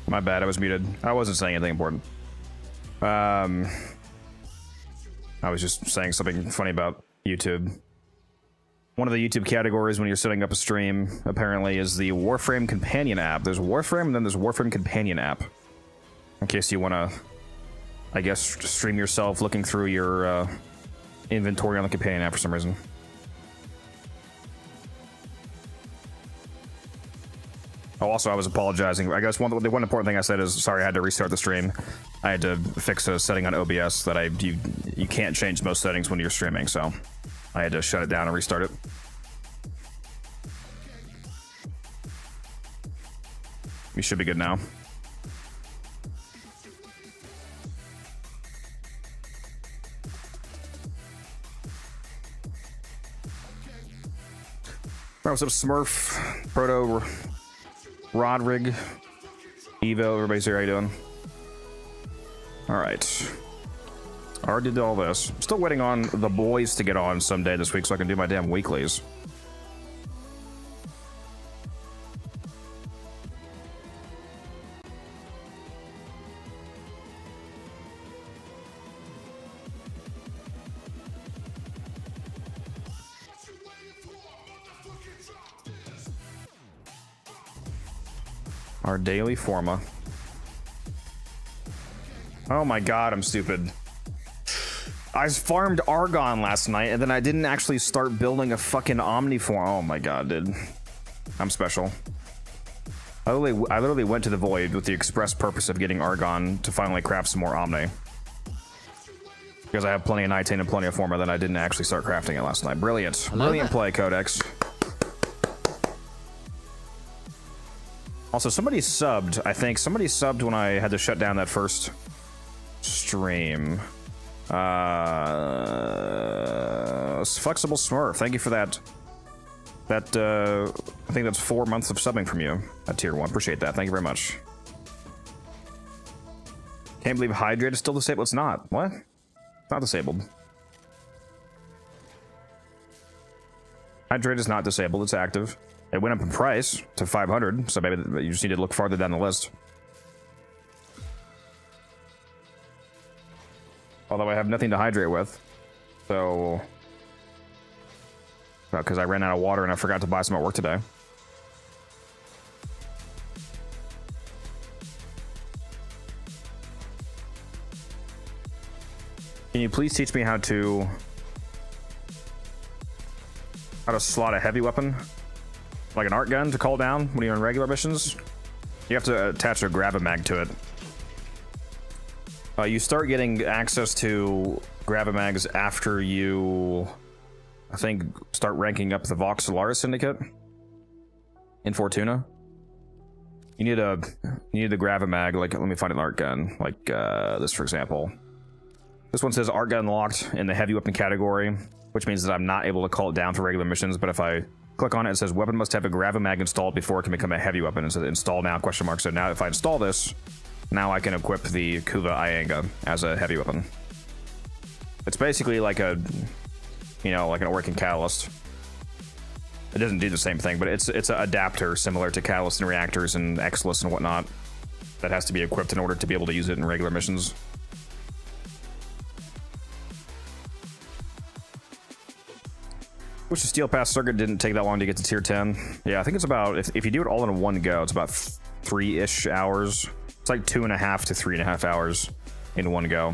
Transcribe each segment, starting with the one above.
My bad, I was muted. I wasn't saying anything important. I was just saying something funny about YouTube. One of the YouTube categories when you're setting up a stream, apparently, is the Warframe Companion app. There's Warframe, and then there's Warframe Companion app. In case you want to, I guess, stream yourself looking through your inventory on the Companion app for some reason. Oh, also, I was apologizing. I guess the one important thing I said is, sorry, I had to restart the stream. I had to fix a setting on OBS that you can't change most settings when you're streaming, so I had to shut it down and restart it. We should be good now. What's up, Smurf, Proto, Rodrig, Evo, everybody's here, how you doing? Alright. Already did all this. I'm still waiting on the boys to get on someday this week so I can do my damn weeklies. Our daily forma. Oh my god, I'm stupid. I farmed Argon last night, and then I didn't actually start building a fucking Omniform. Oh my god, dude. I'm special. I literally went to the Void with the express purpose of getting Argon to finally craft some more Omni. Because I have plenty of Nitane and plenty of Forma, then I didn't actually start crafting it last night. Brilliant. Brilliant play, Codex. Also, somebody subbed, I think. Somebody subbed when I had to shut down that first stream. Flexible Smurf, thank you for that. I think that's 4 months of subbing from you at tier 1. Appreciate that. Thank you very much. Can't believe Hydrate is still disabled. It's not. What? It's not disabled. Hydrate is not disabled. It's active. It went up in price to 500, so maybe you just need to look farther down the list. Although I have nothing to hydrate with, so... Well, because I ran out of water and I forgot to buy some at work today. Can you please teach me how to slot a heavy weapon? Like an art gun to call down when you're in regular missions? You have to attach a Gravimag to it. You start getting access to Gravimags after you, I think, start ranking up the Vox Solaris Syndicate in Fortuna. You need the Gravimag, like, let me find an art gun, like this, for example. This one says art gun locked in the heavy weapon category, which means that I'm not able to call it down for regular missions, but if I click on it, it says weapon must have a Gravimag installed before it can become a heavy weapon. It says install now, question mark. So now if I install this, now I can equip the Kuva Ianga as a heavy weapon. It's basically like a, you know, like an working catalyst. It doesn't do the same thing, but it's an adapter similar to catalyst and reactors and Exolizer and whatnot that has to be equipped in order to be able to use it in regular missions. Which the Steel Pass circuit didn't take that long to get to tier 10. Yeah, I think it's about, if you do it all in one go, it's about 3-ish hours. It's like 2.5 to 3.5 hours in one go.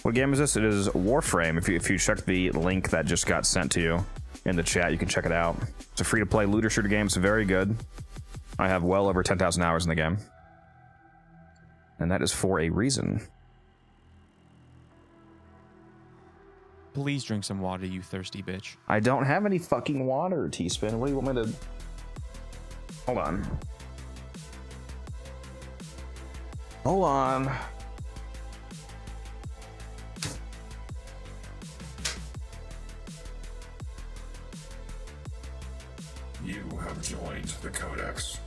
What game is this? It is Warframe. If you check the link that just got sent to you in the chat, you can check it out. It's a free-to-play looter shooter game. It's very good. I have well over 10,000 hours in the game. And that is for a reason. Please drink some water, you thirsty bitch. I don't have any fucking water, T-Spin. What do you want me to... Hold on. Hold on. You have joined the Codex.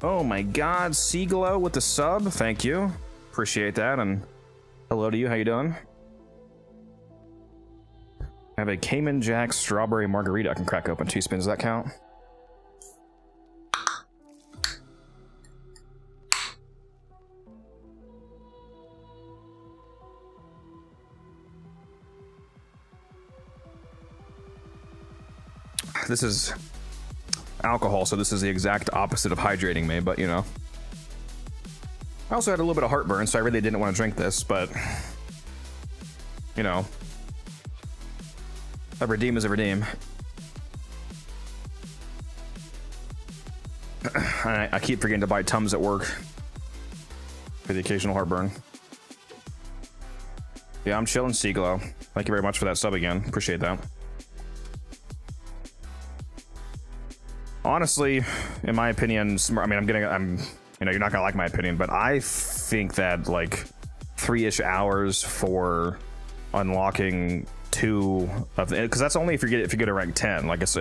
Oh my god, Seaglow with the sub. Thank you. Appreciate that, and hello to you. How you doing? I have a Cayman Jack strawberry margarita I can crack open. 2 spins, does that count? this is alcohol, so this is the exact opposite of hydrating me, but you know. I also had a little bit of heartburn, so I really didn't want to drink this, but you know, a redeem is a redeem. I keep forgetting to buy Tums at work for the occasional heartburn. Yeah, I'm chilling, Seaglow. Thank you very much for that sub again. Appreciate that. Honestly, in my opinion, I mean, you know, you're not gonna like my opinion, but I think that like 3-ish hours for unlocking 2 of the, because that's only if you get to rank 10. Like it's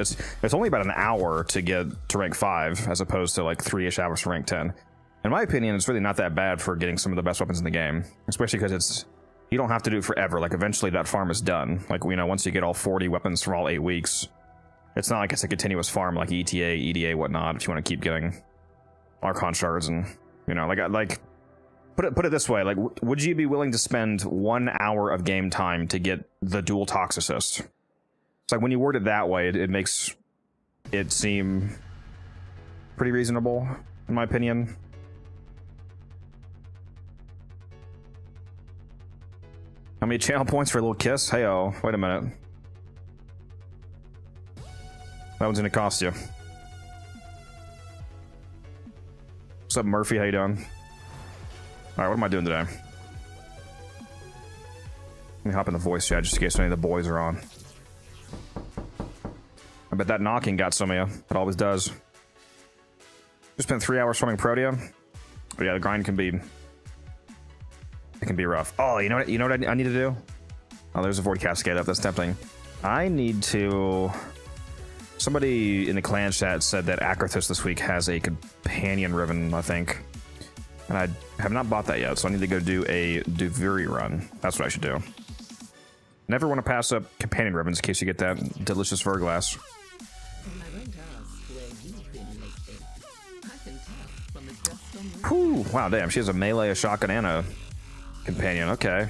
only about an hour to get to rank 5 as opposed to like 3-ish hours for rank 10. In my opinion, it's really not that bad for getting some of the best weapons in the game, especially because you don't have to do it forever. Like eventually that farm is done. Like, you know, once you get all 40 weapons from all 8 weeks, it's not like it's a continuous farm like ETA, EDA, whatnot. If you want to keep getting Archon shards and, you know, like put it this way, like, would you be willing to spend 1 hour of game time to get the dual tox assist? It's like when you word it that way, it makes it seem pretty reasonable, in my opinion. How many channel points for a little kiss? Hey-oh, wait a minute. That one's gonna cost you. What's up, Murphy? How you doing? Alright, what am I doing today? Let me hop in the voice chat just in case any of the boys are on. I bet that knocking got some of you. It always does. Just spent 3 hours farming Protea. But yeah, the grind can be... It can be rough. Oh, you know what I need to do? Oh, there's a Void Cascade up. That's tempting. I need to... Somebody in the clan chat said that Akrathis this week has a companion ribbon, I think. And I have not bought that yet, so I need to go do a Duviri run. That's what I should do. Never want to pass up companion ribbons in case you get that delicious Verglass. Whew, wow, damn, she has a melee, a shotgun, and a companion. Okay.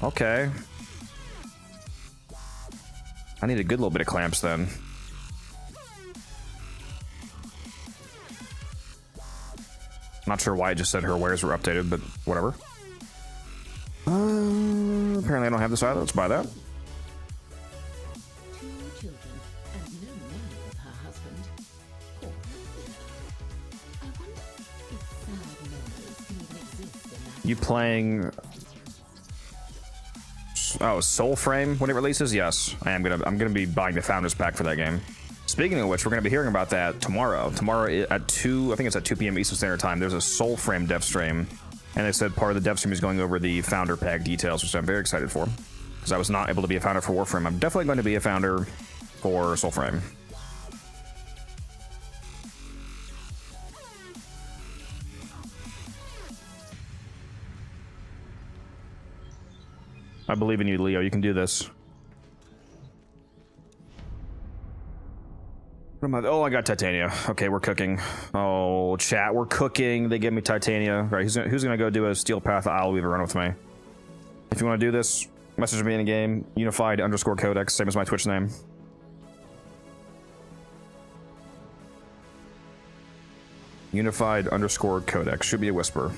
Okay. I need a good little bit of clamps then. Not sure why it just said her wares were updated, but whatever. Apparently I don't have this either. Let's buy that. You playing... Oh, Soulframe when it releases? Yes, I'm gonna be buying the Founders Pack for that game. Speaking of which, we're gonna be hearing about that tomorrow. Tomorrow at 2, I think it's at 2 p.m. Eastern Standard Time. There's a Soulframe dev stream, and they said part of the dev stream is going over the Founder Pack details, which I'm very excited for, because I was not able to be a founder for Warframe. I'm definitely going to be a founder for Soulframe. I believe in you, Leo. You can do this. What am I? Oh, I got Titania. Okay, we're cooking. Oh, chat, we're cooking. They give me Titania. Right, who's gonna go do a Steel Path Isle Weaver run with me? If you want to do this, message me in a game. Unified_Codex, same as my Twitch name. Unified_Codex. Should be a whisper.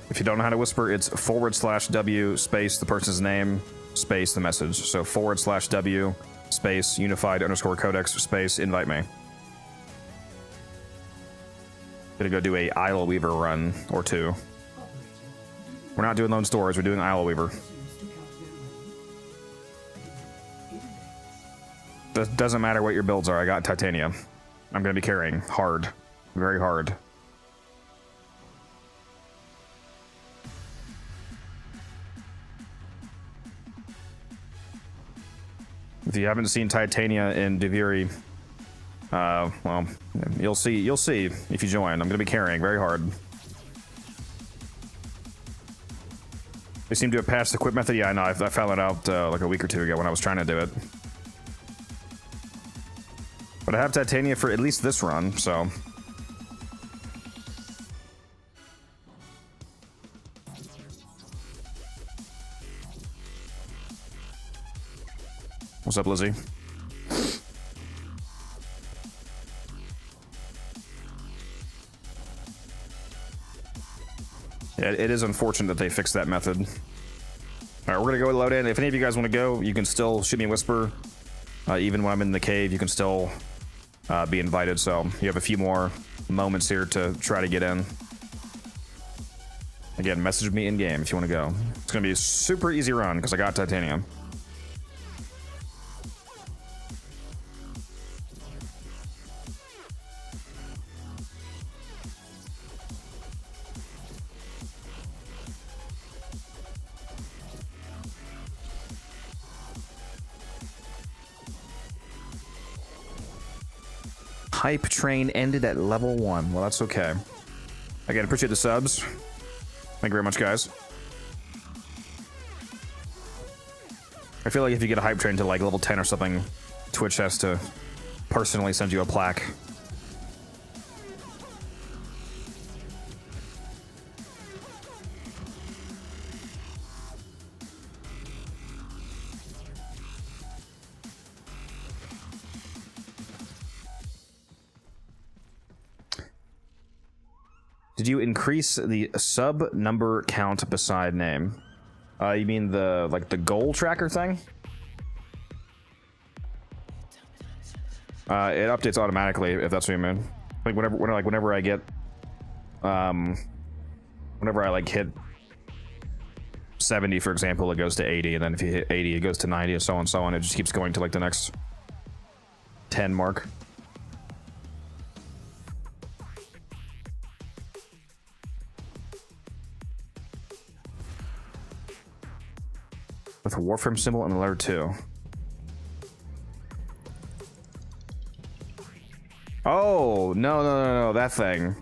If you don't know how to whisper, it's /W space the person's name space the message. So /W space Unified_Codex space invite me. Gonna go do a Isle Weaver run or 2. We're not doing Lone Storage, we're doing Isle Weaver. Doesn't matter what your builds are, I got Titania. I'm gonna be carrying hard. Very hard. If you haven't seen Titania in Duviri, well, you'll see if you join. I'm going to be carrying very hard. They seem to have passed the quit method. Yeah, I know. I found that out like a week or 2 ago when I was trying to do it. But I have Titania for at least this run, so... What's up, Lizzie? Yeah, it is unfortunate that they fixed that method. All right, we're gonna go load in. If any of you guys want to go, you can still shoot me a whisper. Even when I'm in the cave, you can still be invited. So you have a few more moments here to try to get in. Again, message me in game if you want to go. It's gonna be a super easy run because I got Titania. Hype train ended at level 1. Well, that's okay. Again, appreciate the subs. Thank you very much, guys. I feel like if you get a hype train to like level 10 or something, Twitch has to personally send you a plaque. Did you increase the sub number count beside name? You mean the like the goal tracker thing? It updates automatically if that's what you mean. Like whenever I get, whenever I like hit 70, for example, it goes to 80, and then if you hit 80, it goes to 90, and so on and so on. It just keeps going to like the next 10 mark. With a Warframe symbol and the letter 2. Oh, no, that thing.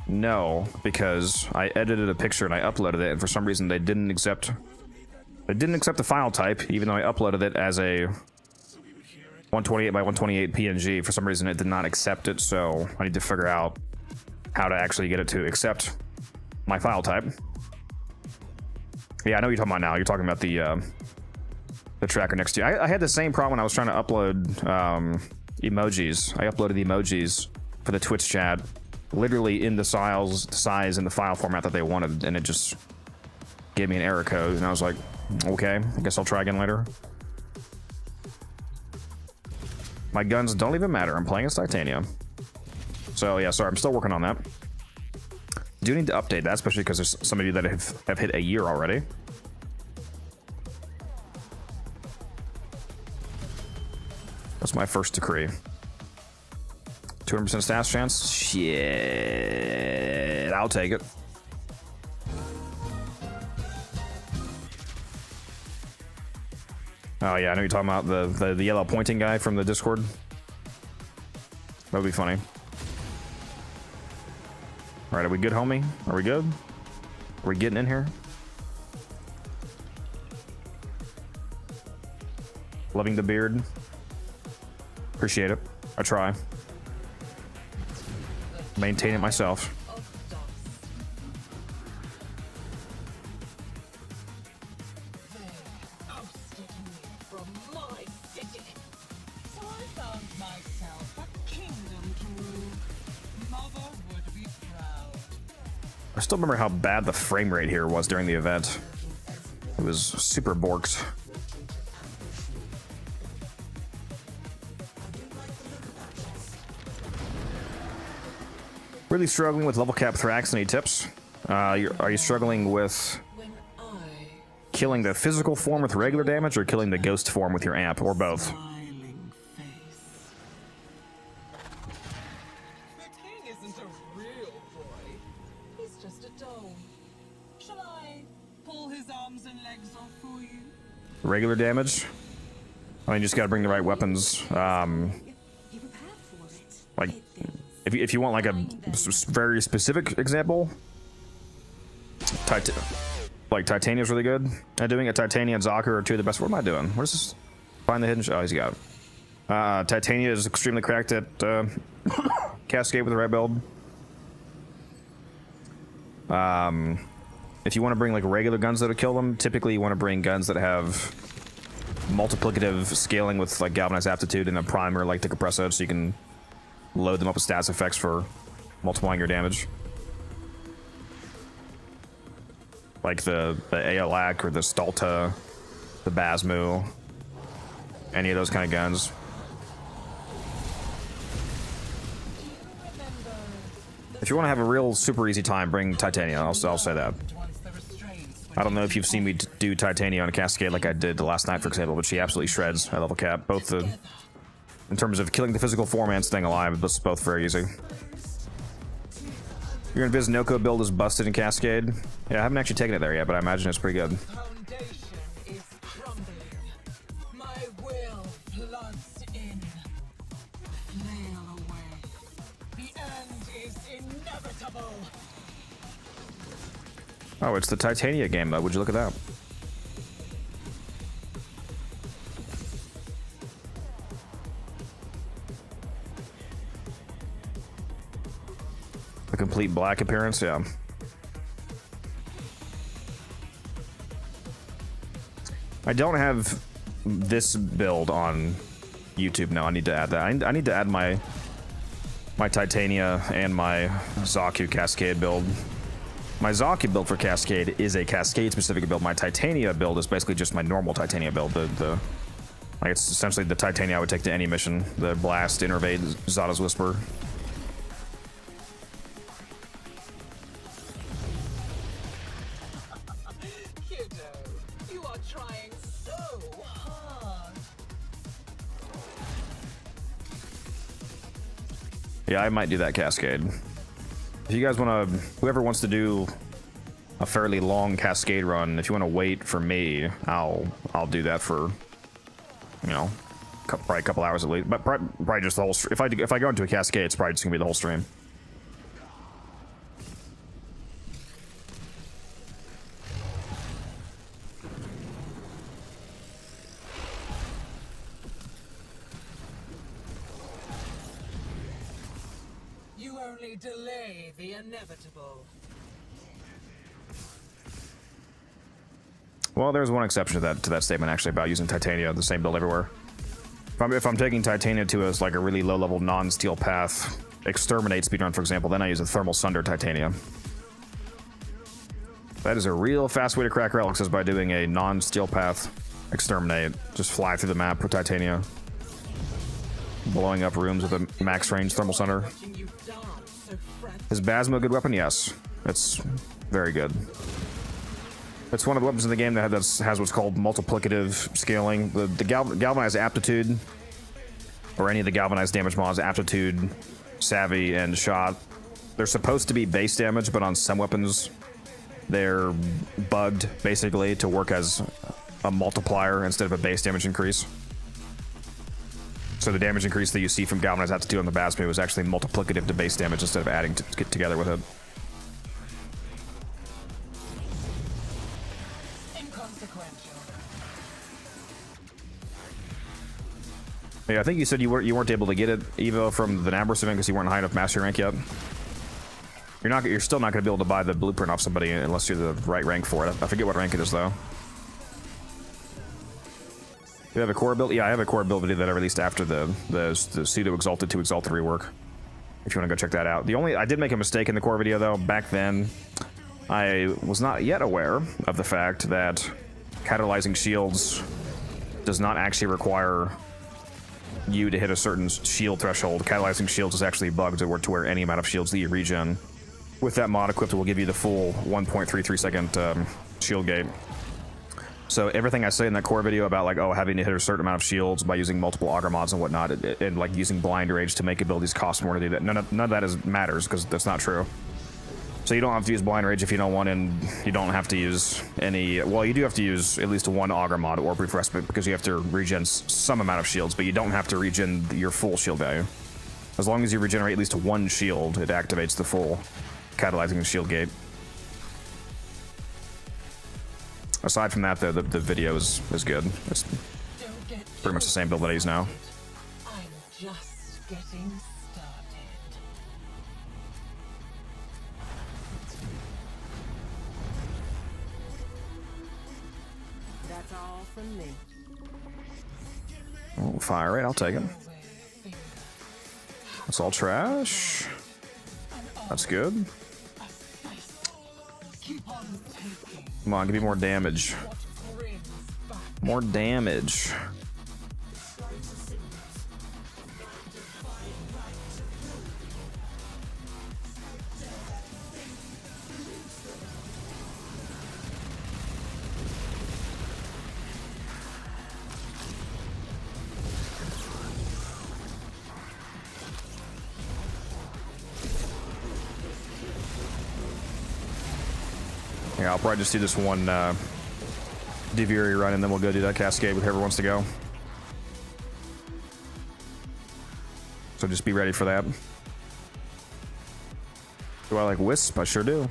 No, because I edited a picture and I uploaded it, and for some reason they didn't accept the file type, even though I uploaded it as a 128 by 128 PNG. For some reason it did not accept it, so I need to figure out how to actually get it to accept my file type. Yeah, I know what you're talking about now. You're talking about the tracker next to you. I had the same problem when I was trying to upload emojis. I uploaded the emojis for the Twitch chat literally in the size and the file format that they wanted, and it just gave me an error code, and I was like, okay, I guess I'll try again later. My guns don't even matter. I'm playing as Titania. So yeah, sorry, I'm still working on that. Do need to update that, especially because there's some of you that have hit a year already. That's my first decree. 200% stats chance? Shit. I'll take it. Oh yeah, I know you're talking about the yellow pointing guy from the Discord. That would be funny. Alright, are we good, homie? Are we good? Are we getting in here? Loving the beard. Appreciate it. I try. Maintain it myself. I still remember how bad the frame rate here was during the event. It was super borked. Really struggling with level cap Thrax. Any tips? Are you struggling with killing the physical form with regular damage, or killing the ghost form with your amp, or both? Regular damage? I mean, you just gotta bring the right weapons. Like, if you want like a very specific example, like Titania's really good at doing it. Titania and Zaku are two of the best. What am I doing? What is this? Find the hidden. Oh, he's got it. Titania is extremely cracked at Cascade with the right build. if you want to bring like regular guns that'll kill them, typically you want to bring guns that have multiplicative scaling with like galvanized aptitude and a primer like the compressor edge, so you can load them up with stats effects for multiplying your damage. Like the Aolak or the Stalta, the Basmu, any of those kind of guns. If you want to have a real super easy time, bring Titania. I'll say that. I don't know if you've seen me do Titania on a Cascade like I did the last night, for example, but she absolutely shreds at level cap. Both in terms of killing the physical form and staying alive, it's both very easy. Your Invis Noko build is busted in Cascade. Yeah, I haven't actually taken it there yet, but I imagine it's pretty good. Oh, it's the Titania game, though. Would you look at that? A complete black appearance, yeah. I don't have this build on YouTube. No, I need to add that. I need to add my Titania and my Zaku Cascade build. My Zaku build for Cascade is a Cascade specific build. My Titania build is basically just my normal Titania build. Like it's essentially the Titania I would take to any mission. The Blast, Innervate, Zada's Whisper. You are trying so hard. Yeah, I might do that Cascade. If you guys want to, whoever wants to do a fairly long Cascade run, if you want to wait for me, I'll do that for, you know, probably a couple hours at least. But probably just the whole. If I go into a Cascade, it's probably just gonna be the whole stream. Delay the inevitable. Well, there's one exception to that statement actually about using Titania, the same build everywhere. If I'm taking Titania to as like a really low level non-steel path exterminate speedrun, for example, then I use a thermal sunder Titania. That is a real fast way to crack relics, is by doing a non-steel path exterminate. Just fly through the map with Titania, blowing up rooms with a max range thermal sunder. Is Basmo a good weapon? Yes. It's very good. It's one of the weapons in the game that has what's called multiplicative scaling. The galvanized aptitude, or any of the galvanized damage mods, aptitude, savvy, and shot, they're supposed to be base damage, but on some weapons, they're bugged, basically, to work as a multiplier instead of a base damage increase. So the damage increase that you see from galvanized aptitude on the Basmo was actually multiplicative to base damage instead of adding to get together with it. Inconsequential. Yeah, I think you said you weren't able to get it, Evo, from the Nabros event because you weren't high enough mastery rank yet. You're still not going to be able to buy the blueprint off somebody unless you're the right rank for it. I forget what rank it is though. You have a core build? Yeah, I have a core build video that I released after the pseudo exalted to exalted rework. If you want to go check that out. I did make a mistake in the core video though. Back then, I was not yet aware of the fact that catalyzing shields does not actually require you to hit a certain shield threshold. Catalyzing shields is actually bugged to where any amount of shields that you regen with that mod equipped will give you the full 1.33 second shield gate. So everything I say in that core video about like, oh, having to hit a certain amount of shields by using multiple auger mods and whatnot, and like using blind rage to make abilities cost more to do that, none of that matters, because that's not true. So you don't have to use blind rage if you don't want, and you don't have to use any. Well, you do have to use at least one auger mod or brief respite because you have to regen some amount of shields, but you don't have to regen your full shield value. As long as you regenerate at least one shield, it activates the full catalyzing shield gate. Aside from that, the video is good. It's pretty much the same build that I use now. I'm just getting started. from me. Oh, fire rate, I'll take it. That's all trash. That's good. Come on, give me more damage. More damage. Yeah, I'll probably just do this one Duviri run, and then we'll go do that Cascade with whoever wants to go. So just be ready for that. Do I like Wisp? I sure do.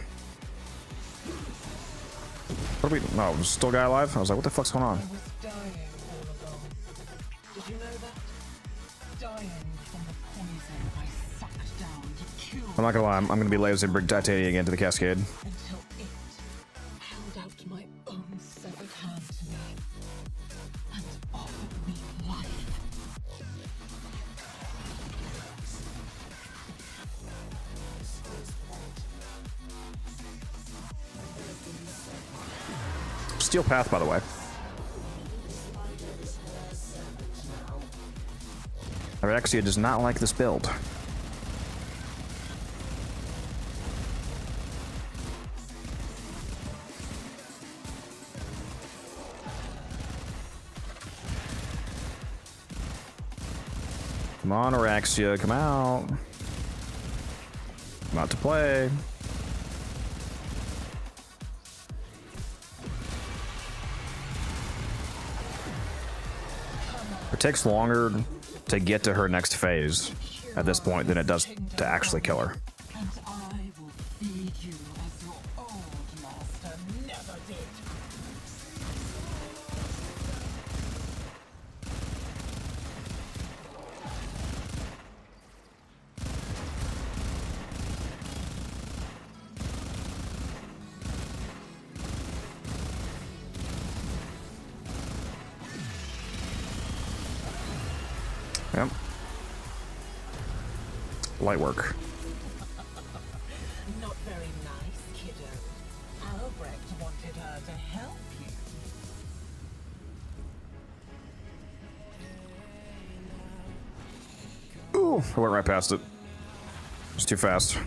What are we? No, still guy alive? I was like, what the fuck's going on? I was dying all along. Did you know that? Dying from the poison I sucked down to kill I'm not gonna lie, I'm gonna be lazy and bring Titania again to the Cascade. until it held out my own severed hand to me and offered me life. Steel Path, by the way. Alexia does not like this build. Come on, Araxia, come out. Come out to play. It takes longer to get to her next phase at this point than it does to actually kill her. And I will feed you as your old master never did. Yep. Light work. Not very nice, kiddo. Albrecht wanted her to help you. Ooh, I went right past it. It's too fast.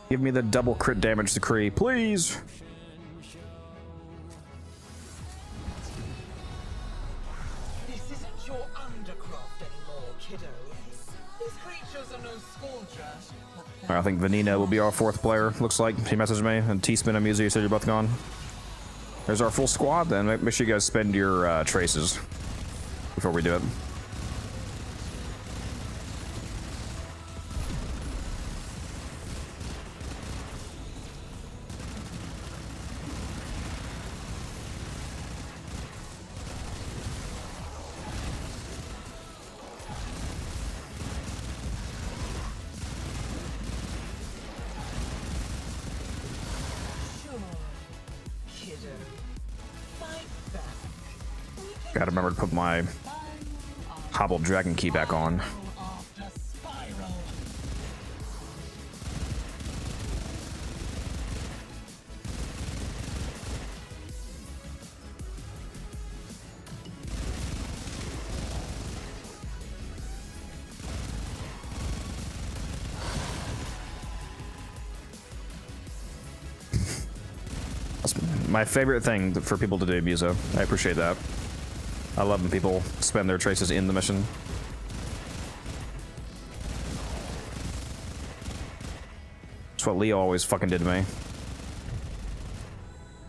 Give me the double crit damage decree, please. This isn't your undercroft anymore, kiddo. These creatures are no scourger. I think Vanina will be our fourth player. Looks like he messaged me, and T-Spin and Musi said you're both gone. There's our full squad. Then make sure you guys spend your traces before we do it. Gotta remember to put my hobbled dragon key back on. That's my favorite thing for people to do, Muso. I appreciate that. I love when people spend their traces in the mission. That's what Leo always fucking did to me. I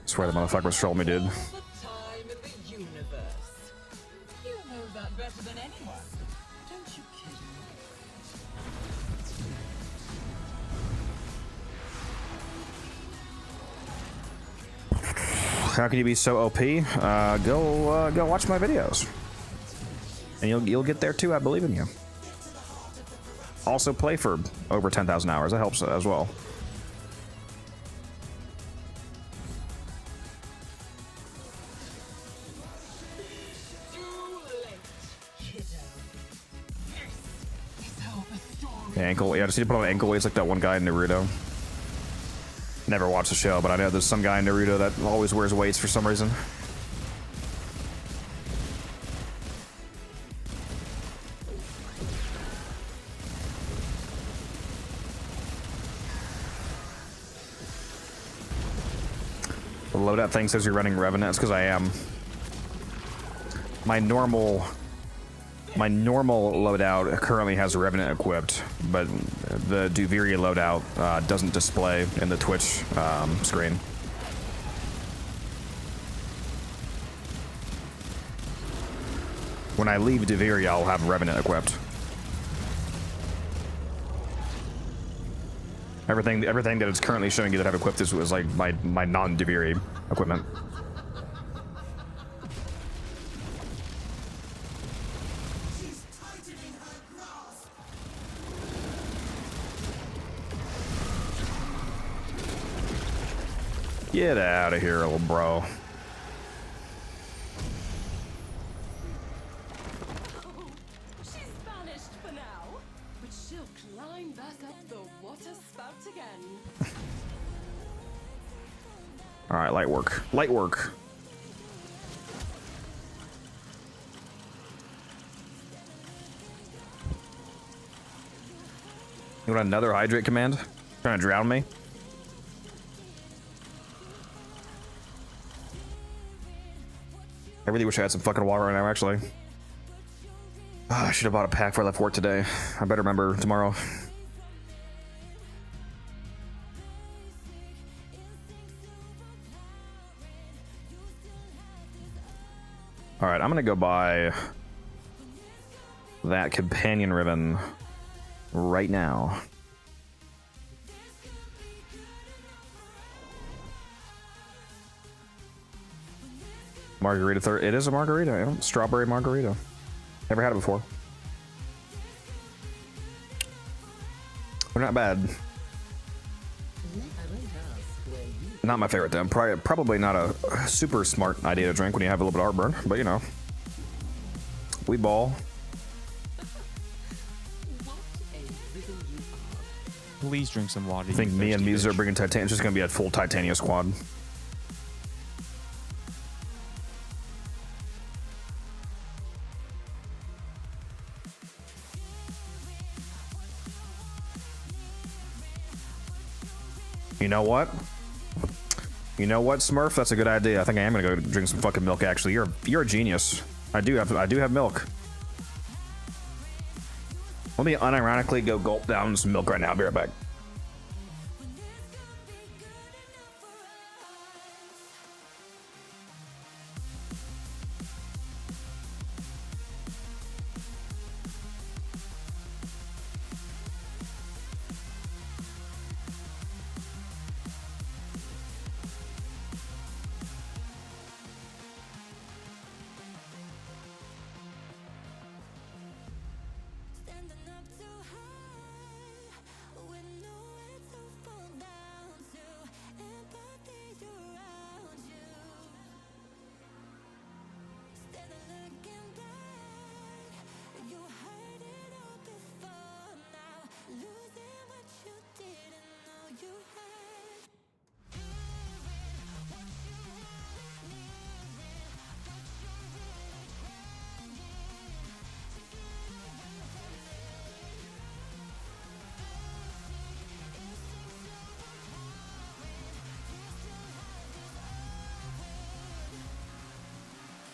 swear the motherfucker was trolling me, dude. All the time in the universe. You know that better than anyone, don't you, kiddo? How can you be so OP? Go watch my videos. And you'll get there too, I believe in you. Also play for over 10,000 hours, that helps as well. Ankle, yeah, just need to put on ankle weights like that one guy in Naruto. Never watched the show, but I know there's some guy in Naruto that always wears weights for some reason. The loadout thing says you're running Revenant. It's because I am. My normal loadout currently has Revenant equipped, but the Duviri loadout doesn't display in the Twitch screen. When I leave Duviri, I'll have Revenant equipped. Everything that it's currently showing you that I've equipped was like my non-Duviri equipment. Get out of here, little bro. She's vanished for now, but she'll climb back up the water spout again. All right, light work. Light work. You want another hydrate command? Trying to drown me? I really wish I had some fucking water right now, actually. I should have bought a pack before I left work today. I better remember tomorrow. All right, I'm gonna go buy that companion ribbon right now. Margarita, it is a margarita, yeah. Strawberry margarita. Never had it before. They're not bad. Not my favorite though. Probably not a super smart idea to drink when you have a little bit of heartburn, but you know. We ball. Please drink some water. I think me and Mizu are bringing Titania. It's just gonna be a full Titania squad. You know what? You know what, Smurf? That's a good idea. I think I am gonna go drink some fucking milk. Actually, you're a genius. I do have milk. Let me unironically go gulp down some milk right now. I'll be right back.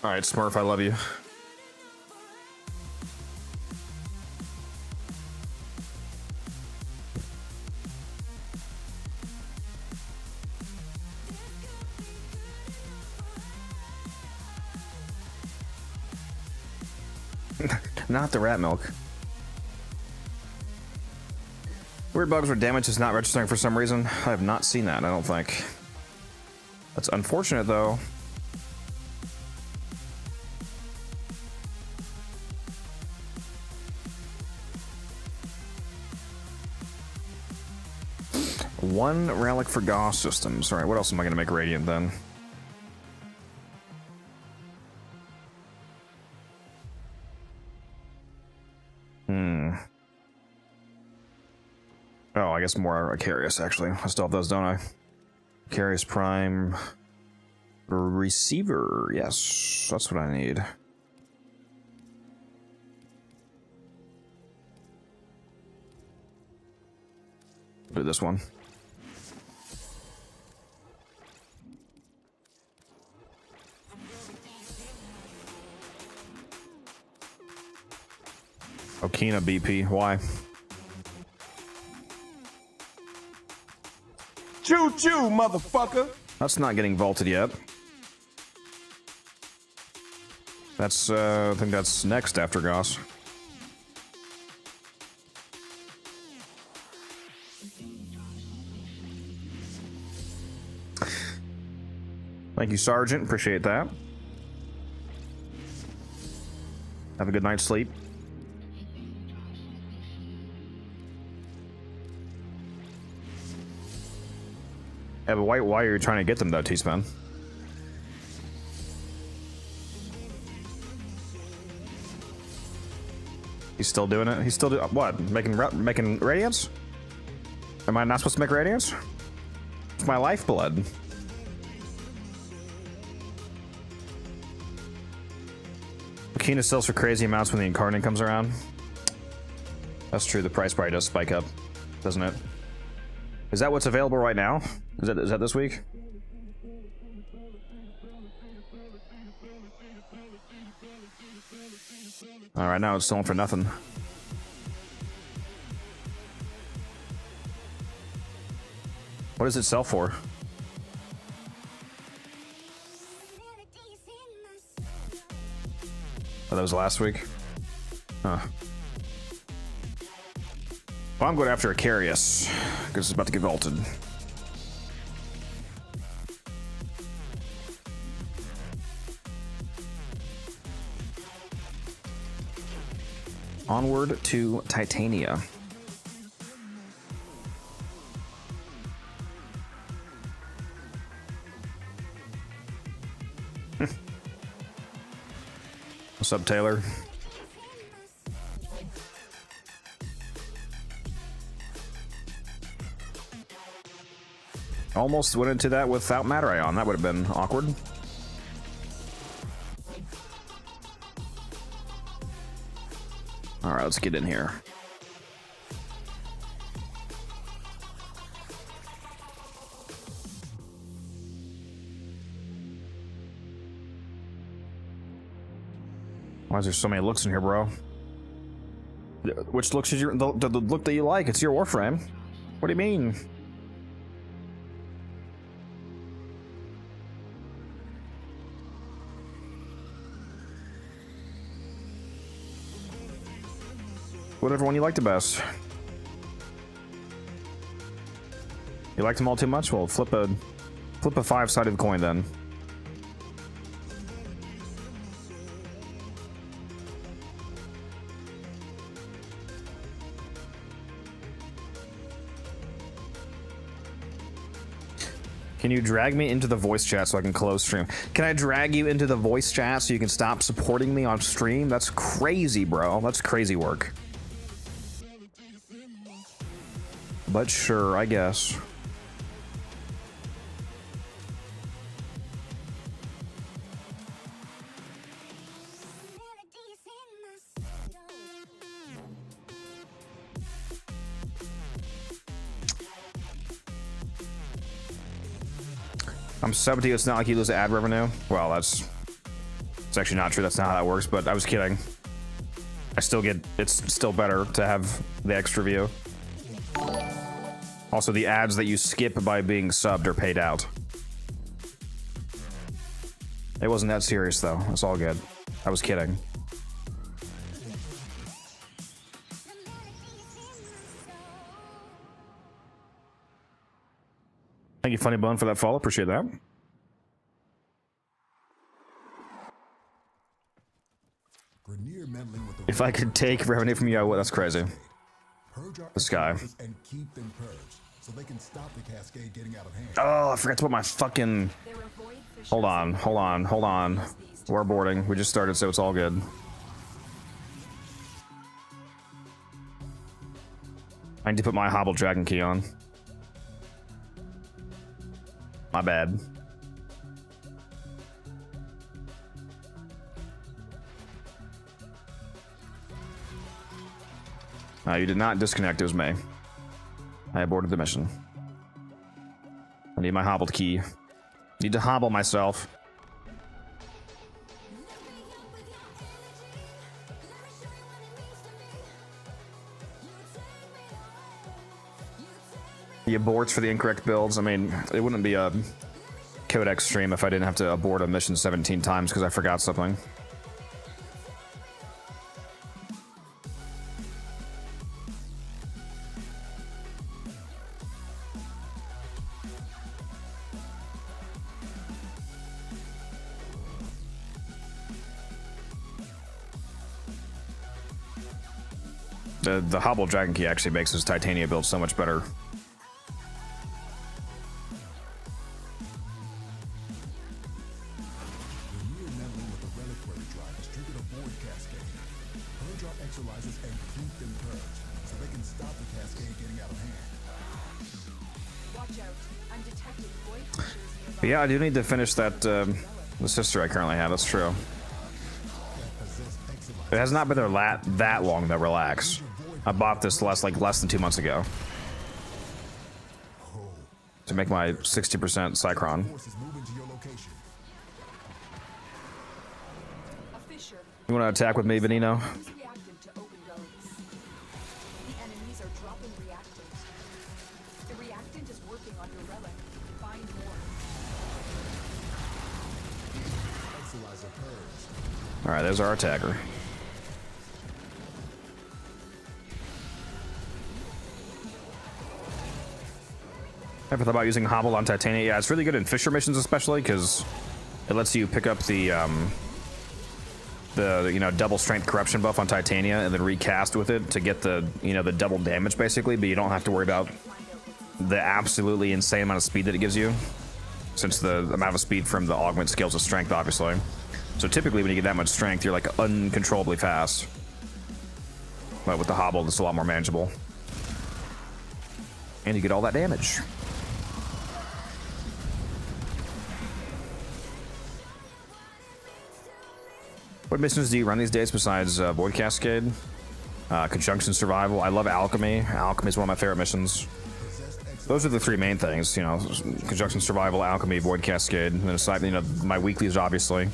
All right, Smurf, I love you. Not the rat milk. Weird bugs where damage is not registering for some reason. I have not seen that, I don't think. That's unfortunate, though. 1 relic for Gauss systems. Alright, what else am I gonna make radiant then? Oh, I guess more Icarius, actually. I still have those, don't I? Icarius Prime... Receiver. Yes, that's what I need. Do this one. Okina BP. Why? Choo choo, motherfucker! That's not getting vaulted yet. That's, I think that's next after Gauss. Thank you, Sergeant. Appreciate that. Have a good night's sleep. Yeah, but why are you trying to get them, though, T-Span? He's still doing it? He's still doing... What? Making radiance? Am I not supposed to make radiance? It's my lifeblood. Kina sells for crazy amounts when the Incarnate comes around. That's true, the price probably does spike up, doesn't it? Is that what's available right now? Is that this week? Alright, now it's selling for nothing. What does it sell for? Oh, that was last week? Huh. Well, I'm going after Icarius, because it's about to get vaulted. Onward to Titania. What's up, Taylor? Almost went into that without Matter Ion. That would have been awkward. Alright, let's get in here. Why is there so many looks in here, bro? Which looks is the look that you like? It's your Warframe. What do you mean? Whatever one you like the best. You liked them all too much? Well, flip a 5-sided coin then. Can you drag me into the voice chat so I can close stream? Can I drag you into the voice chat so you can stop supporting me on stream? That's crazy, bro. That's crazy work. But sure, I guess. I'm 70, it's not like you lose ad revenue. Well, it's actually not true. That's not how that works, but I was kidding. I still get, it's still better to have the extra view. Also, the ads that you skip by being subbed are paid out. It wasn't that serious, though. It's all good. I was kidding. Thank you, Funny Bone, for that follow. Appreciate that. If I could take revenue from you, I would. That's crazy. This guy. so they can stop the Cascade getting out of hand. Oh, I forgot to put my fucking... Hold on. We're boarding. We just started, so it's all good. I need to put my Hobble Dragon key on. My bad. You did not disconnect, it was me. I aborted the mission. I need my hobbled key. Need to hobble myself. The aborts for the incorrect builds. I mean, it wouldn't be a Codex stream if I didn't have to abort a mission 17 times because I forgot something. The Hobble Dragon Key actually makes his Titania build so much better. The near meddling with the reliquary drive has triggered a void cascade. Purge our Exolizers and keep them purged, so they can stop the Cascade getting out of hand. Watch out. I'm detecting void fissures nearby. But yeah, I do need to finish that, the sister I currently have, that's true. It has not been there that long, though, relax. I bought this less than 2 months ago. To make my 60% Cycron. Forces move into your location. A fissure. You want to attack with me, Benino? Use reactant to open gullies. The enemies are dropping reactant. The reactant is working on your relic. Find more. Exolizer purged. Alright, there's our attacker. Ever thought about using Hobble on Titania? Yeah, it's really good in Fisher missions, especially because it lets you pick up the double strength corruption buff on Titania and then recast with it to get the the double damage basically, but you don't have to worry about the absolutely insane amount of speed that it gives you, since the amount of speed from the augment scales with strength, obviously. So typically when you get that much strength, you're like uncontrollably fast. But with the Hobble, it's a lot more manageable. And you get all that damage. What missions do you run these days besides Void Cascade? Conjunction Survival. I love Alchemy. Alchemy is one of my favorite missions. Those are the three main things, Conjunction Survival, Alchemy, Void Cascade, and then aside, my weeklies, obviously.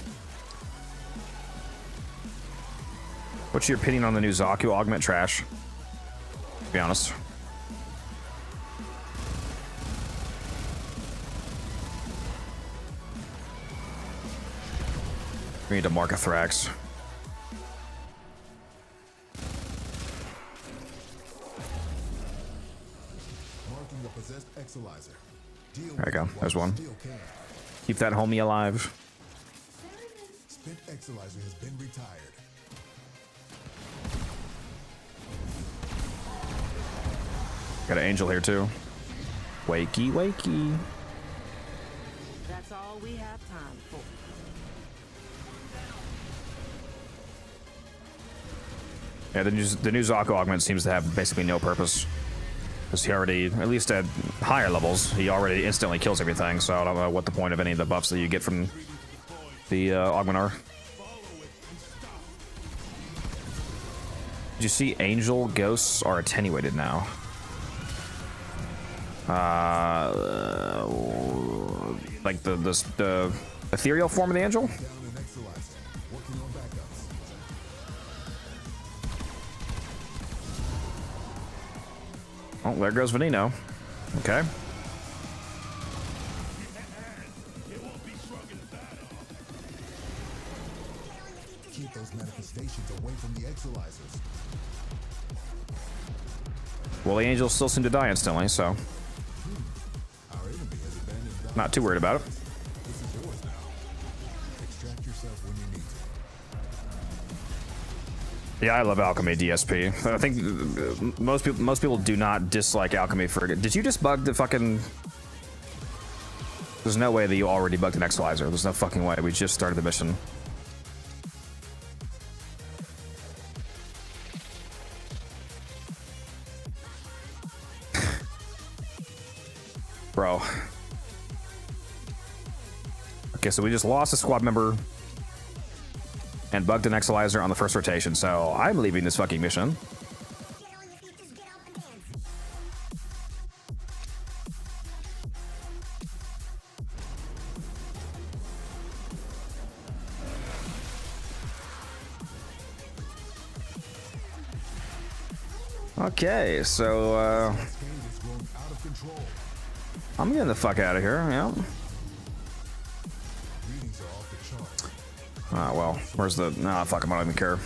What's your opinion on the new Zaku augment? Trash, to be honest. We need to mark a Thrax. Marking the possessed Exolizer. There we go. There's one. Keep that homie alive. Spent Exolizer has been retired. Got an angel here too. Wakey, wakey. That's all we have time for. Yeah, the new Zaku augment seems to have basically no purpose. Because he already, at least at higher levels, he already instantly kills everything, so I don't know what the point of any of the buffs that you get from the augment are. Did you see angel ghosts are attenuated now? Like the ethereal form of the angel? Oh, there goes Veneno. Okay. Keep those manifestations away from the Exolizers. Well, the angels still seem to die instantly, so Our enemy has abandoned not too worried about it. This is yours now. Extract yourself when you need Yeah, I love alchemy DSP. I think most people do not dislike alchemy for. Did you just bug the fucking? There's no way that you already bugged an Exolizer. There's no fucking way. We just started the mission. Bro. Okay, so we just lost a squad member and bugged an Exolizer on the first rotation, so I'm leaving this fucking mission. Okay, so I'm getting the fuck out of here, yeah. Ah, well, where's the... Nah, fuck him, I don't even care.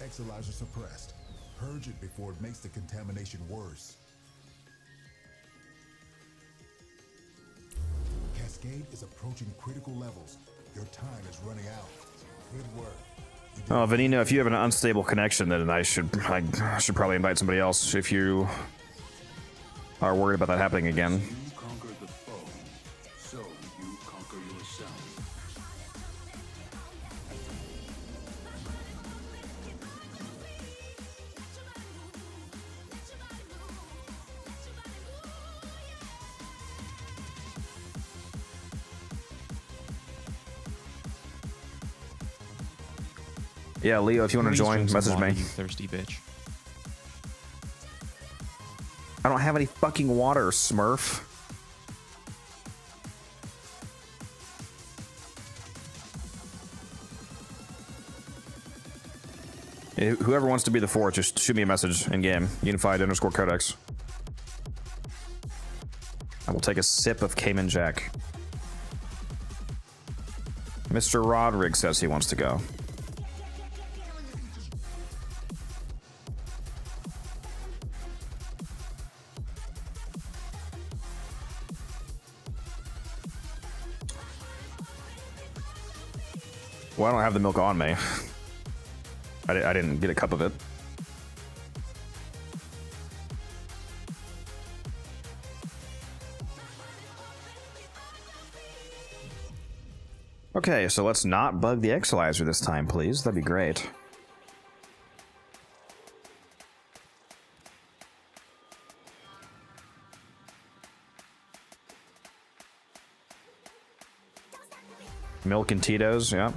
Exolizer suppressed. Purge it before it makes the contamination worse. Cascade is approaching critical levels. Your time is running out. Good work. Oh, Venino, if you have an unstable connection, then I should probably invite somebody else if you are worried about that happening again. You conquer the foe, so you conquer yourself. Yeah, Leo, if you want to Please join, drink some message water, me. You thirsty bitch. I don't have any fucking water, Smurf. Whoever wants to be the fourth, just shoot me a message in game. Unified_codex. I will take a sip of Cayman Jack. Mr. Rodrigue says he wants to go. Well, I don't have the milk on me. I didn't get a cup of it. Okay, so let's not bug the Exolizer this time, please. That'd be great. Milk and Tito's, yeah.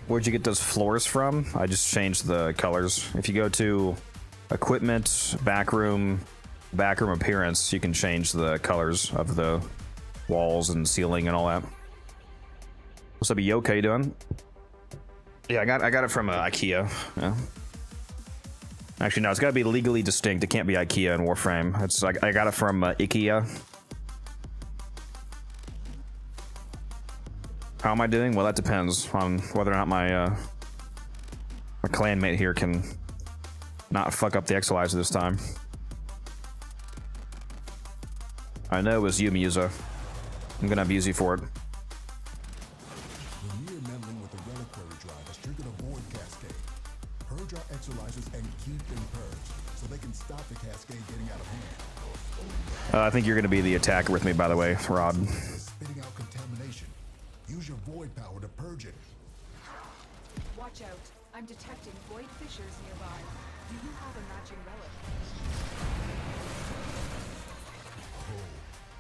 Where'd you get those floors from? I just changed the colors. If you go to equipment, backroom appearance, you can change the colors of the walls and ceiling and all that. What's up, Yoke? How you doing? Yeah, I got it from IKEA. Yeah. Actually, no, it's got to be legally distinct. It can't be IKEA and Warframe. It's like I got it from IKEA. How am I doing? Well, that depends on whether or not my clanmate here can not fuck up the Exolizer this time. I know it was you, Musa. I'm gonna abuse you for it. When you're meddling with the reliquary drive, has triggered a void cascade. Purge our Exolizers and keep them purged, so they can stop the cascade getting out of hand. I think you're gonna be the attacker with me, by the way, Rod. Spitting out contamination. Use your void power to purge it. Watch out. I'm detecting void fissures nearby. Do you have a matching relic? Oh,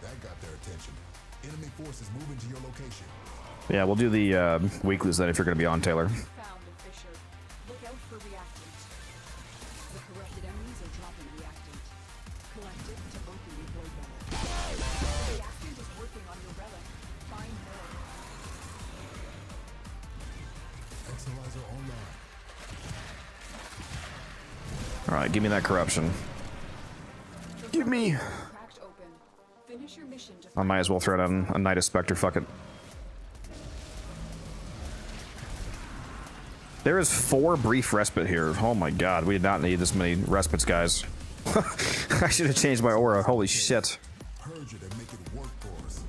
that got their attention. Enemy forces moving to your location. Yeah, we'll do the weeklies then if you're gonna be on, Taylor. Found a fissure. Look out for reactant. The corrupted enemies are dropping reactant. Collect it to open your void relic. The reactant is working on your relic. Find more. Exolizer online. Alright, give me that corruption. Give me. Cracked open. Finish your mission to I might as well throw down a Knight of Spectre, fuck it. There is 4 brief respite here. Oh my god, we did not need this many respites, guys. I should have changed my aura. Holy shit. Purge it and make it work for us.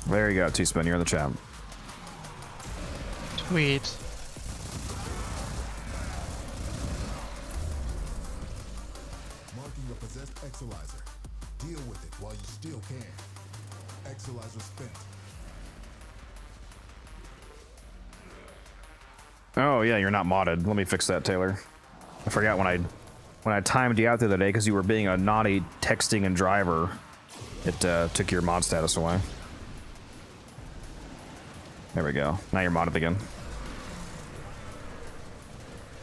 There you go, T-Spin. You're in the chat. Sweet. Marking a possessed Exolizer. Deal with it while you still can. Exolizer spent. Oh yeah, you're not modded. Let me fix that, Taylor. I forgot when I timed you out the other day because you were being a naughty texting and driver. It took your mod status away. There we go. Now you're modded again.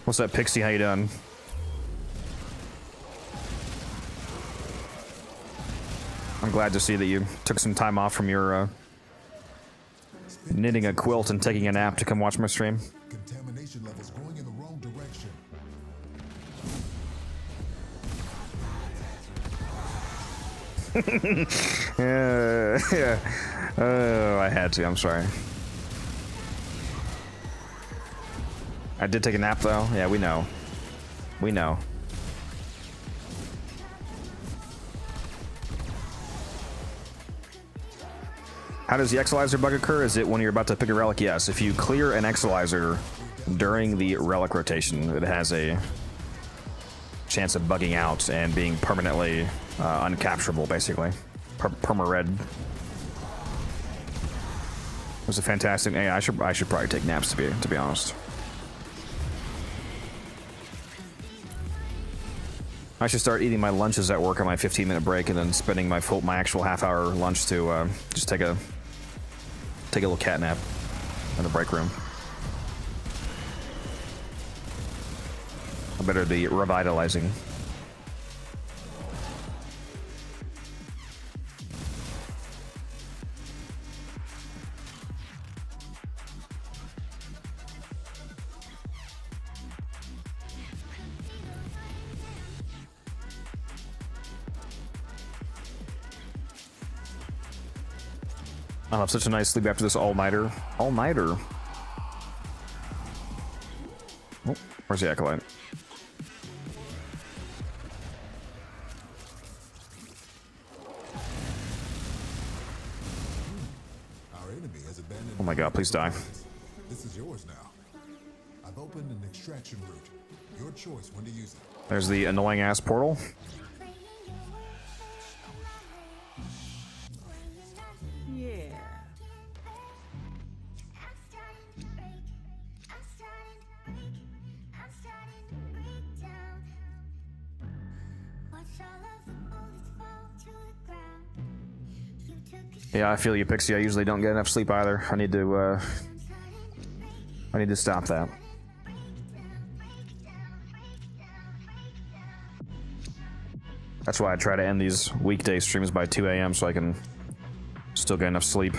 What's up, Pixie? How you doing? I'm glad to see that you took some time off from your knitting a quilt and taking a nap to come watch my stream. Contamination levels going in the wrong direction. Oh, I had to. I'm sorry. I did take a nap though. Yeah, we know. We know. How does the Exolizer bug occur? Is it when you're about to pick a relic? Yes. If you clear an Exolizer during the relic rotation, it has a chance of bugging out and being permanently uncapturable, basically. Perma-red. It was a fantastic. Yeah, I should probably take naps to be honest. I should start eating my lunches at work on my 15-minute break and then spending my actual half-hour lunch to just take a little cat nap in the break room. I better be revitalizing. I'll have such a nice sleep after this all-nighter. All-nighter? Oh, where's the Acolyte? Our enemy has abandoned. Oh my god, please die. This is yours now. I've opened an extraction route. Your choice when to use it. There's the annoying-ass portal. Yeah. Yeah, I feel you, Pixie. I usually don't get enough sleep either. I need to stop that. That's why I try to end these weekday streams by 2 a.m. so I can still get enough sleep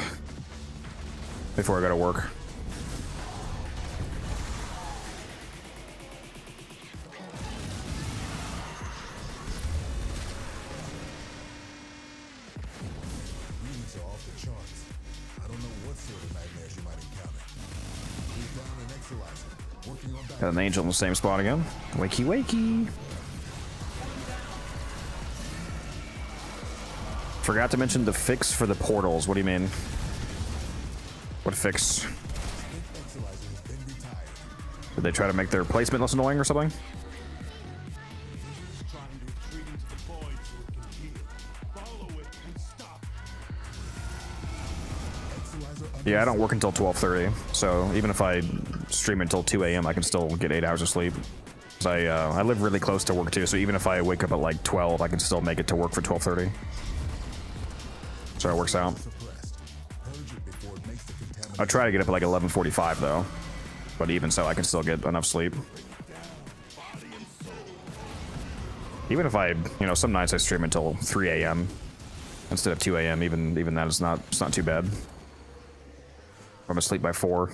before I go to work. Readings are off the charts. I don't know what sort of nightmares you might encounter. We've down an Exolizer, working on Got an angel in the same spot again. Wakey wakey. Forgot to mention the fix for the portals. What do you mean? What fix? Did they try to make their placement less annoying or something? Yeah, I don't work until 12:30, so even if I stream until 2 a.m., I can still get 8 hours of sleep. I live really close to work too, so even if I wake up at like 12, I can still make it to work for 12:30. So it works out. I try to get up at like 11:45 though, but even so, I can still get enough sleep. Even if I, some nights I stream until 3 a.m. instead of 2 a.m. Even that is not too bad. I'm asleep by 4.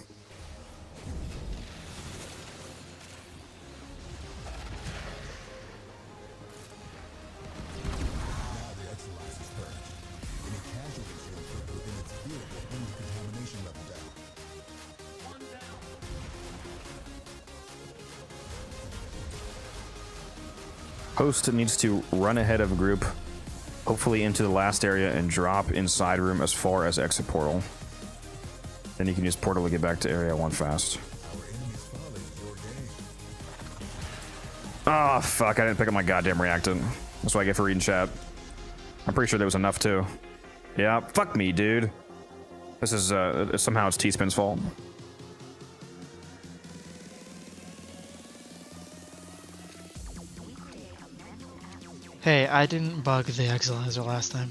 Host needs to run ahead of group, hopefully into the last area, and drop inside room as far as exit portal. Then you can use portal to get back to area 1 fast. Oh, fuck, I didn't pick up my goddamn reactant. That's what I get for reading chat. I'm pretty sure there was enough, too. Yeah, fuck me, dude. This is, somehow it's T-Spin's fault. Hey, I didn't bug the Exolizer last time.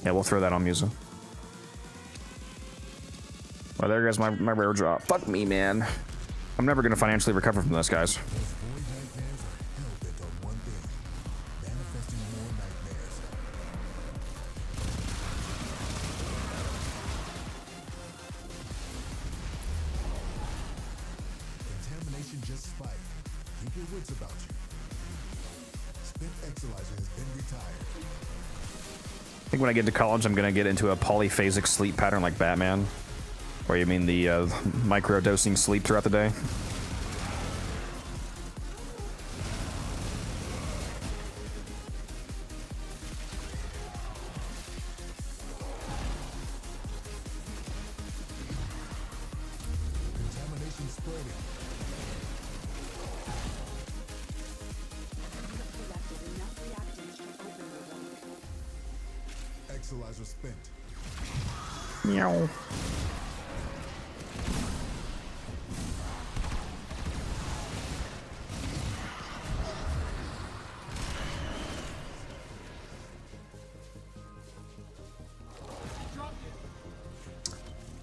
Yeah, we'll throw that on Musa. Well, there goes my rare drop. Fuck me, man. I'm never gonna financially recover from this, guys. Contamination just spiked. Keep your wits about you. Spent Exolizer has been retired. I think when I get to college, I'm gonna get into a polyphasic sleep pattern like Batman. Or you mean the micro-dosing sleep throughout the day? Contamination spreading. Collected enough reactants to open the zone. Exolizer spent. Meow.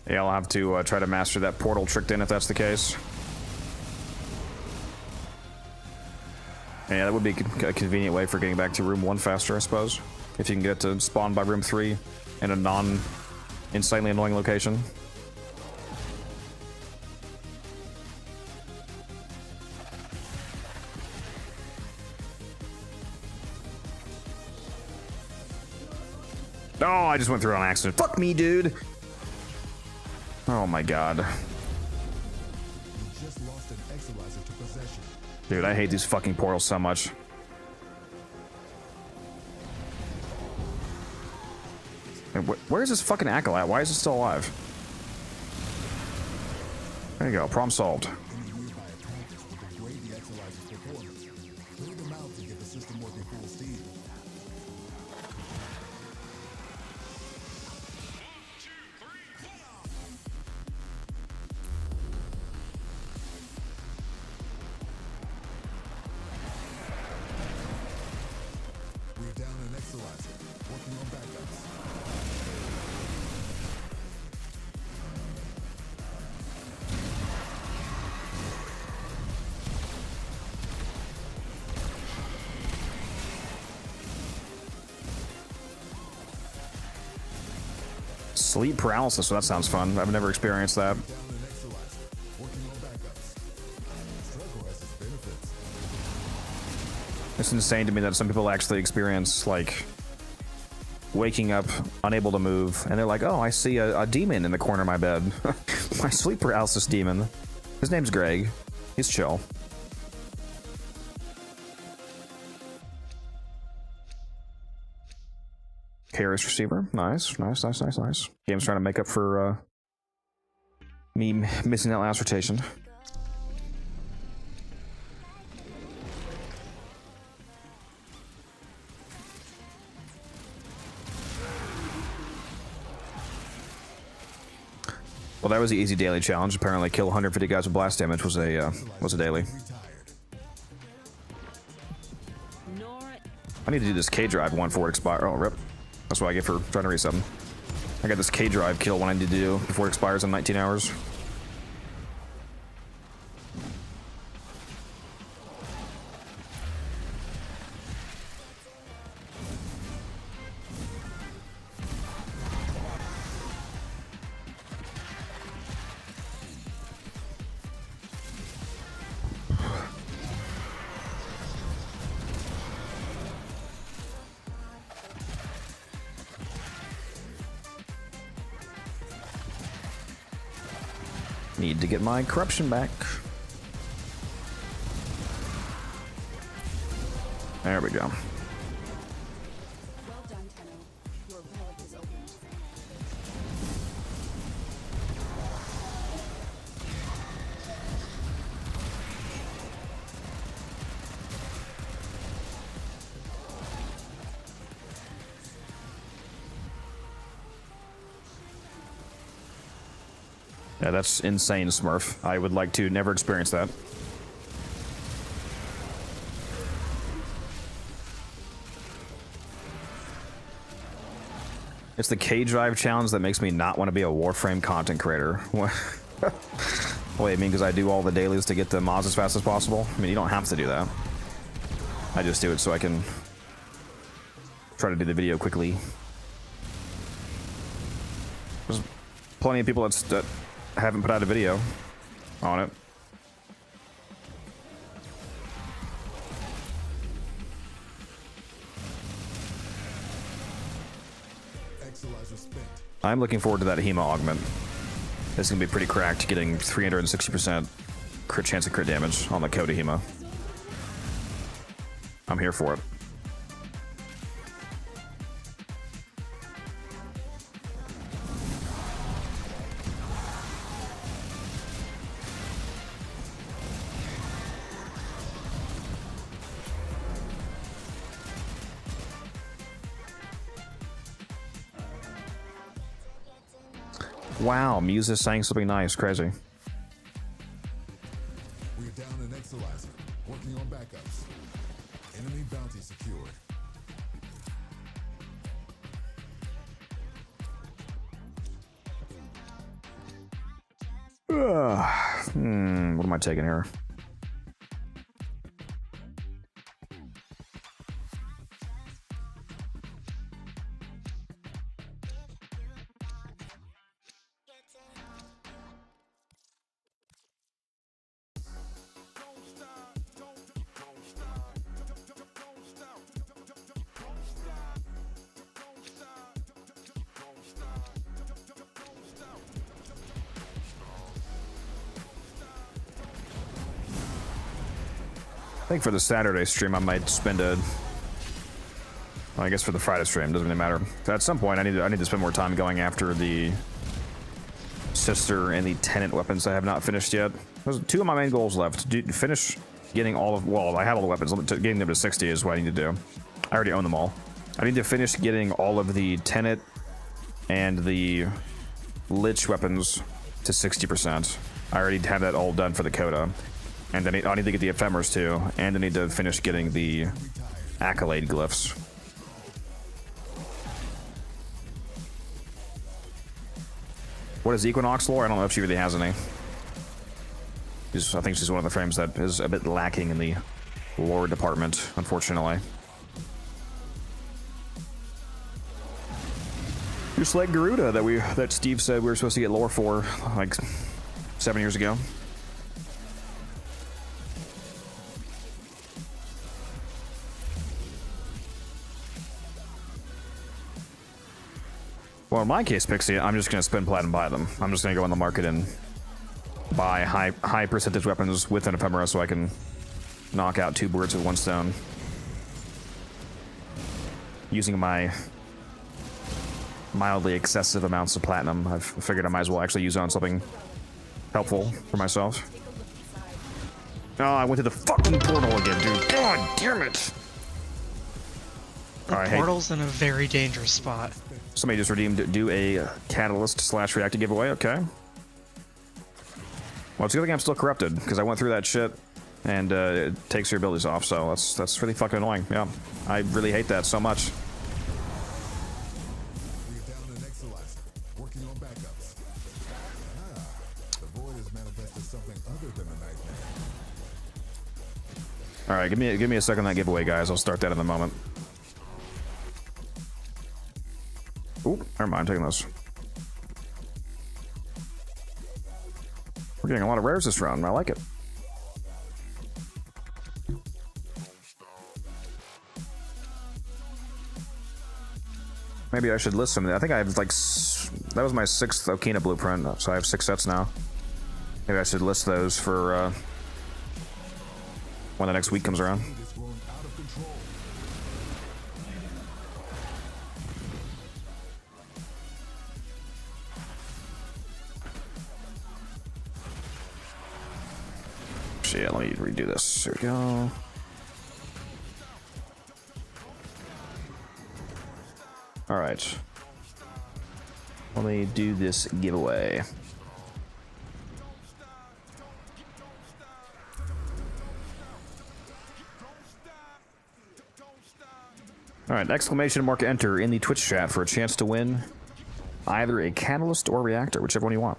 Yeah, I'll have to try to master that portal tricked in if that's the case. Yeah, that would be a convenient way for getting back to room 1 faster, I suppose. If you can get to spawn by room 3 in a non-insanely annoying location. Oh, I just went through on accident. Fuck me, dude! Oh my god. You just lost an Exolizer to possession. Dude, I hate these fucking portals so much. Where's this fucking acolyte? Why is it still alive? There you go, problem solved. Any nearby attackers will degrade the Exolizer's performance. Clear them out to get the system working full steam. We're down an Exolizer. Working on backups. Sleep paralysis, so that sounds fun. I've never experienced that. Down an Exolizer. Working on backups. Struggle has its benefits. It's insane to me that some people actually experience, like, waking up unable to move, and they're like, oh, I see a demon in the corner of my bed. My sleep paralysis demon. His name's Greg. He's chill. Carries receiver. Nice, nice, nice, nice, nice. Game's trying to make up for me missing that last rotation. Well, that was the easy daily challenge. Apparently, kill 150 guys with blast damage was a daily. I need to do this K drive one before it expires. Oh, rip. That's what I get for trying to reset them. I got this K drive kill one I need to do before it expires in 19 hours. Need to get my corruption back. There we go. Well done, Tenno. Your relic is opened. Yeah, that's insane, Smurf. I would like to never experience that. It's the K-Drive challenge that makes me not want to be a Warframe content creator. Wait, I mean, because I do all the dailies to get the mods as fast as possible? I mean, you don't have to do that. I just do it so I can try to do the video quickly. There's plenty of people that haven't put out a video on it. Exolizer spent. I'm looking forward to that Hema augment. It's gonna be pretty cracked, getting 360% crit chance of crit damage on the Coda Hema. I'm here for it. Wow, Muse is saying something nice, crazy. We're down an Exolizer, working on backups. Enemy bounty secured. What am I taking here? I think for the Saturday stream, I might spend a. Well, I guess for the Friday stream, doesn't really matter. At some point, I need to spend more time going after the sister and the tenant weapons I have not finished yet. There's two of my main goals left. Finish getting all of. Well, I have all the weapons. Getting them to 60 is what I need to do. I already own them all. I need to finish getting all of the tenant and the lich weapons to 60%. I already have that all done for the Coda. And then I need to get the ephemeras too, and I need to finish getting the accolade glyphs. What is Equinox lore? I don't know if she really has any. I think she's one of the frames that is a bit lacking in the lore department, unfortunately. Just like Garuda that Steve said we were supposed to get lore for like 7 years ago. Well, in my case, Pixie, I'm just going to spend platinum buy them. I'm just going to go on the market and buy high percentage weapons with an ephemera so I can knock out 2 birds with 1 stone. Using my mildly excessive amounts of platinum, I've figured I might as well actually use it on something helpful for myself. Oh, I went to the fucking portal again, dude. God damn it! The portal's in a very dangerous spot. Somebody just redeemed do a catalyst / reactor giveaway. Okay. Well, it's a good thing I'm still corrupted because I went through that shit and it takes your abilities off. So that's really fucking annoying. Yeah, I really hate that so much. We're down an Exolizer, working on backups. The void has manifested something other than a nightmare. All right, give me a second on that giveaway, guys. I'll start that in a moment. Ooh, never mind, I'm taking those. We're getting a lot of rares this round, I like it. Maybe I should list some. I think I have like, that was my 6th Okina blueprint, so I have 6 sets now. Maybe I should list those for when the next week comes around. Actually, yeah, let me redo this. Here we go. All right. Let me do this giveaway. All right, exclamation mark enter in the Twitch chat for a chance to win either a catalyst or reactor, whichever one you want.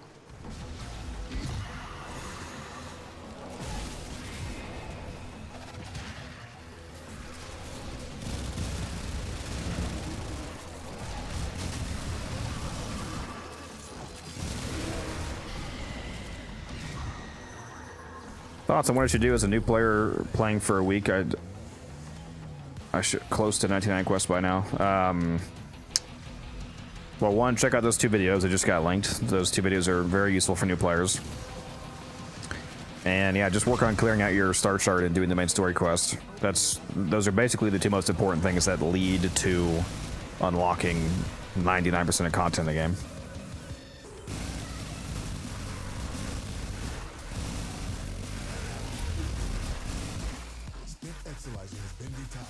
Thoughts on what I should do as a new player playing for a week? I should close to 99 quests by now. Well, one, check out those 2 videos that just got linked. Those 2 videos are very useful for new players. And yeah, just work on clearing out your star chart and doing the main story quest. Those are basically the 2 most important things that lead to unlocking 99% of content in the game. Exolizer has been retired.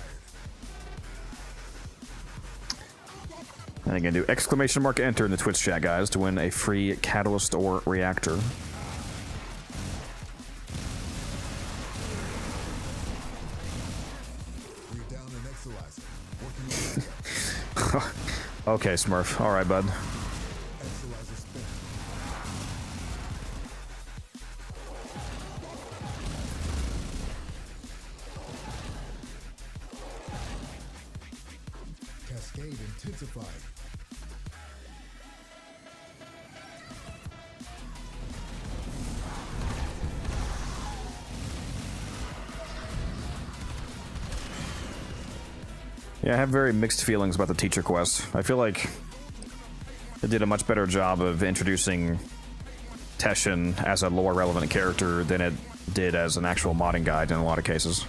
And again, do exclamation mark enter in the Twitch chat, guys, to win a free catalyst or reactor. We're down an Exolizer. Working on Okay, Smurf. All right, bud. Exolizer spin. Cascade intensified. Yeah, I have very mixed feelings about the teacher quest. I feel like it did a much better job of introducing Teshin as a lore relevant character than it did as an actual modding guide in a lot of cases.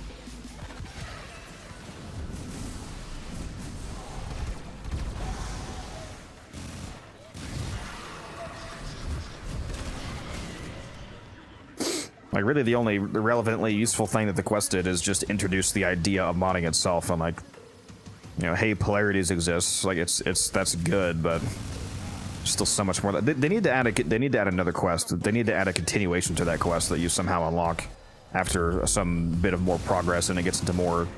Like, really the only relevantly useful thing that the quest did is just introduce the idea of modding itself, and like, you know, hey, polarities exist. Like, that's good, but there's still so much more. They need to add another quest. They need to add a continuation to that quest that you somehow unlock after some bit of more progress, and it gets into more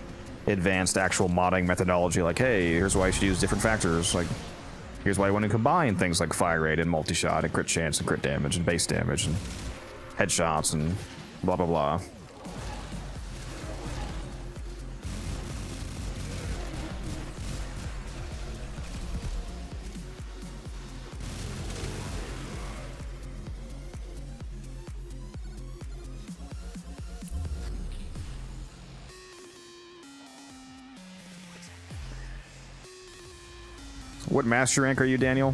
advanced actual modding methodology. Like, hey, here's why you should use different factors. Like, here's why you want to combine things like fire rate and multi-shot and crit chance and crit damage and base damage and headshots and blah blah blah. What master rank are you, Daniel?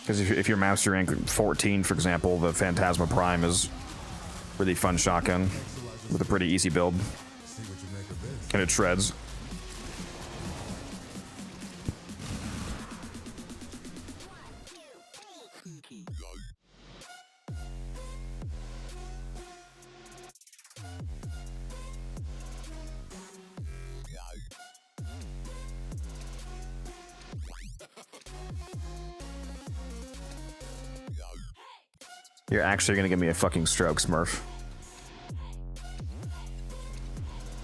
Because if you're master rank 14, for example, the Phantasma Prime is really fun shotgun with a pretty easy build, and it shreds. You're actually gonna give me a fucking stroke, Smurf.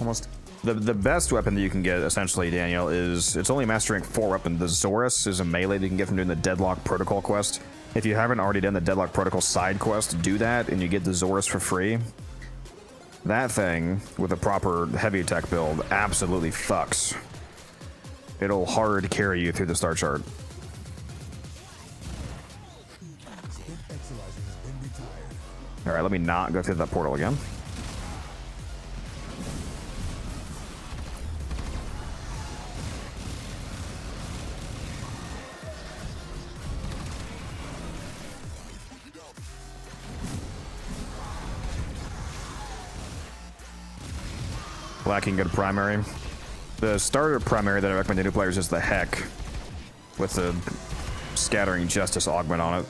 Almost. The best weapon that you can get, essentially, Daniel, is... It's only master rank 4 weapon. The Zorus is a melee that you can get from doing the Deadlock Protocol quest. If you haven't already done the Deadlock Protocol side quest, do that, and you get the Zorus for free. That thing, with a proper heavy attack build, absolutely fucks. It'll hard carry you through the star chart. Alright, let me not go through that portal again. Lacking good primary. The starter primary that I recommend to new players is the Heck, with the Scattering Justice augment on it.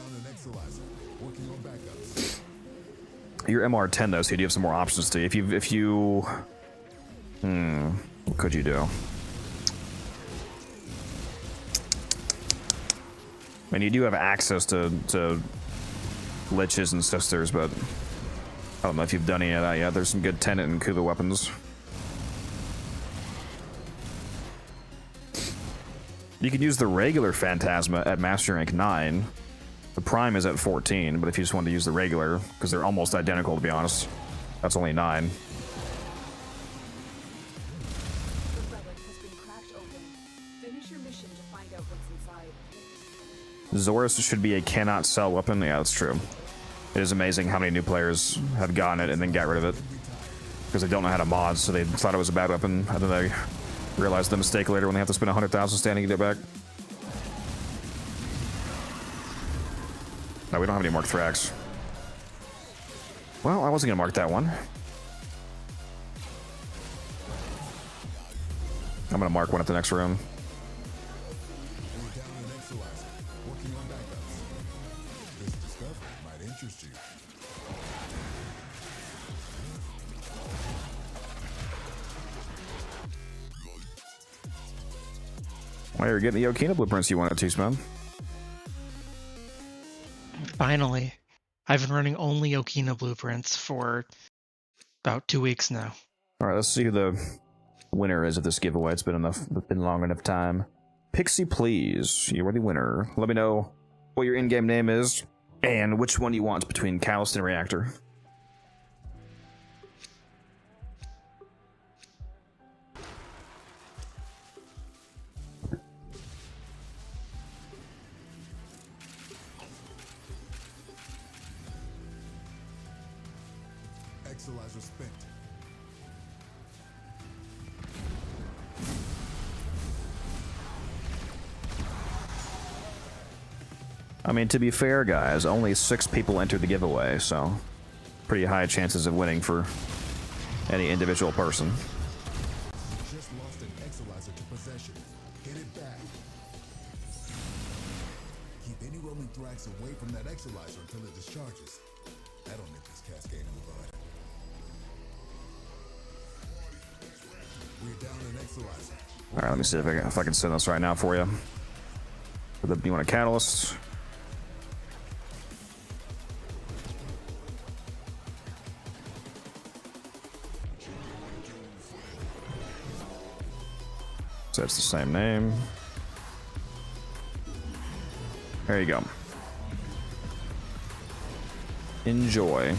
You're MR10 though, so you do have some more options to. If you, what could you do? I mean, you do have access to liches and sisters, but I don't know if you've done any of that yet. There's some good Tenet and Kuva weapons. You can use the regular Phantasma at Master Rank 9. The Prime is at 14, but if you just wanted to use the regular, because they're almost identical to be honest, that's only 9. The relic has been cracked open. Finish your mission to find out what's inside. Zorus should be a cannot sell weapon. Yeah, that's true. It is amazing how many new players have gotten it and then got rid of it. Because they don't know how to mod, so they thought it was a bad weapon, and then they realized the mistake later when they have to spend 100,000 standing to get it back. No, we don't have any marked Thrax. Well, I wasn't gonna mark that one. I'm gonna mark one at the next room. Well, you're getting the Okina blueprints you wanted to, Spam. Finally. I've been running only Okina blueprints for about 2 weeks now. Alright, let's see who the winner is of this giveaway. It's been long enough time. Pixie, please. You are the winner. Let me know what your in-game name is and which one you want between Catalyst and Reactor. Exolizer spent. I mean, to be fair, guys, only 6 people entered the giveaway, so pretty high chances of winning for any individual person. Just lost an Exolizer to possession. Get it back. Keep any roaming Thrax away from that Exolizer until it discharges. That'll nip this Cascade in the bud. We're down an Exolizer. Alright, let me see if I can send this right now for you. You want a Catalyst? So it's the same name. There you go. Enjoy.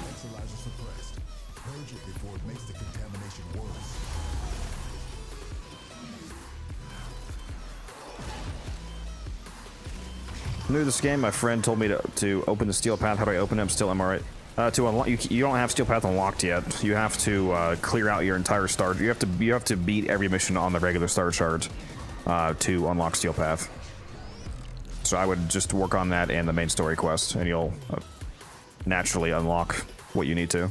Exolizer suppressed. Purge it before it makes the contamination worse. New to this game, my friend told me to open the Steel Path. How do I open it? I'm still MR8. To unlock, you don't have Steel Path unlocked yet. You have to clear out your entire start. You have to beat every mission on the regular start chart to unlock Steel Path. So I would just work on that and the main story quest, and you'll naturally unlock what you need to.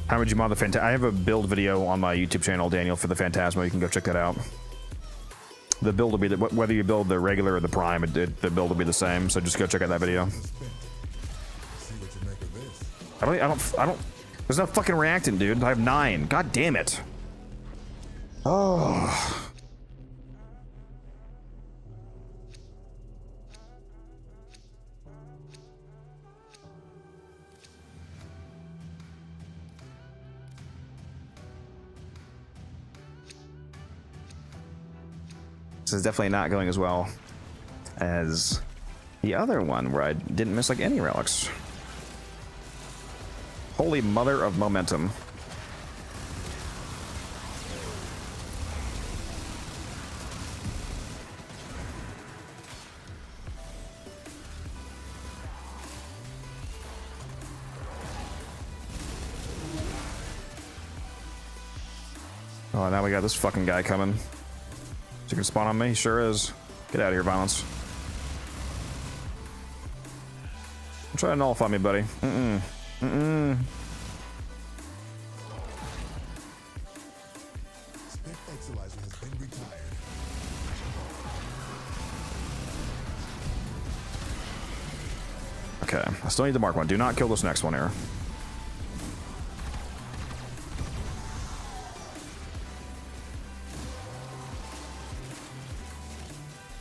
How would you mod the Phantasma? I have a build video on my YouTube channel, Daniel, for the Phantasma. You can go check that out. The build will be whether you build the regular or the prime, the build will be the same. So just go check out that video. I don't. There's no fucking reactant, dude. I have 9. God damn it. Oh. This is definitely not going as well as the other one where I didn't miss like any relics. Holy mother of momentum. Oh, now we got this fucking guy coming. You can spawn on me? Sure is. Get out of here, violence. I'm trying to nullify me, buddy. Mm-mm. Mm-mm. Spent retired. Okay, I still need to mark one. Do not kill this next one here.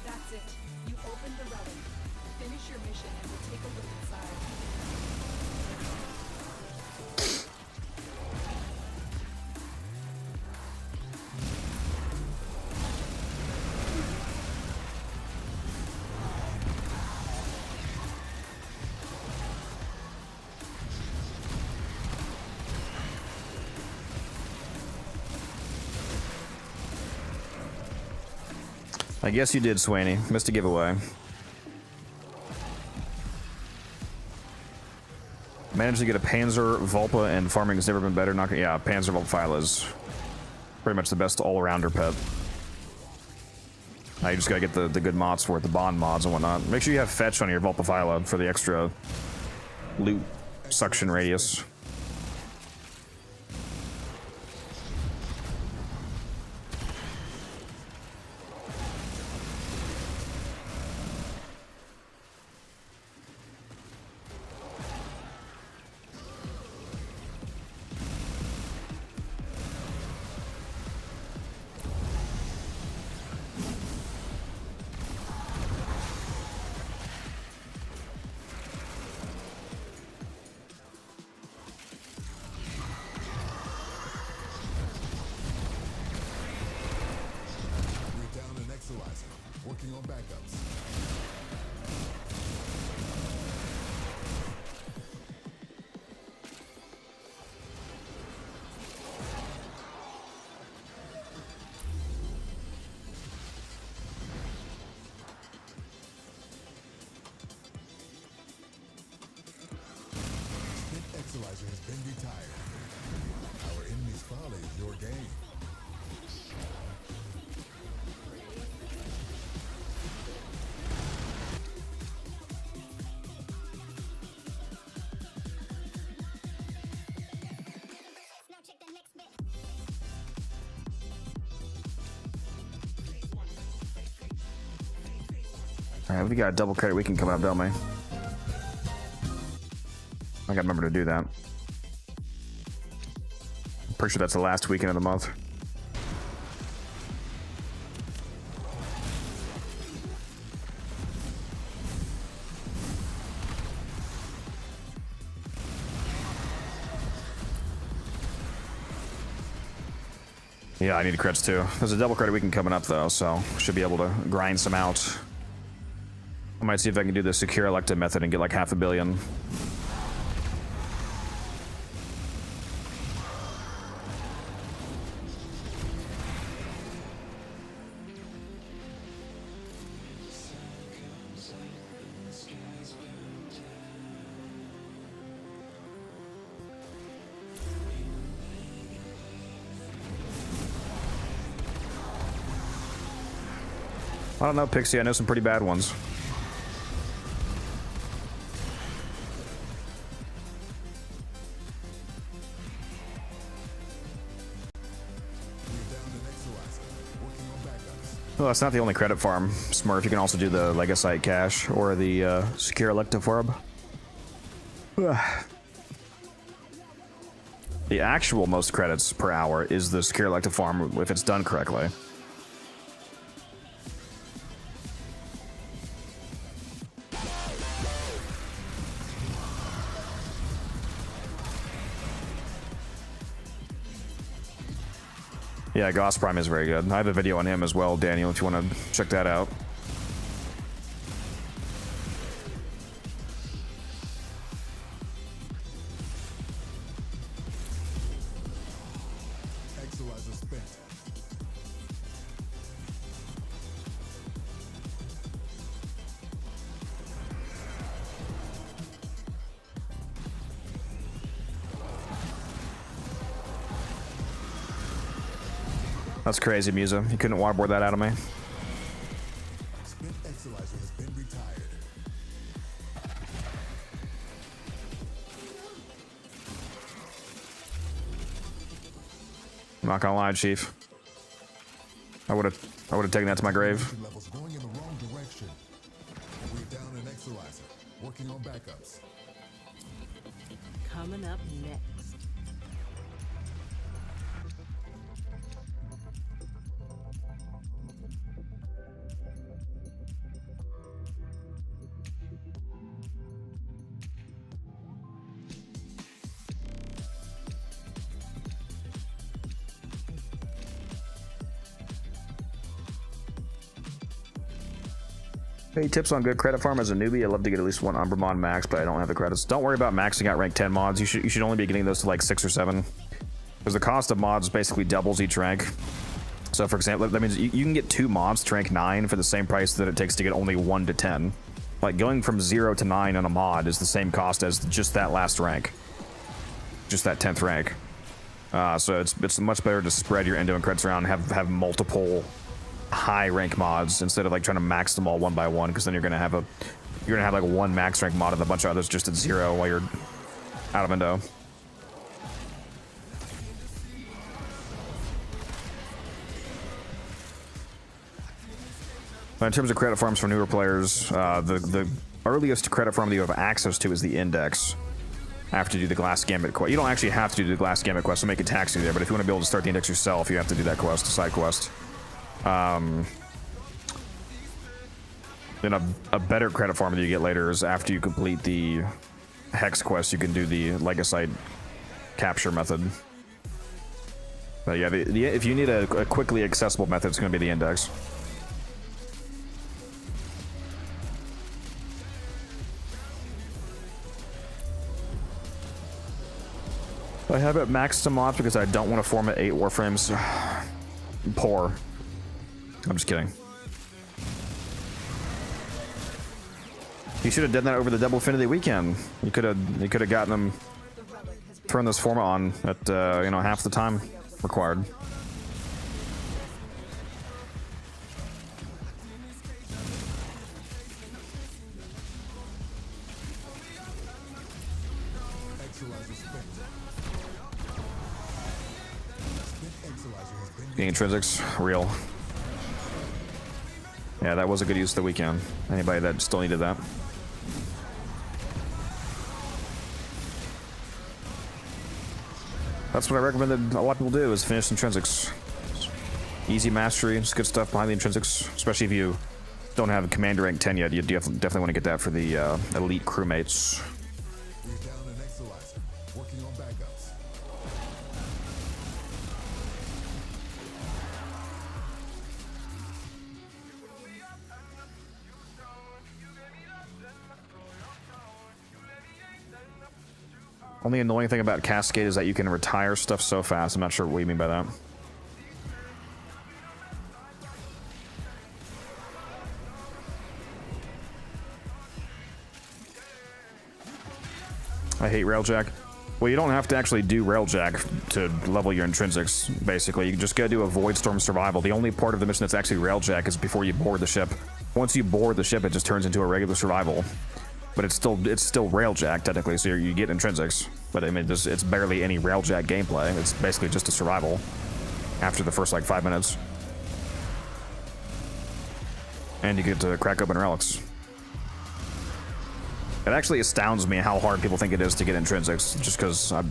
That's it. You opened the relic. Finish your mission and we'll take a look inside. I guess you did, Swaney. Missed a giveaway. Managed to get a Panzer, Volpa, and farming has never been better. Not gonna, yeah, Panzer Volpfile is pretty much the best all-rounder pet. Now you just gotta get the good mods for it, the bond mods and whatnot. Make sure you have fetch on your Volpaphyla for the extra loot suction radius. We're down an Exolizer, working on backups. Spent Exolizer has been retired. Our enemy's folly is your game. Alright, we got a double credit weekend coming up, don't we? I gotta remember to do that. Pretty sure that's the last weekend of the month. Yeah, I need creds too. There's a double credit weekend coming up though, so should be able to grind some out. I might see if I can do the secure elective method and get like 500 million. I don't know, Pixie. I know some pretty bad ones. Well, that's not the only credit farm, Smurf. You can also do the Legasite Cache or the Secure Elective Orb. The actual most credits per hour is the Secure Elective Farm if it's done correctly. Yeah, Goss Prime is very good. I have a video on him as well, Daniel, if you want to check that out. Exolizer spent. That's crazy, Musa. You couldn't waterboard that out of me. Spent Exolizer has been retired. I'm not gonna lie, Chief. I would have taken that to my grave. Levels going in the wrong direction. We're down an Exolizer, working on backups. Coming up next. Hey, tips on good credit farm as a newbie. I'd love to get at least one Umbra mod max, but I don't have the credits. Don't worry about maxing out rank 10 mods. You should only be getting those to like 6 or 7. Because the cost of mods basically doubles each rank. So for example, that means you can get 2 mods to rank 9 for the same price that it takes to get only 1 to 10. Like going from 0 to 9 on a mod is the same cost as just that last rank. Just that 10th rank. So it's much better to spread your Endo and credits around and have multiple high rank mods instead of like trying to max them all one by one, because then you're gonna have like one max rank mod and a bunch of others just at 0 while you're out of Endo. But in terms of credit farms for newer players, the earliest credit farm that you have access to is the Index. After you do the Glass Gambit quest. You don't actually have to do the Glass Gambit quest to make it taxi there, but if you want to be able to start the Index yourself, you have to do that quest, the side quest. Then a better credit farm that you get later is after you complete the Hex quest, you can do the Legasite capture method. But yeah, if you need a quickly accessible method, it's going to be the Index. I have it maxed to mods because I don't want to format 8 Warframes. Poor. I'm just kidding. You should have done that over the Double Affinity weekend. You could have gotten them, thrown this format on at you know, half the time required. The intrinsics, real. Yeah, that was a good use of the weekend. Anybody that still needed that. That's what I recommended a lot of people do, is finish intrinsics. Easy mastery, just good stuff behind the intrinsics, especially if you don't have commander rank 10 yet. You definitely want to get that for the elite crewmates. We're down an Exolizer, working on backups. Only annoying thing about Cascade is that you can retire stuff so fast. I'm not sure what you mean by that. I hate Railjack. Well, you don't have to actually do Railjack to level your intrinsics, basically. You just gotta do a Void Storm survival. The only part of the mission that's actually Railjack is before you board the ship. Once you board the ship, it just turns into a regular survival. But it's still Railjack, technically, so you get intrinsics. But I mean, it's barely any Railjack gameplay. It's basically just a survival after the first, like, 5 minutes. And you get to crack open relics. It actually astounds me how hard people think it is to get intrinsics, just because I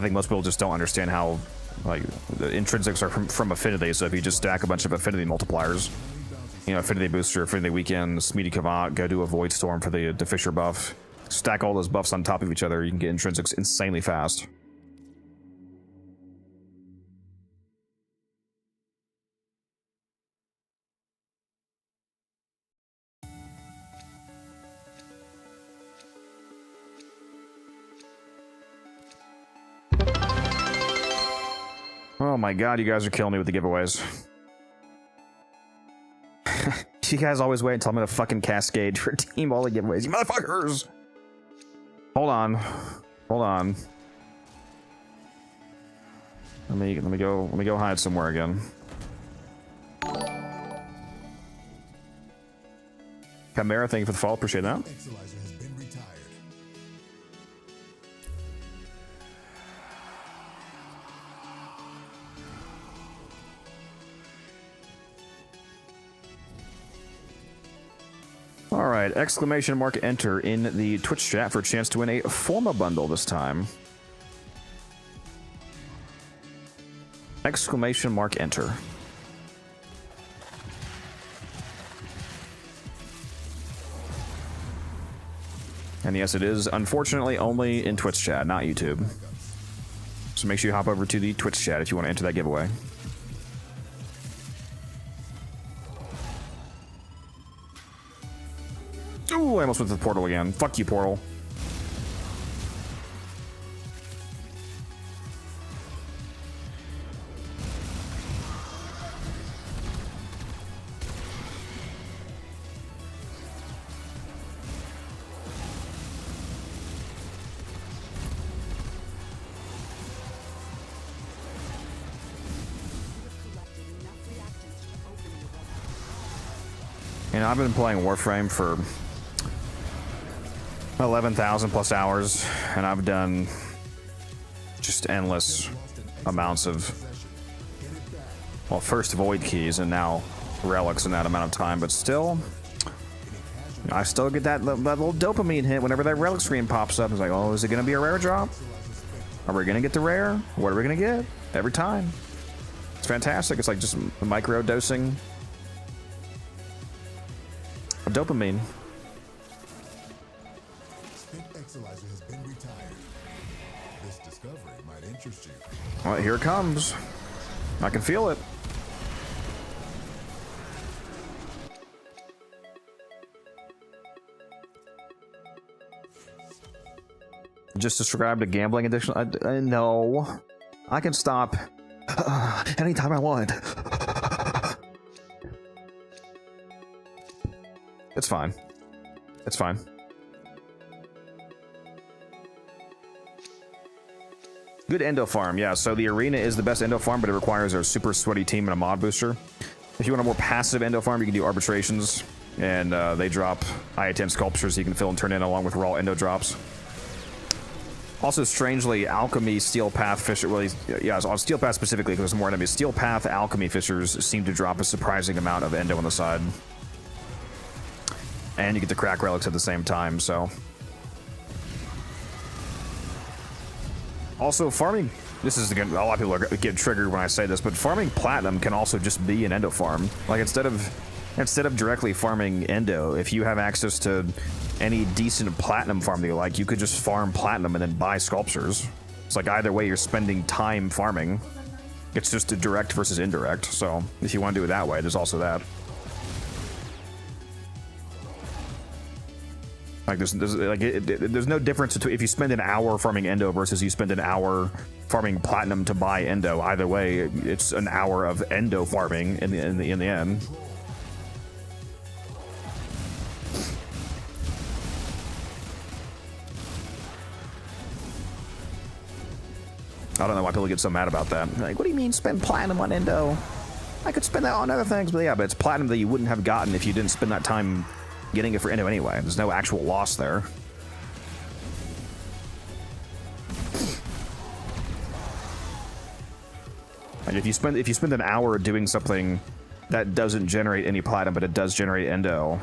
think most people just don't understand how, like, the intrinsics are from affinity, so if you just stack a bunch of affinity multipliers, you know, affinity booster, affinity weekend, Smeedy Kavat, go do a Void Storm for the Fisher buff, stack all those buffs on top of each other, you can get intrinsics insanely fast. Oh my god, you guys are killing me with the giveaways. You guys always wait until I'm gonna fucking Cascade to redeem all the giveaways, you motherfuckers! Hold on. Hold on. Let me go hide somewhere again. Chimera, thank you for the follow, appreciate that. Exolizer has been retired. right, exclamation mark enter in the Twitch chat for a chance to win a Forma bundle this time. Exclamation mark enter. And yes, it is unfortunately only in Twitch chat, not YouTube. So make sure you hop over to the Twitch chat if you want to enter that giveaway. Ooh, I almost went to the portal again. Fuck you, portal. And I've been playing Warframe for 11,000 plus hours, and I've done just endless amounts of, well, first void keys and now relics in that amount of time, but still, I still get that little dopamine hit whenever that relic screen pops up. It's like, oh, is it going to be a rare drop? Are we going to get the rare? What are we going to get? Every time. It's fantastic. It's like just micro dosing of dopamine. Exolizer has been retired. This discovery might interest you. Well, here it comes. I can feel it. Just described a gambling addiction. No, I can stop anytime I want. It's fine. It's fine. Good endo farm, yeah. So the arena is the best endo farm, but it requires a super sweaty team and a mod booster. If you want a more passive endo farm, you can do arbitrations, and they drop I-10 sculptures you can fill and turn in along with raw endo drops. Also, strangely, alchemy, steel path, fisher. Well, yeah, on steel path specifically because there's more enemies. Steel path, alchemy fishers seem to drop a surprising amount of endo on the side, and you get the crack relics at the same time. So, also farming. This is again, a lot of people are get triggered when I say this, but farming platinum can also just be an endo farm. Like instead of directly farming endo, if you have access to any decent platinum farm that you like, you could just farm platinum and then buy sculptures. It's like either way, you're spending time farming. It's just a direct versus indirect. So if you want to do it that way, there's also that. Like there's no difference between if you spend an hour farming endo versus you spend an hour farming platinum to buy endo. Either way, it's an hour of endo farming in the end. I don't know why people get so mad about that. Like, what do you mean spend platinum on endo? I could spend that on other things, but yeah, but it's platinum that you wouldn't have gotten if you didn't spend that time getting it for endo anyway. There's no actual loss there. Like if you spend an hour doing something that doesn't generate any platinum, but it does generate endo,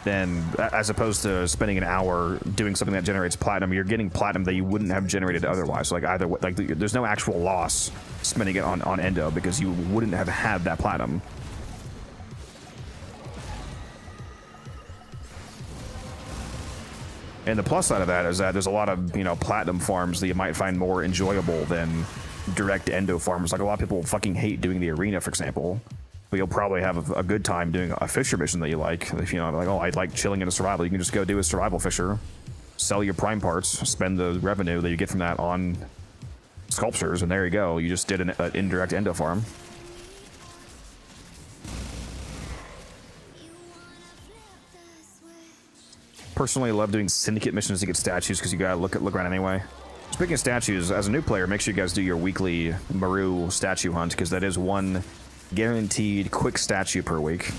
then as opposed to spending an hour doing something that generates platinum, you're getting platinum that you wouldn't have generated otherwise. So like either like there's no actual loss spending it on endo because you wouldn't have had that platinum. And the plus side of that is that there's a lot of, platinum farms that you might find more enjoyable than direct endo farms. Like a lot of people fucking hate doing the arena, for example. But you'll probably have a good time doing a fisher mission that you like. If like, oh, I'd like chilling in a survival, you can just go do a survival fisher, sell your prime parts, spend the revenue that you get from that on sculptures, and there you go. You just did an indirect endo farm. Personally, I love doing syndicate missions to get statues because you gotta look around anyway. Speaking of statues, as a new player, make sure you guys do your weekly Maru statue hunt because that is one guaranteed quick statue per week.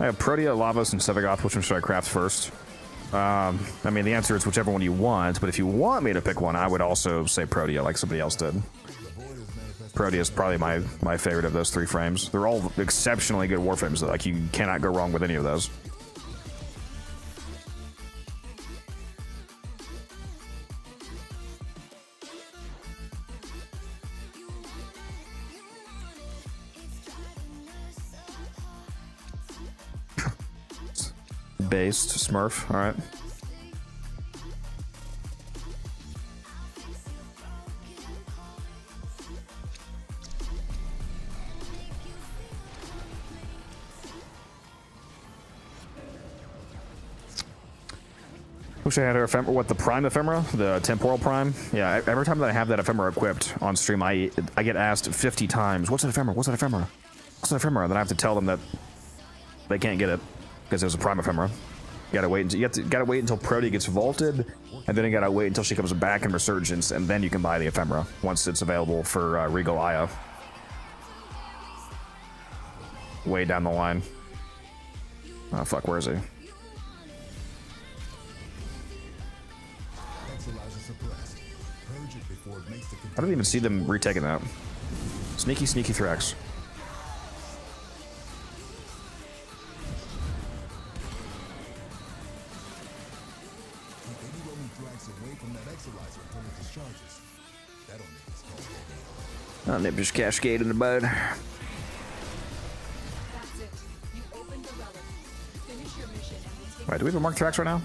I have Protea, Lavos, and Sevagoth. Which one should I craft first? I mean, the answer is whichever one you want, but if you want me to pick one, I would also say Protea, like somebody else did. Protea is probably my favorite of those 3 frames. They're all exceptionally good Warframes, though. Like, you cannot go wrong with any of those. Based Smurf, all right. Wish I had our ephemera. What, the prime ephemera? The temporal prime? Yeah, every time that I have that ephemera equipped on stream, I get asked 50 times, what's an ephemera? What's an ephemera? What's an ephemera? Then I have to tell them that they can't get it because there's a prime ephemera. You gotta wait until gotta wait until Protea gets vaulted, and then you gotta wait until she comes back in Resurgence, and then you can buy the ephemera once it's available for Regal Aya. Way down the line. Oh fuck, where is he? I didn't even see them retaking that. Sneaky, sneaky Thrax. I'll nip this Cascade in the bud. That's it. You opened the relic. Finish your mission and we'll take Wait, do we have a mark Thrax right now?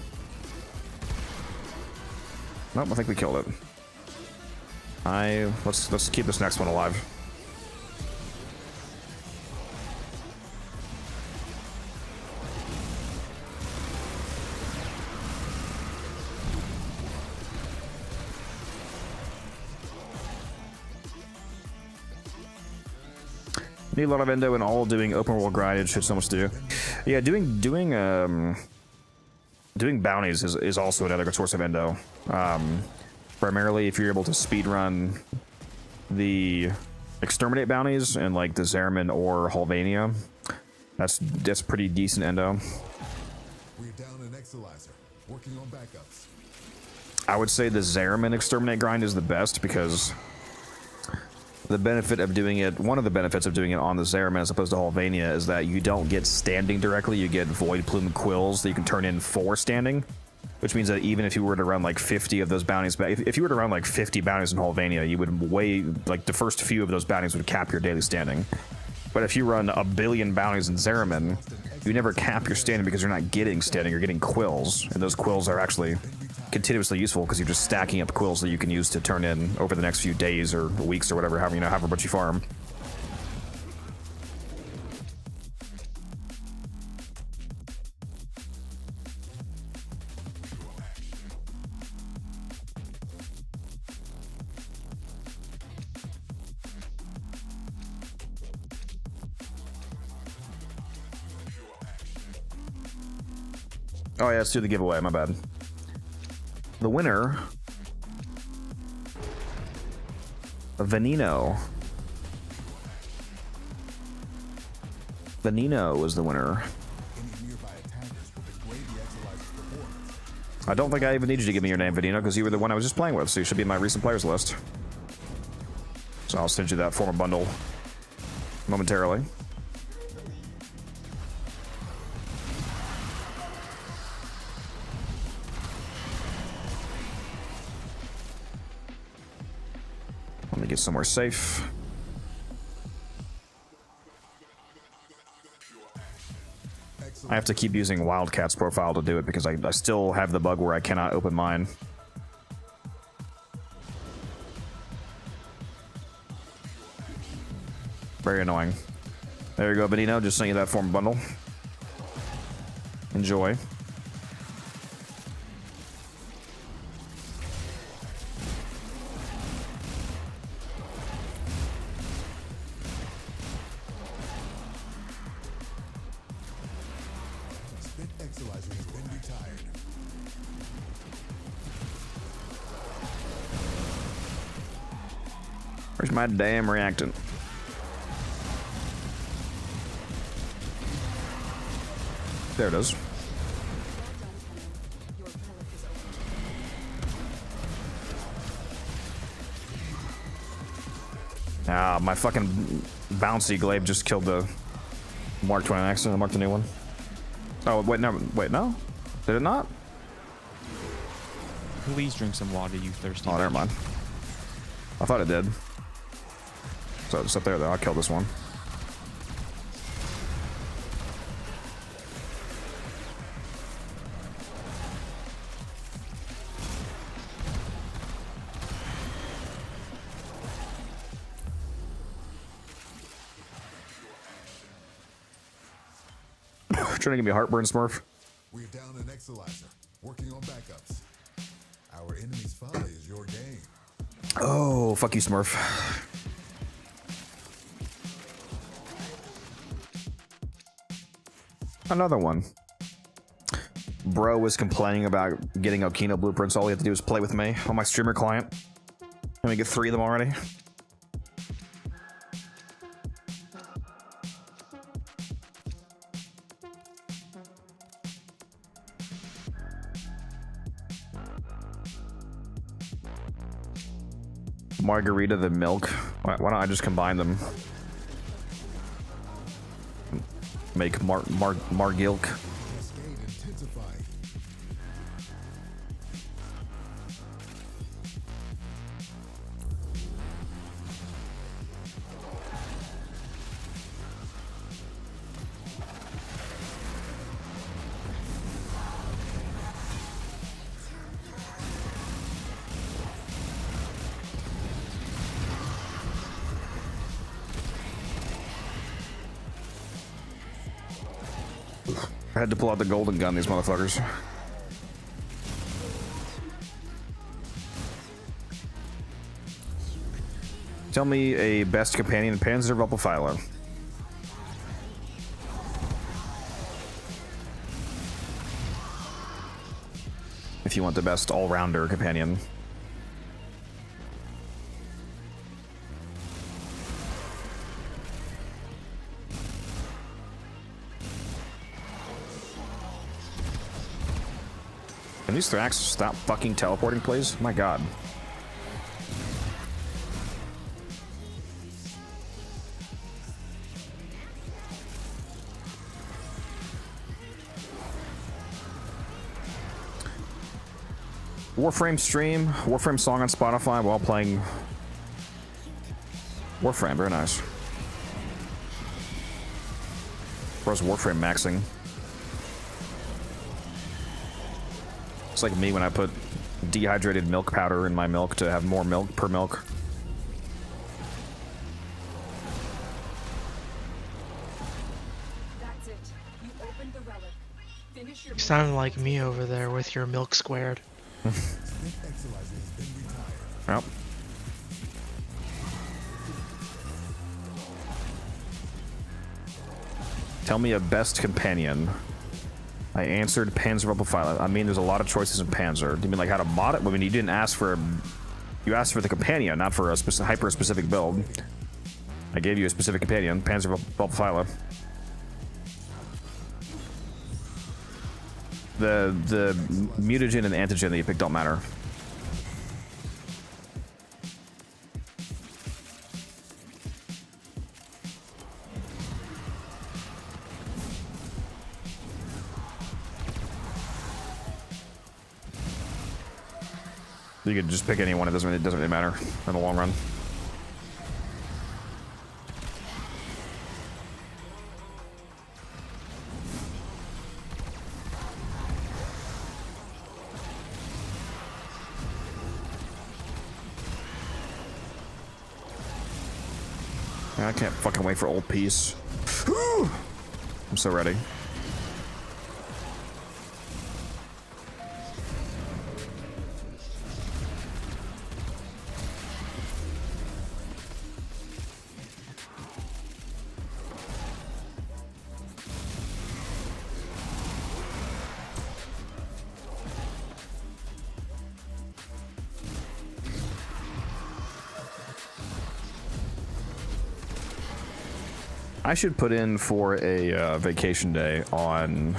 Nope, I think we killed it. Let's keep this next one alive. Need a lot of Endo and all doing open world grind. It should so much to do. Yeah, doing bounties is also another good source of Endo. Primarily if you're able to speedrun the exterminate bounties and like the Zeraman or Halvania, that's pretty decent Endo. We're down an Exolizer, working on backups. I would say the Zeraman exterminate grind is the best because the benefit of doing it, one of the benefits of doing it on the Zeraman as opposed to Halvania is that you don't get standing directly, you get Void Plume quills that you can turn in for standing. Which means that even if you were to run like 50 of those bounties, if you were to run like 50 bounties in Halvania, you would like the first few of those bounties would cap your daily standing. But if you run a billion bounties in Zeraman, you never cap your standing because you're not getting standing, you're getting quills. And those quills are actually continuously useful because you're just stacking up quills that you can use to turn in over the next few days or weeks or whatever, however much you farm. Oh yeah, let's do the giveaway, my bad. The winner... Veneno. Veneno was the winner. I don't think I even need you to give me your name, Veneno, because you were the one I was just playing with, so you should be in my recent players list. So I'll send you that former bundle momentarily. Let me get somewhere safe. I have to keep using Wildcat's profile to do it because I still have the bug where I cannot open mine. Very annoying. There you go, Benino. Just sent you that form bundle. Enjoy. Exolizer has been retired. Where's my damn reactant? There it is. Well done, Tenno. Your relic is open. Ah, my fucking bouncy glaive just killed the Mark 20 accident. I marked the new one. Oh, wait, no. Wait, no? Did it not? Please drink some water, you thirsty. Oh, never mind. I thought it did. So it's up there, though. I'll kill this one. Trying to give me a heartburn, Smurf. We're down an Exolizer, working on backups. Our enemy's folly is your game. Oh, fuck you, Smurf. Another one. Bro was complaining about getting Okino blueprints. All he had to do was play with me on my streamer client. Let me get 3 of them already. Margarita, the milk. Why don't I just combine them? Make Margilk. Cascade intensified. I had to pull out the golden gun, these motherfuckers. Tell me a best companion in Panzer Philo. If you want the best all-rounder companion. Can these Thrax stop fucking teleporting, please? My god. Warframe stream, Warframe song on Spotify while playing Warframe, very nice. Bro's Warframe maxing. It's like me when I put dehydrated milk powder in my milk to have more milk per milk. That's it. You opened the relic. Finish your You sound like me over there with your milk squared. Yep. Tell me a best companion. I answered Panzer Philo. I mean, there's a lot of choices in Panzer. Do you mean like how to mod it? I mean, you didn't ask for... You asked for the companion, not for a hyper-specific build. I gave you a specific companion, Panzer Philo. The mutagen and the antigen that you picked don't matter. You could just pick anyone. It doesn't really matter in the long run. I can't fucking wait for old peace. I'm so ready. I should put in for a vacation day on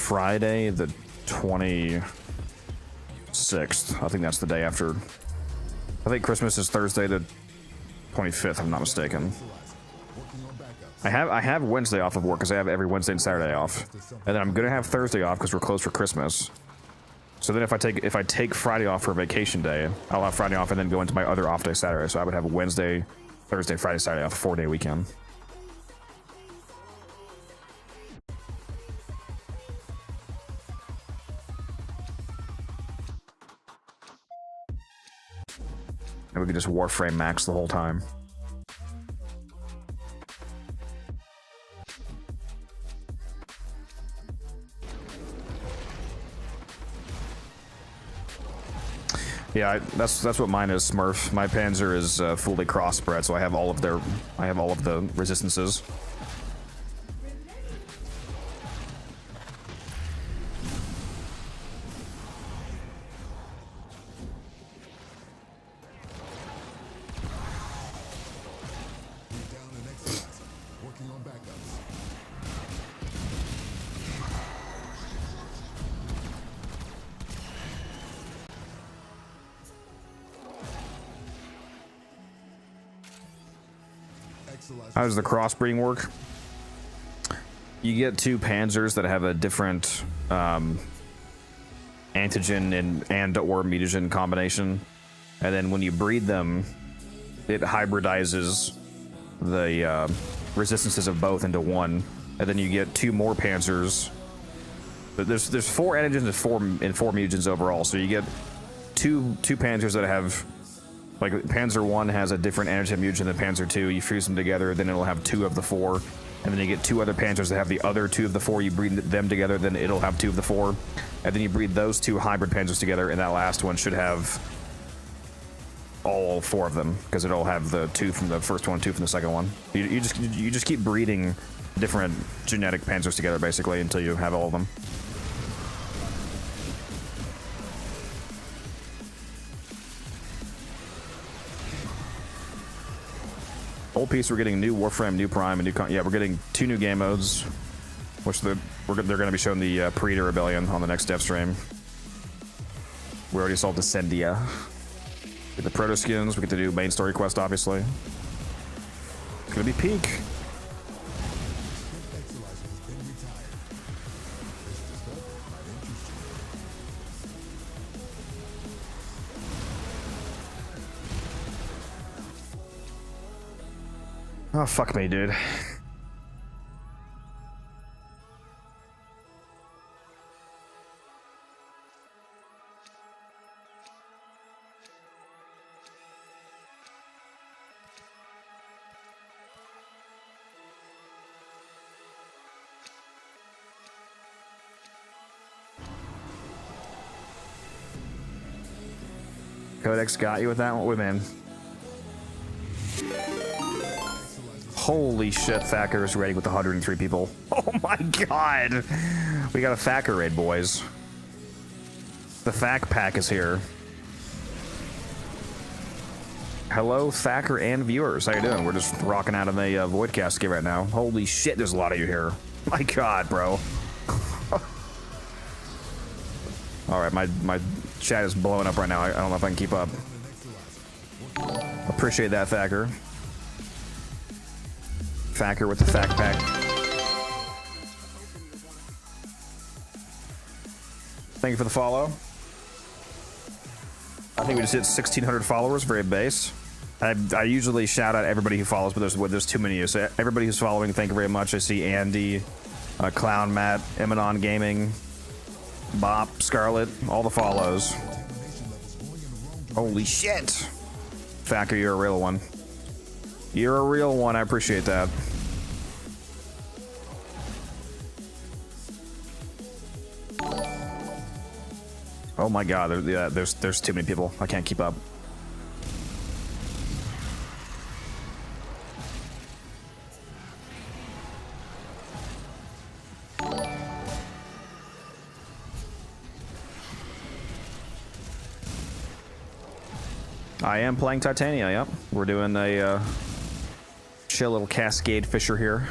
Friday the 26th. I think that's the day after. I think Christmas is Thursday the 25th, if I'm not mistaken. I have Wednesday off of work because I have every Wednesday and Saturday off, and then I'm gonna have Thursday off because we're closed for Christmas. So then if I take Friday off for a vacation day, I'll have Friday off and then go into my other off day Saturday. So I would have Wednesday, Thursday, Friday, Saturday off, a 4-day weekend. And we could just Warframe max the whole time. Yeah, that's what mine is, Smurf. My Panzer is fully crossbred, so I have all of the resistances. How does the crossbreeding work? You get 2 Panzers that have a different antigen and/or mutagen combination, and then when you breed them, it hybridizes the resistances of both into one, and then you get 2 more Panzers. There's 4 antigens and 4 mutagens overall, so you get two Panzers that have. Like, Panzer 1 has a different antigen mutagen than Panzer 2. You fuse them together, then it'll have 2 of the 4. And then you get 2 other Panzers that have the other 2 of the 4. You breed them together, then it'll have 2 of the 4. And then you breed those 2 hybrid Panzers together, and that last one should have all 4 of them, because it'll have the 2 from the first one, 2 from the second one. You just keep breeding different genetic Panzers together, basically, until you have all of them. Old piece, we're getting new Warframe, new Prime, and new yeah, we're getting 2 new game modes, which they're going to be showing the Predator Rebellion on the next dev stream. We already saw Descendia. Get the proto skins. We get to do main story quest, obviously. It's gonna be peak. Oh, fuck me, dude. Codex got you with that one? Wait, man. Holy shit, Thacker is raiding with 103 people. Oh my god! We got a Thacker raid, boys. The Thack pack is here. Hello, Thacker and viewers. How you doing? We're just rocking out of a Void Cascade right now. Holy shit, there's a lot of you here. My god, bro. Alright, my chat is blowing up right now. I don't know if I can keep up. Appreciate that, Thacker. Thacker with the Thack pack. Thank you for the follow. I think we just hit 1,600 followers, very base. I usually shout out everybody who follows, but there's too many of you. So everybody who's following, thank you very much. I see Andy, Clown Matt, Emanon Gaming, Bop, Scarlet, all the follows. Holy shit! Thacker, you're a real one. You're a real one, I appreciate that. Oh my god, there's too many people. I can't keep up. I am playing Titania, yep. We're doing a chill little Cascade Fisher here.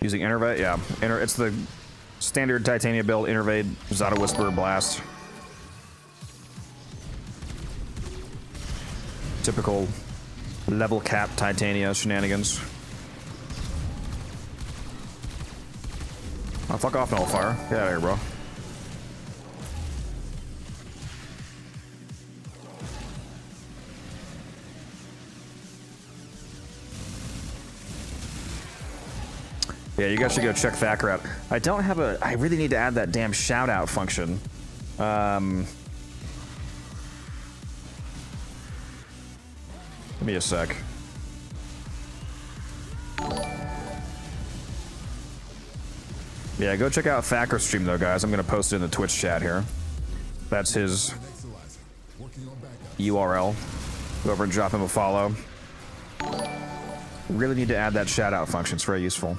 Using Innervate, yeah. It's the standard Titania build, Innervate, Zada Whisper, Blast. Typical level cap Titania shenanigans. Oh, fuck off, Nullifier. Get out of here, bro. Yeah, you guys should go check Thacker out. I don't have a... I really need to add that damn shout-out function. Give me a sec. Yeah, go check out Thacker's stream, though, guys. I'm going to post it in the Twitch chat here. That's his URL. Go over and drop him a follow. Really need to add that shout-out function. It's very useful.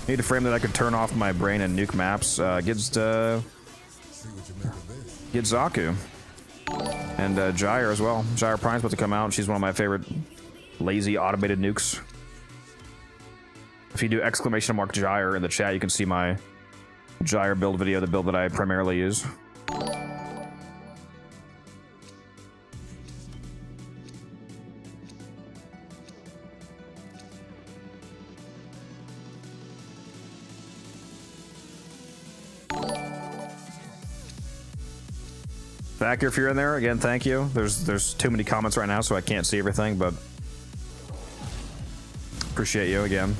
Need a frame that I could turn off my brain and nuke maps. Get Zaku. And Gyre as well. Gyre Prime's about to come out. She's one of my favorite lazy automated nukes. If you do !mark Gyre in the chat, you can see my Gyre build video, the build that I primarily use. Thacker, if you're in there, again, thank you. There's too many comments right now, so I can't see everything, but appreciate you again.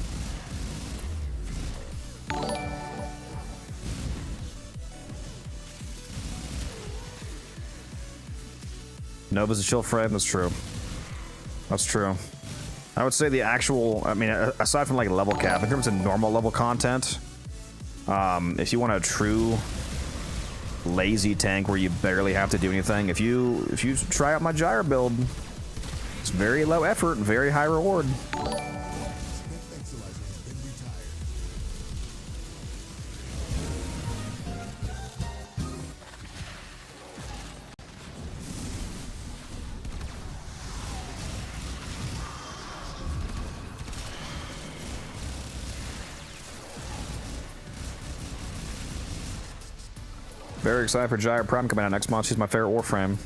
Nova's a chill frame, that's true. That's true. I would say the actual, I mean, aside from like level cap, in terms of normal level content, if you want a true lazy tank where you barely have to do anything, if you try out my Gyre build, it's very low effort, very high reward. Very excited for Gyre Prime coming out next month. She's my favorite Warframe.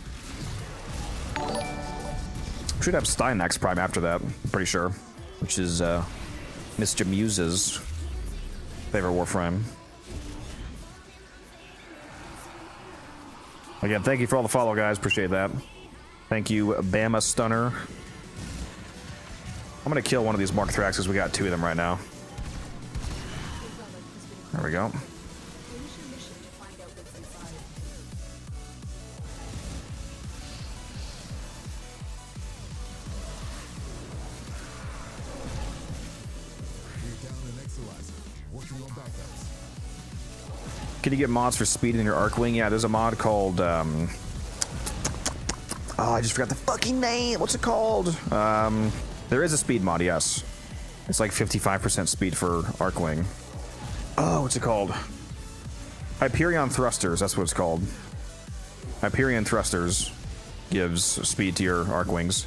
Should have Steinax Prime after that, I'm pretty sure. Which is Mr. Muse's favorite Warframe. Again, thank you for all the follow, guys. Appreciate that. Thank you, Bama Stunner. I'm gonna kill one of these Mark Thraxes. We got two of them right now. There we go. Can you get mods for speed in your Arcwing? Yeah, there's a mod called, oh, I just forgot the fucking name. What's it called? There is a speed mod, yes. It's like 55% speed for Arcwing. Oh, what's it called? Hyperion Thrusters, that's what it's called. Hyperion Thrusters gives speed to your Arcwings.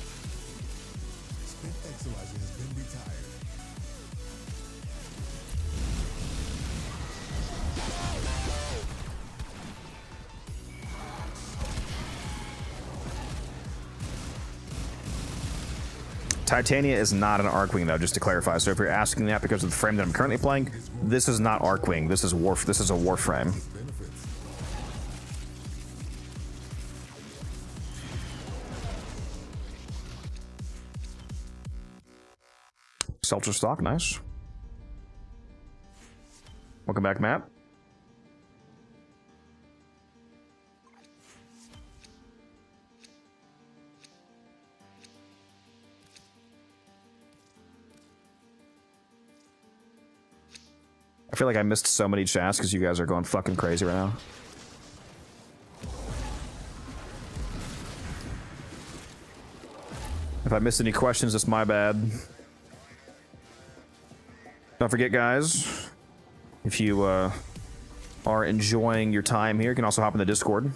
Titania is not an Arcwing, though, just to clarify. So if you're asking that because of the frame that I'm currently playing, this is not Arcwing. This is a Warframe. Seltzer stock, nice. Welcome back, Matt. I feel like I missed so many chats because you guys are going fucking crazy right now. If I missed any questions, that's my bad. Don't forget, guys, if you are enjoying your time here, you can also hop in the Discord.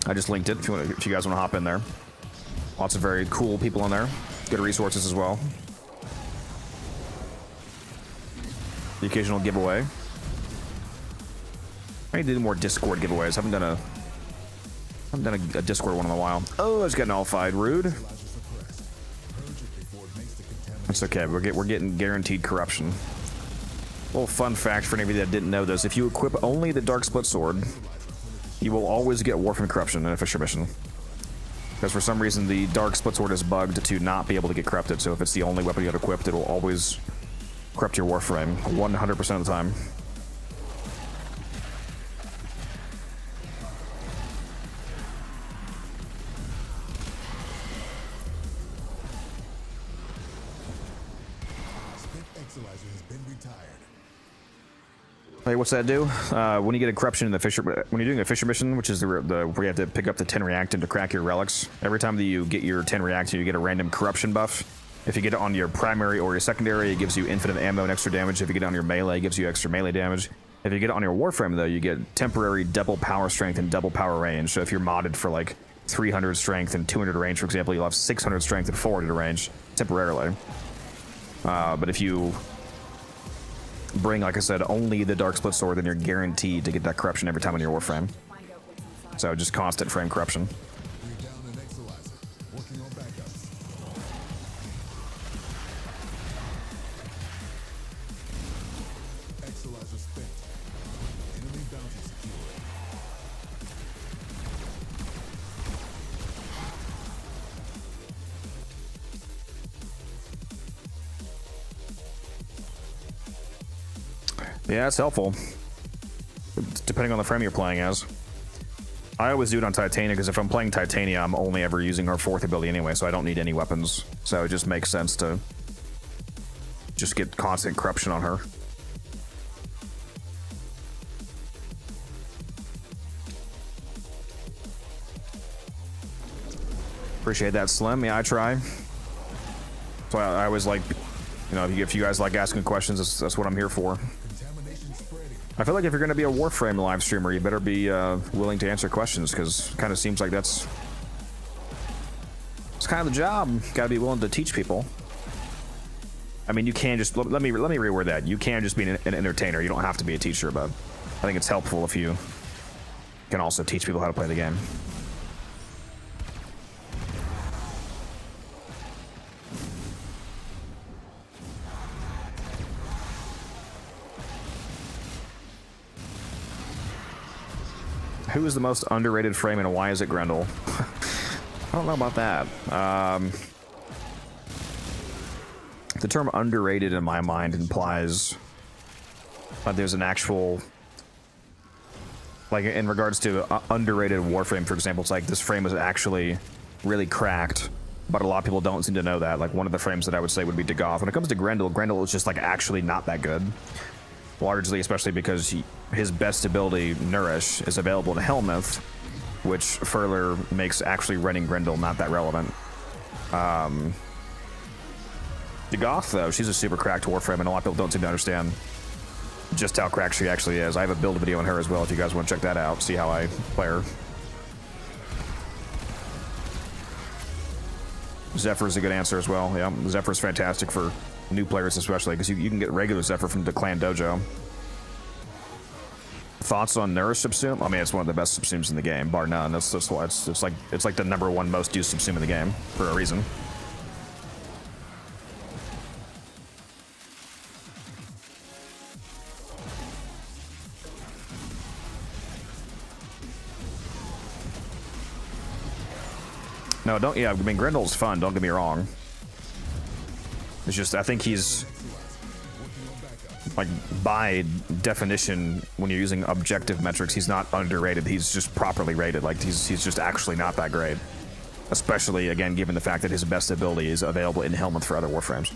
I just linked it if you guys want to hop in there. Lots of very cool people in there. Good resources as well. the occasional giveaway. I need to do more Discord giveaways. Haven't done a Discord one in a while. Oh, I was getting all fired. Rude. It's okay. We're getting guaranteed corruption. Little fun fact for anybody that didn't know this: if you equip only the Dark Split Sword, you will always get Warframe corruption in a Fisher mission. Because for some reason the Dark Split Sword is bugged to not be able to get corrupted. So if it's the only weapon you have equipped, it will always corrupt your Warframe 100% of the time. Exolizer has been retired. Hey, what's that do? When you get a corruption in the Fisher, when you're doing a Fisher mission, which is the where you have to pick up the 10 reactant to crack your relics, every time that you get your 10 reactant, you get a random corruption buff. If you get it on your primary or your secondary, it gives you infinite ammo and extra damage. If you get it on your melee, it gives you extra melee damage. If you get it on your Warframe, though, you get temporary double power strength and double power range. So if you're modded for like 300 strength and 200 range, for example, you'll have 600 strength and 400 range temporarily. But if you bring, like I said, only the Dark Split Sword, then you're guaranteed to get that corruption every time on your Warframe. So just constant frame corruption. We're down an Exolizer. Working on backups. Exolizer spent. Enemy bounty secured. Yeah, it's helpful. Depending on the frame you're playing as. I always do it on Titania, because if I'm playing Titania, I'm only ever using her 4th ability anyway, so I don't need any weapons. So it just makes sense to just get constant corruption on her. Appreciate that, Slim. Yeah, I try. So I always like, you know, if you guys like asking questions, that's what I'm here for. I feel like if you're going to be a Warframe live streamer, you better be willing to answer questions, because it kind of seems like it's kind of the job. Got to be willing to teach people. I mean, you can just let me reword that. You can just be an entertainer. You don't have to be a teacher, but I think it's helpful if you can also teach people how to play the game. Who is the most underrated frame and why is it Grendel? I don't know about that. The term underrated in my mind implies that there's an actual, like in regards to underrated Warframe, for example, it's like this frame is actually really cracked, but a lot of people don't seem to know that. Like one of the frames that I would say would be Dagoth. When it comes to Grendel, Grendel is just like actually not that good. Largely, especially because his best ability, Nourish, is available in Helmuth, which further makes actually running Grendel not that relevant. Dagoth, though, she's a super cracked Warframe, and a lot of people don't seem to understand just how cracked she actually is. I have a build video on her as well, if you guys want to check that out, see how I play her. Zephyr's a good answer as well. Yeah, Zephyr's fantastic for new players, especially because you can get regular Zephyr from the Clan Dojo. Thoughts on Nourish subsume? I mean, it's one of the best subsumes in the game, bar none. That's why it's like the #1 most used subsume in the game for a reason. No, don't. Yeah, I mean, Grendel's fun. Don't get me wrong. It's just, I think he's, like, by definition, when you're using objective metrics, he's not underrated. He's just properly rated. Like, he's just actually not that great. Especially, again, given the fact that his best ability is available in Helmuth for other Warframes.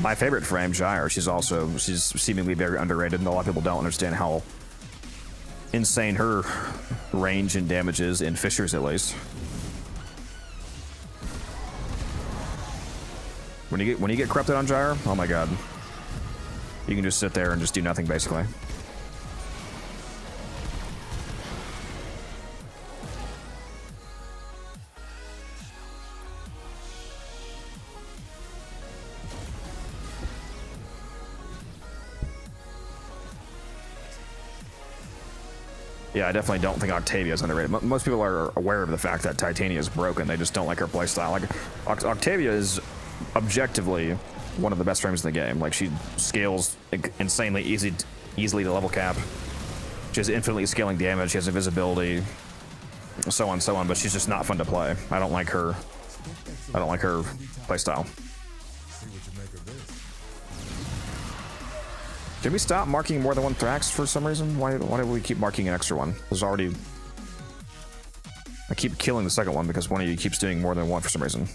My favorite frame, Gyre, she's seemingly very underrated, and a lot of people don't understand how insane her range and damage is in Fissures, at least. When you get corrupted on Gyre, oh my god. You can just sit there and just do nothing, basically. Yeah, I definitely don't think Octavia is underrated. Most people are aware of the fact that Titania is broken. They just don't like her playstyle. Like, Octavia is objectively one of the best frames in the game. Like, she scales insanely easily to level cap. She has infinitely scaling damage. She has invisibility, so on, so on. But she's just not fun to play. I don't like her. I don't like her playstyle. Did we stop marking more than one Thrax for some reason? Why did we keep marking an extra one? There's already... I keep killing the second one because one of you keeps doing more than one for some reason.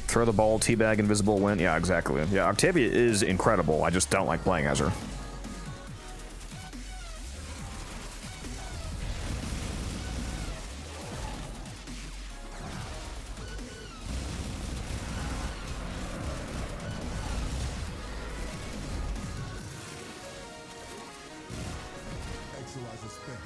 Throw the ball, teabag, invisible, win. Yeah, exactly. Yeah, Octavia is incredible. I just don't like playing as her. Exolizer spent.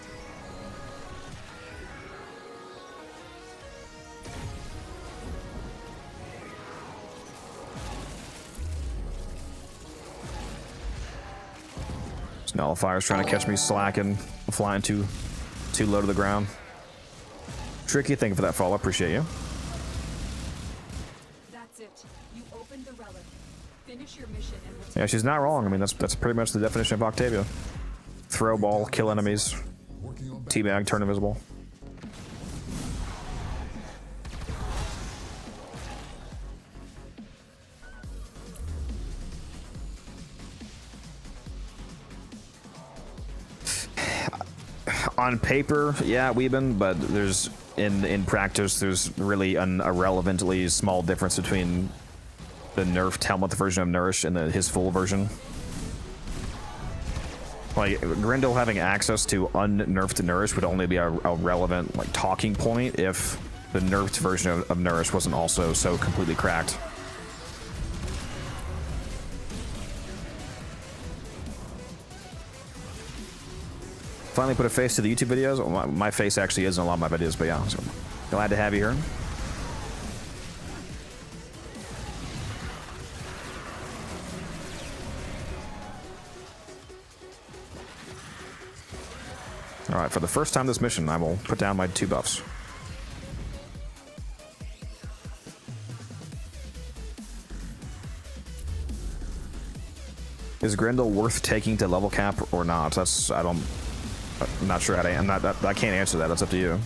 Nullifier's trying to catch me slacking, flying too low to the ground. Tricky, thank you for that follow. Appreciate you. That's it. You opened the relic. Finish your mission and return. Yeah, she's not wrong. I mean, that's pretty much the definition of Octavia. Throw ball, kill enemies, teabag, turn invisible. On paper, yeah, Weeben, but there's in practice, there's really an irrelevantly small difference between the nerfed helmet version of Nourish and his full version. Like, Grendel having access to unnerfed Nourish would only be a relevant like talking point if the nerfed version of Nourish wasn't also so completely cracked. Finally put a face to the YouTube videos. Well, my face actually is in a lot of my videos, but yeah, so glad to have you here. Alright, for the first time this mission, I will put down my 2 buffs. Is Grendel worth taking to level cap or not? I'm not sure how to. I can't answer that. That's up to you.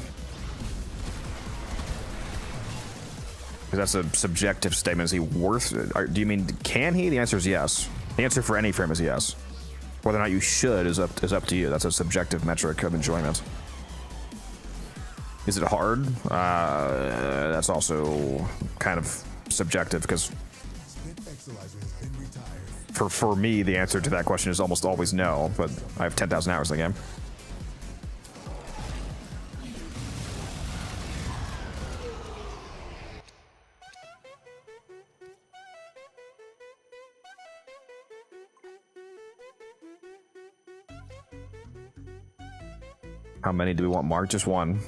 Because that's a subjective statement. Is he worth it? Do you mean can he? The answer is yes. The answer for any frame is yes. Whether or not you should is up to you. That's a subjective metric of enjoyment. Is it hard? That's also kind of subjective because for me the answer to that question is almost always no. But I have 10,000 hours in the game. How many do we want marked? Just one.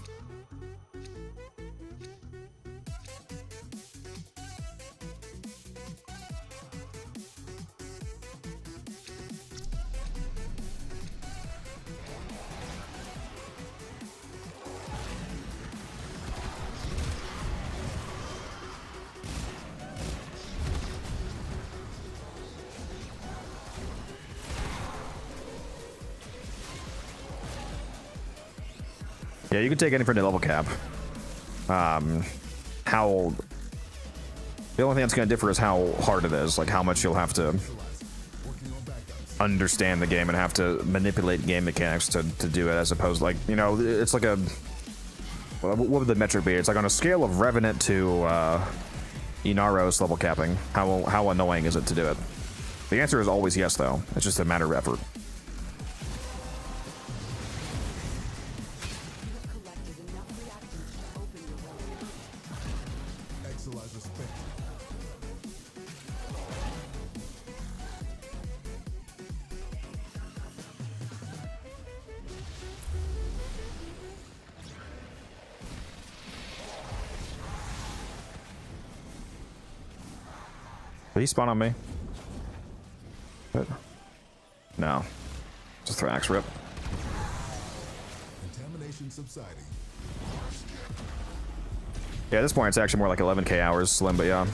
Yeah, you can take any for the level cap. The only thing that's going to differ is how hard it is, like how much you'll have to understand the game and have to manipulate game mechanics to do it, as opposed, like, you know, it's like a... What would the metric be? It's like on a scale of Revenant to Inaros level capping. How annoying is it to do it? The answer is always yes, though. It's just a matter of effort. You have collected enough reactants to open your relic. Exolizer spent. Did he spawn on me? What? No. Just Thrax rip. Contamination subsiding. Yeah, at this point it's actually more like 11k hours slim, but yeah.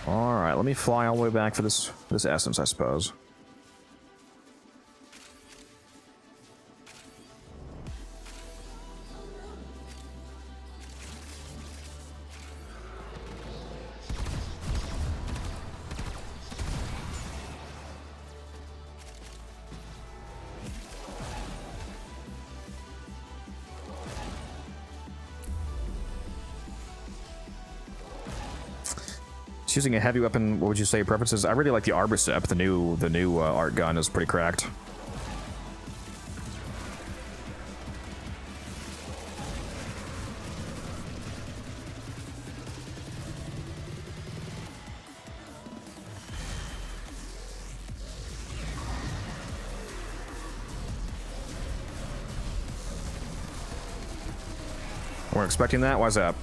Alright, let me fly all the way back for this essence, I suppose. Using a heavy weapon, what would you say your preferences? I really like the Arborcep. The new art gun is pretty cracked. We're expecting that? Why's that?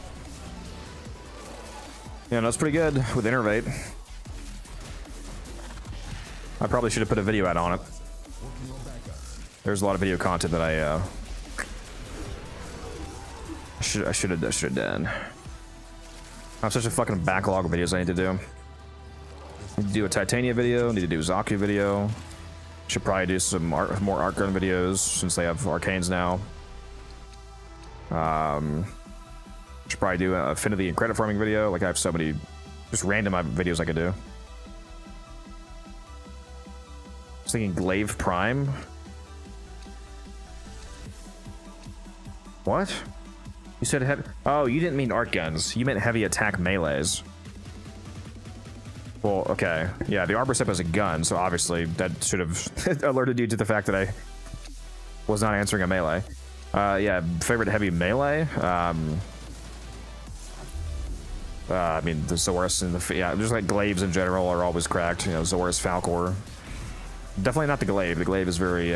Yeah, that's pretty good with Innervate. I probably should have put a video out on it. There's a lot of video content that I should have done. I have such a fucking backlog of videos I need to do. Need to do a Titania video, need to do a Zaku video. Should probably do some more art gun videos since they have arcanes now. Should probably do an affinity and credit farming video. Like I have so many just random videos I could do. I was thinking Glaive Prime. What? You said heavy? Oh, you didn't mean art guns. You meant heavy attack melees. Well, okay. Yeah, the Arborcep is a gun, so obviously that should have alerted you to the fact that I was not answering a melee. Yeah, favorite heavy melee? I mean, the Zorus and the... Yeah, just like glaives in general are always cracked. You know, Zorus, Falcor. Definitely not the glaive. The glaive is very,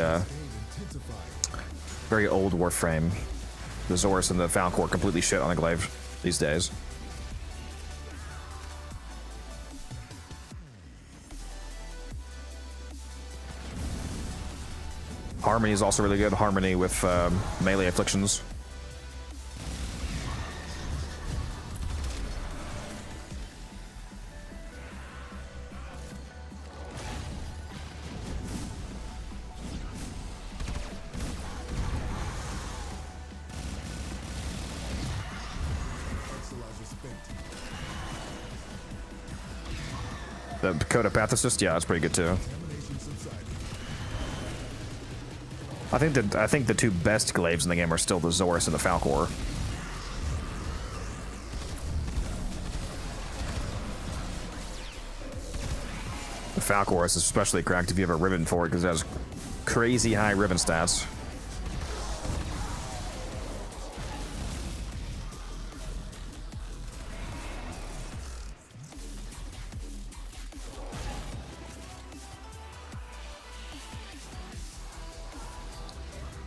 very old Warframe. The Zorus and the Falcor completely shit on the glaive these days. Harmony is also really good. Harmony with melee afflictions. The Coda Pathicist, yeah, that's pretty good too. I think the two best glaives in the game are still the Zorus and the Falcor. The Falcor is especially cracked if you have a ribbon for it because it has crazy high ribbon stats.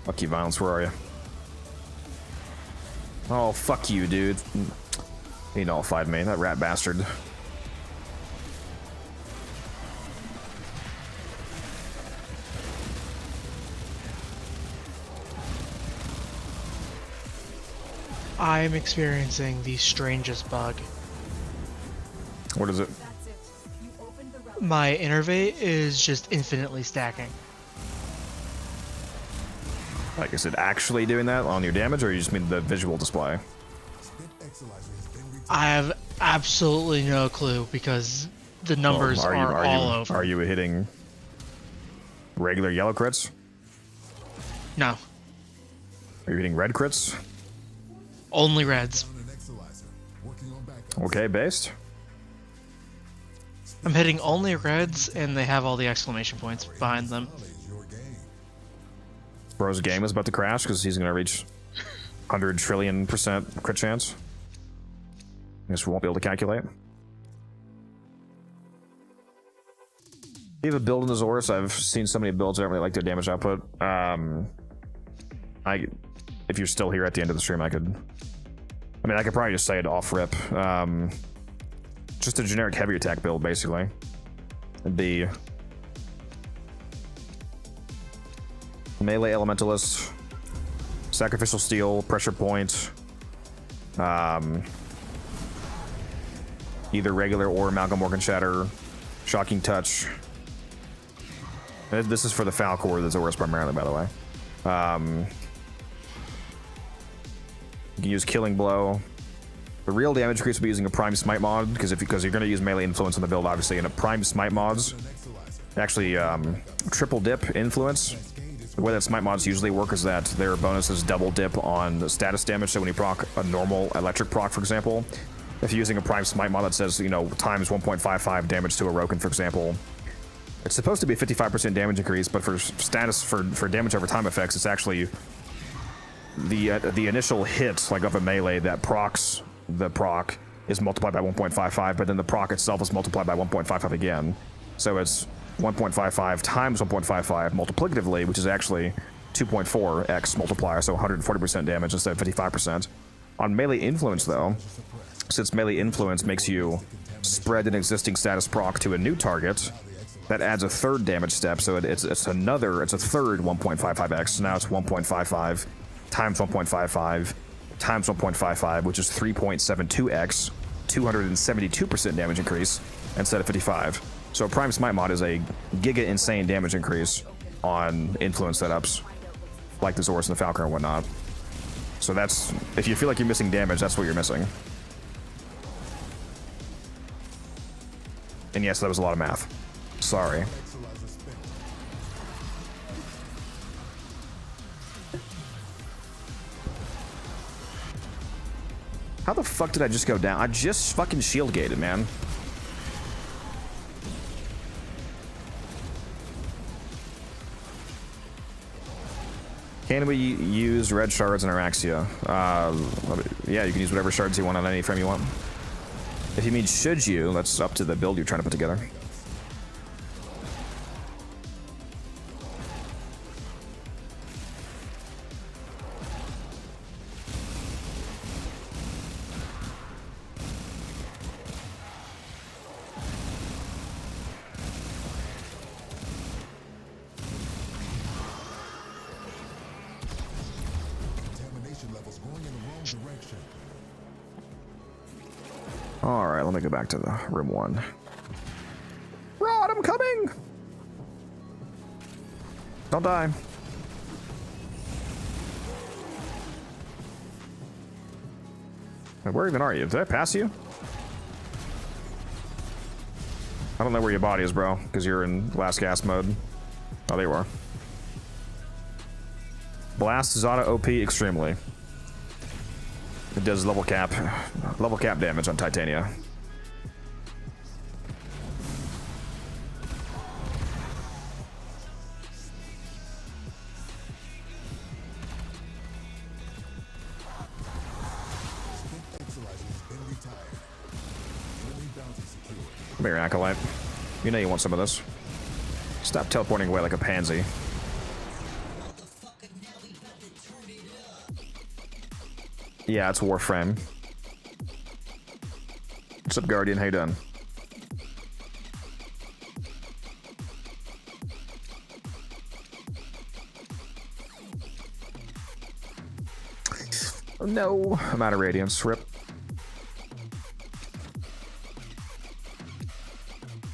Lucky Violence, where are you? Oh, fuck you, dude. He nullified me, that rat bastard. I'm experiencing the strangest bug. What is it? My Innervate is just infinitely stacking. Like, is it actually doing that on your damage, or you just mean the visual display? I have absolutely no clue because the numbers are all over. Are you hitting regular yellow crits? No, Are you hitting red crits? only reds. Found an Exolizer. Working on backup. Okay, based. I'm hitting only reds, and they have all the exclamation points behind them. Volley is your game. Bro's game is about to crash because he's going to reach 100 trillion% crit chance. I guess we won't be able to calculate. You have a build in the Zorus. I've seen so many builds I don't really like their damage output. If you're still here at the end of the stream, I could probably just say it off rip. Just a generic heavy attack build, basically. It'd be melee elementalist, sacrificial steel, pressure point, either regular or Amalgam Organ Shatter, shocking touch. This is for the Falcor, the Zorus primarily, by the way. You can use Killing Blow. The real damage increase will be using a Prime Smite mod, because you're going to use melee influence in the build, obviously, and a Prime Smite mods actually triple dip influence. The way that Smite mods usually work is that their bonus is double dip on the status damage, so when you proc a normal electric proc, for example, if you're using a Prime Smite mod that says, you know, times 1.55 damage to a Roken, for example, it's supposed to be a 55% damage increase, but for status, for damage over time effects, it's actually the initial hit, like of a melee that procs the proc is multiplied by 1.55, but then the proc itself is multiplied by 1.55 again. So it's 1.55 times 1.55 multiplicatively, which is actually 2.4x multiplier, so 140% damage instead of 55%. On melee influence, though, since melee influence makes you spread an existing status proc to a new target, that adds a third damage step, so it's a third 1.55x. So now it's 1.55 times 1.55 times 1.55, which is 3.72x, 272% damage increase instead of 55. So Prime Smite mod is a giga insane damage increase on influence setups like the Zorus and the Falcon and whatnot. So that's, if you feel like you're missing damage, that's what you're missing. And yes, that was a lot of math. Sorry. How the fuck did I just go down? I just fucking shield gated, man. Can we use red shards in Araxia? Yeah, you can use whatever shards you want on any frame you want. If you mean should you, that's up to the build you're trying to put together. Alright, let me go back to the room 1. Rod, I'm coming! Don't die. Where even are you? Did I pass you? I don't know where your body is, bro, because you're in last gasp mode. Oh, there you are. Blast is auto OP extremely. It does level cap damage on Titania. Come here, Acolyte. You know you want some of this. Stop teleporting away like a pansy. Yeah, it's Warframe. What's up, Guardian? How you doing? Oh, no, I'm out of radiance. Rip.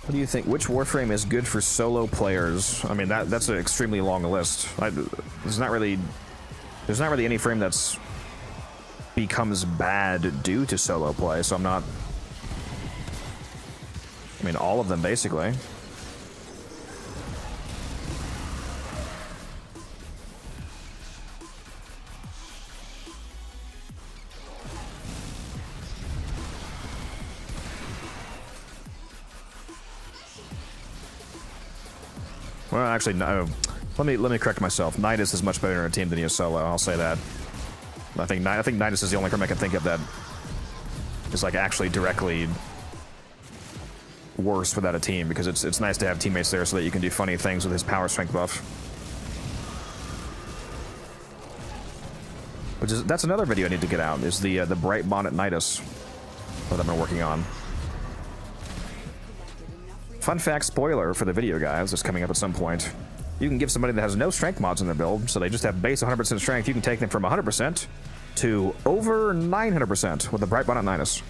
What do you think? Which Warframe is good for solo players? I mean, that's an extremely long list. There's not really any frame that's becomes bad due to solo play, so I'm not... I mean, all of them, basically. Well, actually, no. Let me correct myself. Nidus is much better in a team than he is solo. I'll say that. I think Nidus is the only Chrome I can think of that is like actually directly worse without a team, because it's nice to have teammates there so that you can do funny things with his power strength buff. That's another video I need to get out, is the Bright Bonnet Nidus that I've been working on. Fun fact spoiler for the video, guys, that's coming up at some point. You can give somebody that has no strength mods in their build, so they just have base 100% strength, you can take them from 100% to over 900% with the Bright Bonnet Nidus.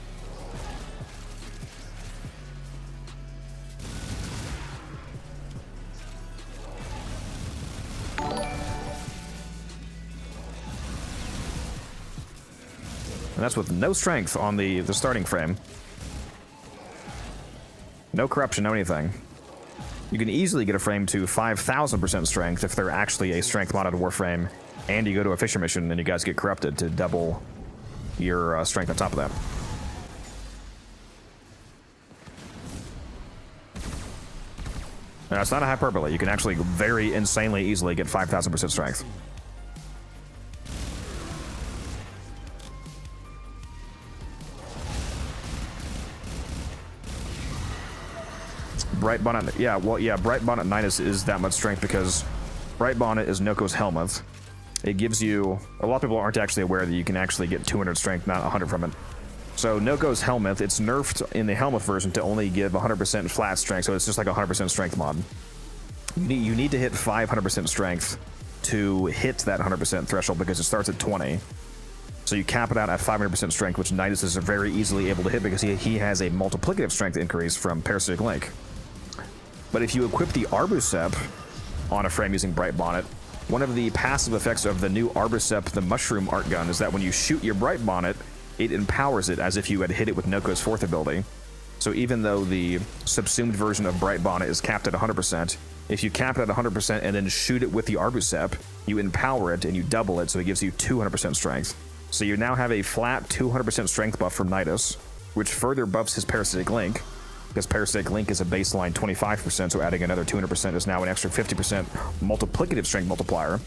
And that's with no strength on the starting frame. No corruption, no anything. You can easily get a frame to 5,000% strength if they're actually a strength modded Warframe, and you go to a Fisher mission and you guys get corrupted to double your strength on top of that. Now, it's not a hyperbole. You can actually very insanely easily get 5,000% strength. Bright Bonnet, yeah, well, yeah, Bright Bonnet Nidus is that much strength because Bright Bonnet is Noko's Helmuth. It gives you, a lot of people aren't actually aware that you can actually get 200 strength, not 100 from it. So Noko's Helmuth, it's nerfed in the Helmuth version to only give 100% flat strength, so it's just like a 100% strength mod. You need to hit 500% strength to hit that 100% threshold because it starts at 20. So you cap it out at 500% strength, which Nidus is very easily able to hit because he has a multiplicative strength increase from Parasitic Link. But if you equip the Arbusep on a frame using Bright Bonnet, one of the passive effects of the new Arbusep, the Mushroom Art Gun, is that when you shoot your Bright Bonnet, it empowers it as if you had hit it with Noko's fourth ability. So even though the subsumed version of Bright Bonnet is capped at 100%, if you cap it at 100% and then shoot it with the Arbusep, you empower it and you double it, so it gives you 200% strength. So you now have a flat 200% strength buff from Nidus, which further buffs his Parasitic Link, because Parasitic Link is a baseline 25%, so adding another 200% is now an extra 50% multiplicative strength multiplier.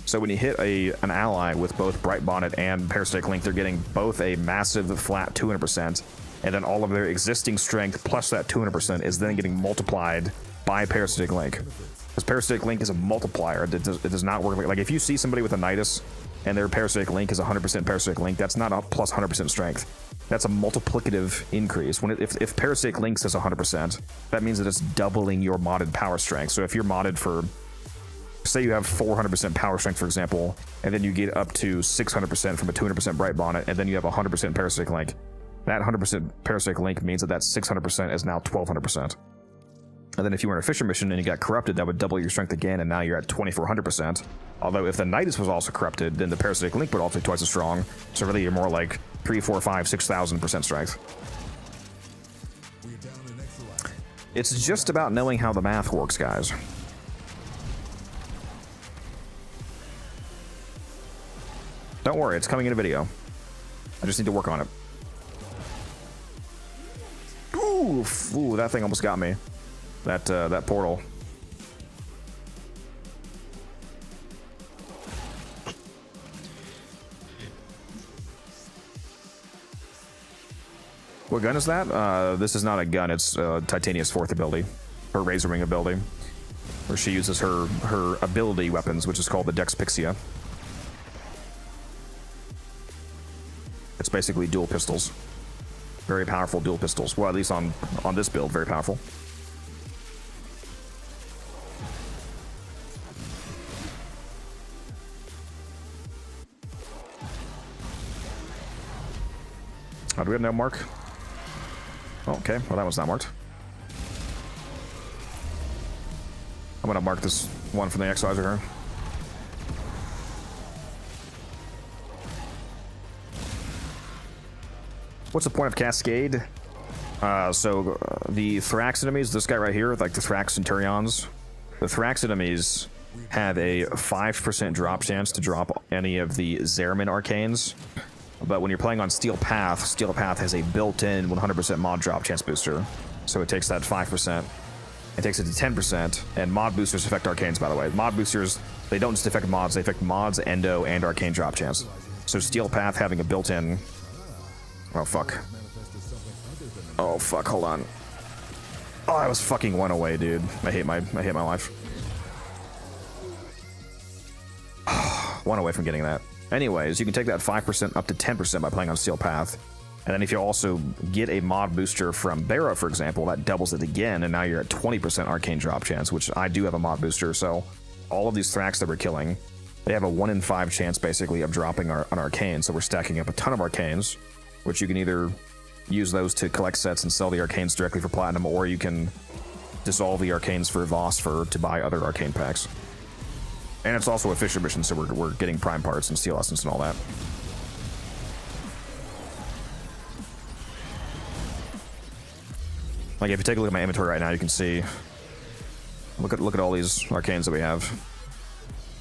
So when you hit an ally with both Bright Bonnet and Parasitic Link, they're getting both a massive flat 200%, and then all of their existing strength plus that 200% is then getting multiplied by Parasitic Link. Because Parasitic Link is a multiplier. It does not work like if you see somebody with a Nidus and their Parasitic Link is 100% Parasitic Link, that's not a plus 100% strength. That's a multiplicative increase. If Parasitic Link says 100%, that means that it's doubling your modded power strength. So if you're modded for, say you have 400% power strength, for example, and then you get up to 600% from a 200% Bright Bonnet, and then you have 100% Parasitic Link, that 100% Parasitic Link means that that 600% is now 1200%. And then if you were in a Fisher mission and you got corrupted, that would double your strength again, and now you're at 2400%. Although if the Nidus was also corrupted, then the Parasitic Link would also be twice as strong. So really you're more like 3, 4, 5, 6,000% strength. It's just about knowing how the math works, guys. Don't worry, it's coming in a video. I just need to work on it. Ooh, that thing almost got me. That portal. What gun is that? This is not a gun, it's Titania's fourth ability. Her Razor Wing ability. Where she uses her ability weapons, which is called the Dex Pixia. It's basically dual pistols. Very powerful dual pistols. Well, at least on this build, very powerful. Oh, do we have no mark? Oh, okay, well that was not marked. I'm gonna mark this one from the Exolizer here. What's the point of Cascade? The Thrax enemies, this guy right here, like the Thrax Centurions, the Thrax enemies have a 5% drop chance to drop any of the Zeramin Arcanes. But when you're playing on Steel Path has a built-in 100% mod drop chance booster. So it takes that 5%. It takes it to 10%, and mod boosters affect arcanes, by the way. Mod boosters, they don't just affect mods, they affect mods, endo, and arcane drop chance. So Steel Path having a built-in... Oh, fuck. Oh, fuck, hold on. Oh, I was fucking one away, dude. I hate my life. One away from getting that. Anyways, you can take that 5% up to 10% by playing on Steel Path. And then if you also get a mod booster from Barra, for example, that doubles it again, and now you're at 20% arcane drop chance, which I do have a mod booster, so all of these Thrax that we're killing, they have a 1 in 5 chance, basically, of dropping an arcane, so we're stacking up a ton of arcanes, which you can either use those to collect sets and sell the arcanes directly for platinum, or you can dissolve the arcanes for Voss to buy other arcane packs. And it's also a Fisher mission, so we're getting prime parts and steel essence and all that. Like, if you take a look at my inventory right now, you can see... Look at all these arcanes that we have.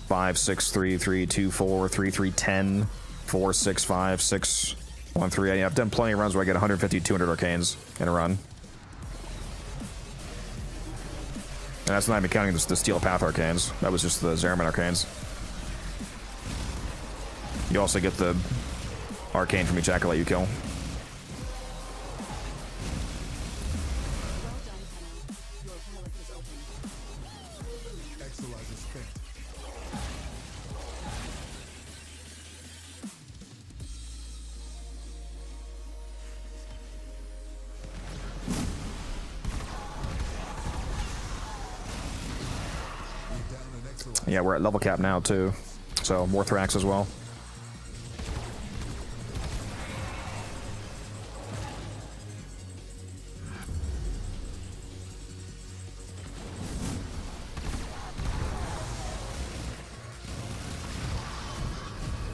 5, 6, 3, 3, 2, 4, 3, 3, 10, 4, 6, 5, 6, 1, 3. Yeah, I've done plenty of runs where I get 150, 200 arcanes in a run. And that's not even counting the Steel Path arcanes. That was just the Zeraman arcanes. You also get the arcane from each acolyte you kill. Exolizer spent. Yeah, we're at level cap now too, so more Thrax as well.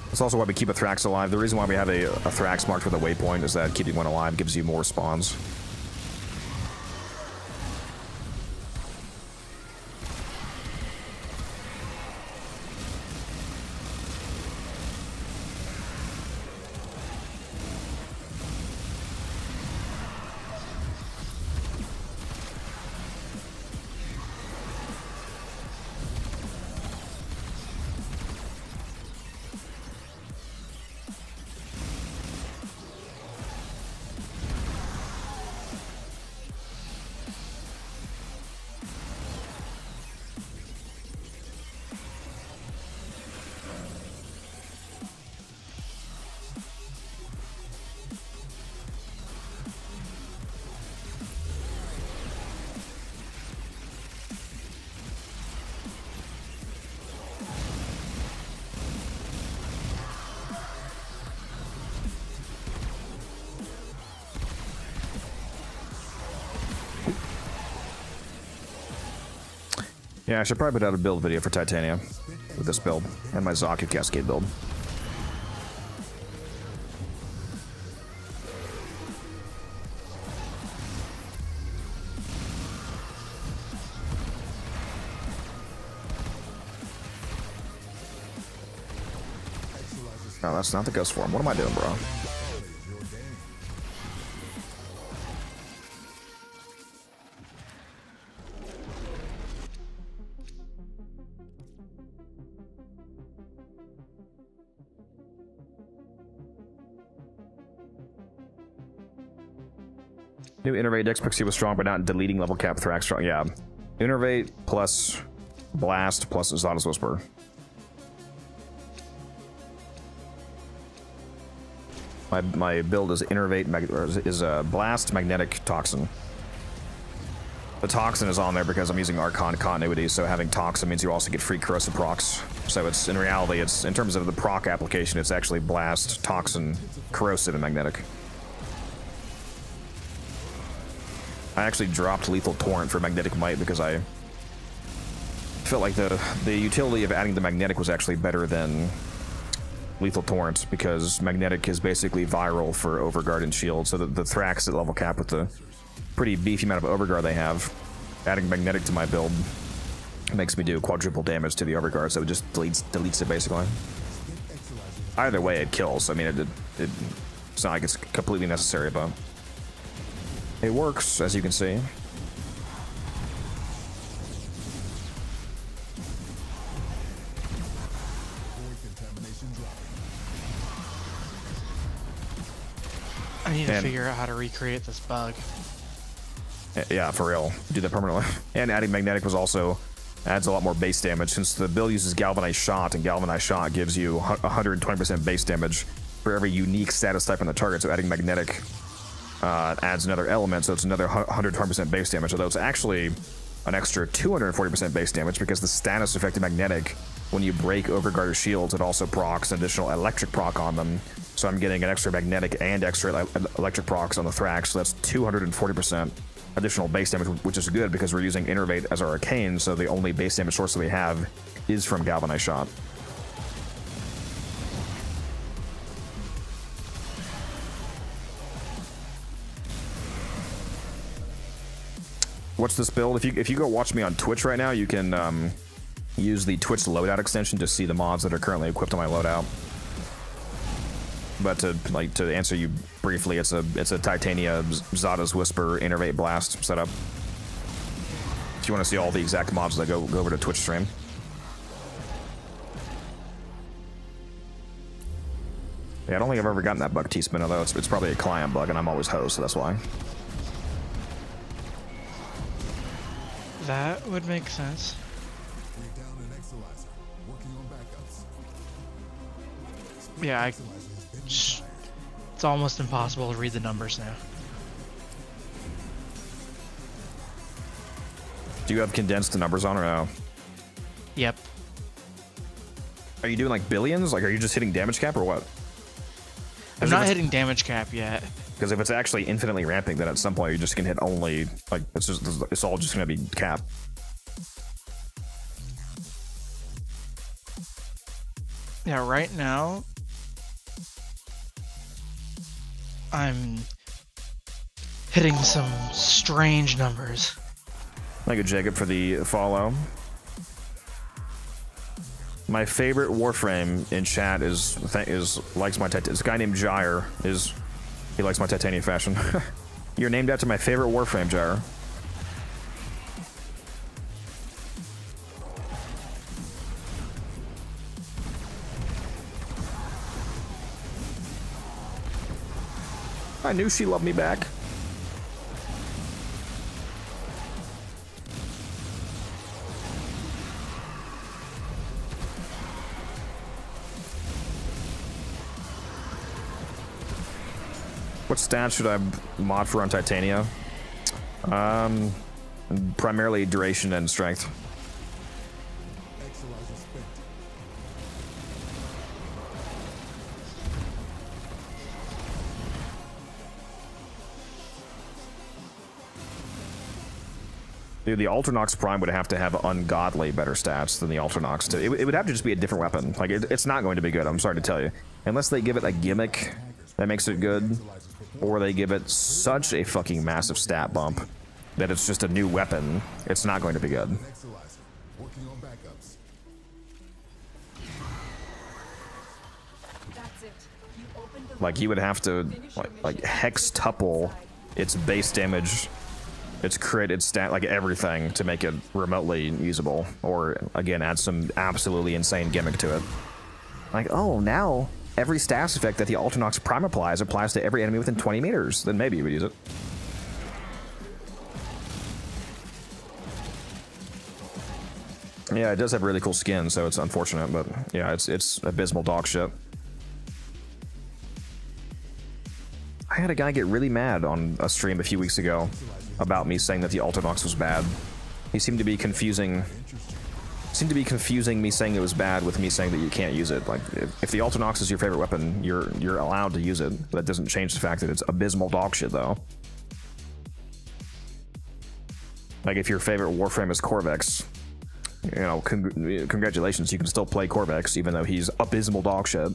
That's also why we keep a Thrax alive. The reason why we have a Thrax marked with a waypoint is that keeping one alive gives you more spawns. Yeah, I should probably put out a build video for Titania with this build and my Zaku Cascade build. No, that's not the ghost form. What am I doing, bro? New Innervate Dex Pixie was strong, but not deleting level cap Thrax strong. Yeah. Innervate plus Blast plus Zada's Whisper. My build is Innervate, Blast, Magnetic, Toxin. The Toxin is on there because I'm using Archon continuity, so having Toxin means you also get free corrosive procs. So it's, in reality, it's, in terms of the proc application, it's actually Blast, Toxin, Corrosive, and Magnetic. I actually dropped Lethal Torrent for Magnetic Might because I felt like the utility of adding the Magnetic was actually better than Lethal Torrent, because Magnetic is basically viral for Overguard and Shield, so the Thrax at level cap with the pretty beefy amount of Overguard they have, adding Magnetic to my build makes me do quadruple damage to the Overguard, so it just deletes it basically. Either way, it kills. I mean, it's not like it's completely necessary, but it works, as you can see. I need to And- figure out how to recreate this bug. Yeah, for real. Do that permanently. And adding magnetic was also adds a lot more base damage since the build uses galvanized shot, and galvanized shot gives you 120% base damage for every unique status type on the target. So adding magnetic adds another element, so it's another 120% base damage. Although it's actually an extra 240% base damage because the status effect of magnetic, when you break Overguard shields, it also procs an additional electric proc on them. So I'm getting an extra magnetic and extra electric procs on the Thrax, so that's 240% additional base damage, which is good because we're using Innervate as our arcane, so the only base damage source that we have is from galvanized shot. What's this build? If you go watch me on Twitch right now, you can use the Twitch loadout extension to see the mods that are currently equipped on my loadout. But to answer you briefly, it's a Titania Zada's Whisper Innervate Blast setup. If you want to see all the exact mods, that go over to Twitch stream. Yeah, I don't think I've ever gotten that bug T-Spin, although it's probably a client bug, and I'm always host, so that's why. That would make sense. We're down an Exolizer, working on backups. Yeah, it's almost impossible to read the numbers now. Do you have condensed numbers on or no? Yep. Are you doing like billions? Like, are you just hitting damage cap or what? I'm not hitting damage cap yet. Because if it's actually infinitely ramping, then at some point you just can hit only, like, it's all just gonna be cap. Yeah, right now I'm hitting some strange numbers. Thank you, Jacob, for the follow. My favorite Warframe in chat is likes my this guy named Gyre he likes my Titania fashion. You're named after my favorite Warframe, Gyre. I knew she loved me back. What stats should I mod for on Titania? Primarily duration and strength. Exolizer spent. Dude, the Ultranox Prime would have to have ungodly better stats than the Ultranox. It would have to just be a different weapon. Like, it's not going to be good, I'm sorry to tell you. Unless they give it a gimmick that makes it good, or they give it such a fucking massive stat bump that it's just a new weapon, it's not going to be good. Exolizer, working on backups. That's it. You opened the Like, you would have to, like hextuple its base damage, its crit, its stat, like everything to make it remotely usable. Or, again, add some absolutely insane gimmick to it. Like, oh, now every status effect that the Ultranox Prime applies to every enemy within 20 meters. Then maybe you would use it. Yeah, it does have really cool skin, so it's unfortunate, but yeah, it's abysmal dog shit. I had a guy get really mad on a stream a few weeks ago about me saying that the Ultranox was bad. He seemed to be confusing me saying it was bad with me saying that you can't use it. Like, if the Ultranox is your favorite weapon, you're allowed to use it. But that doesn't change the fact that it's abysmal dog shit, though. Like, if your favorite Warframe is Corvex, you know, congratulations, you can still play Corvex, even though he's abysmal dog shit.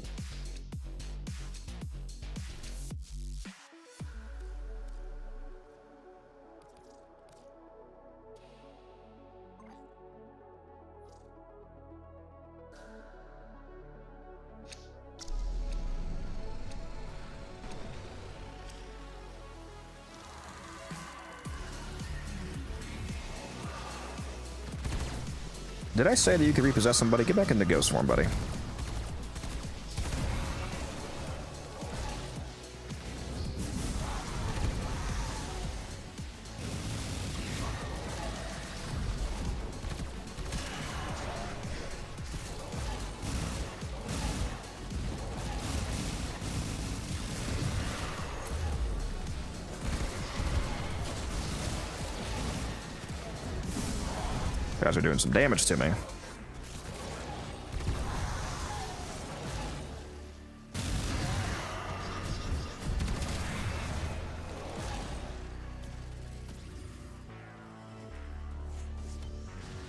Did I say that you could repossess somebody? Get back into ghost form, buddy. guys are doing some damage to me.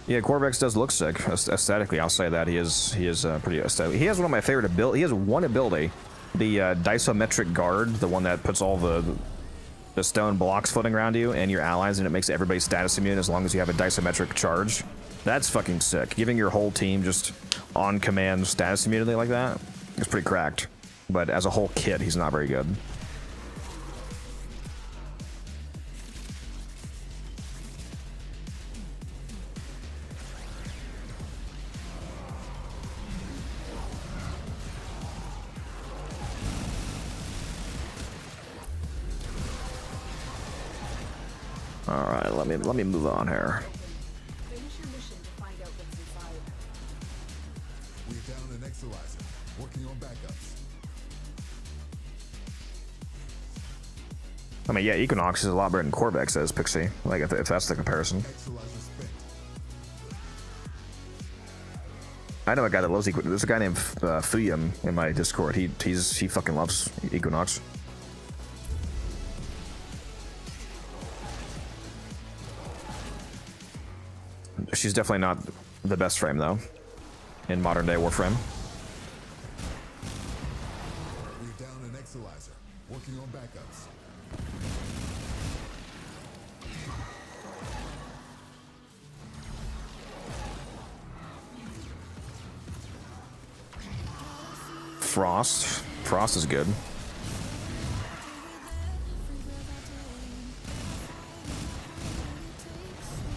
Yeah, Corvex does look sick aesthetically. I'll say that he is pretty aesthetic. He has one of my favorite abilities. He has one ability, the disometric guard, the one that puts all the stone blocks floating around you and your allies, and it makes everybody status immune as long as you have a disometric charge. That's fucking sick. Giving your whole team just on command status immunity like that is pretty cracked. But as a whole kit, he's not very good. All right, let me move on here. Finish your mission to find out what's inside. We found an Exolizer. Working on backups. I mean, yeah, Equinox is a lot better than Corvex is, Pixie. Like, if that's the comparison. Exolizer spent. I know a guy that loves Equinox. There's a guy named Fuyum in my Discord. He fucking loves Equinox. She's definitely not the best frame, though, in modern day Warframe. We've down an Exolizer. Working on backups. Frost. Frost is good.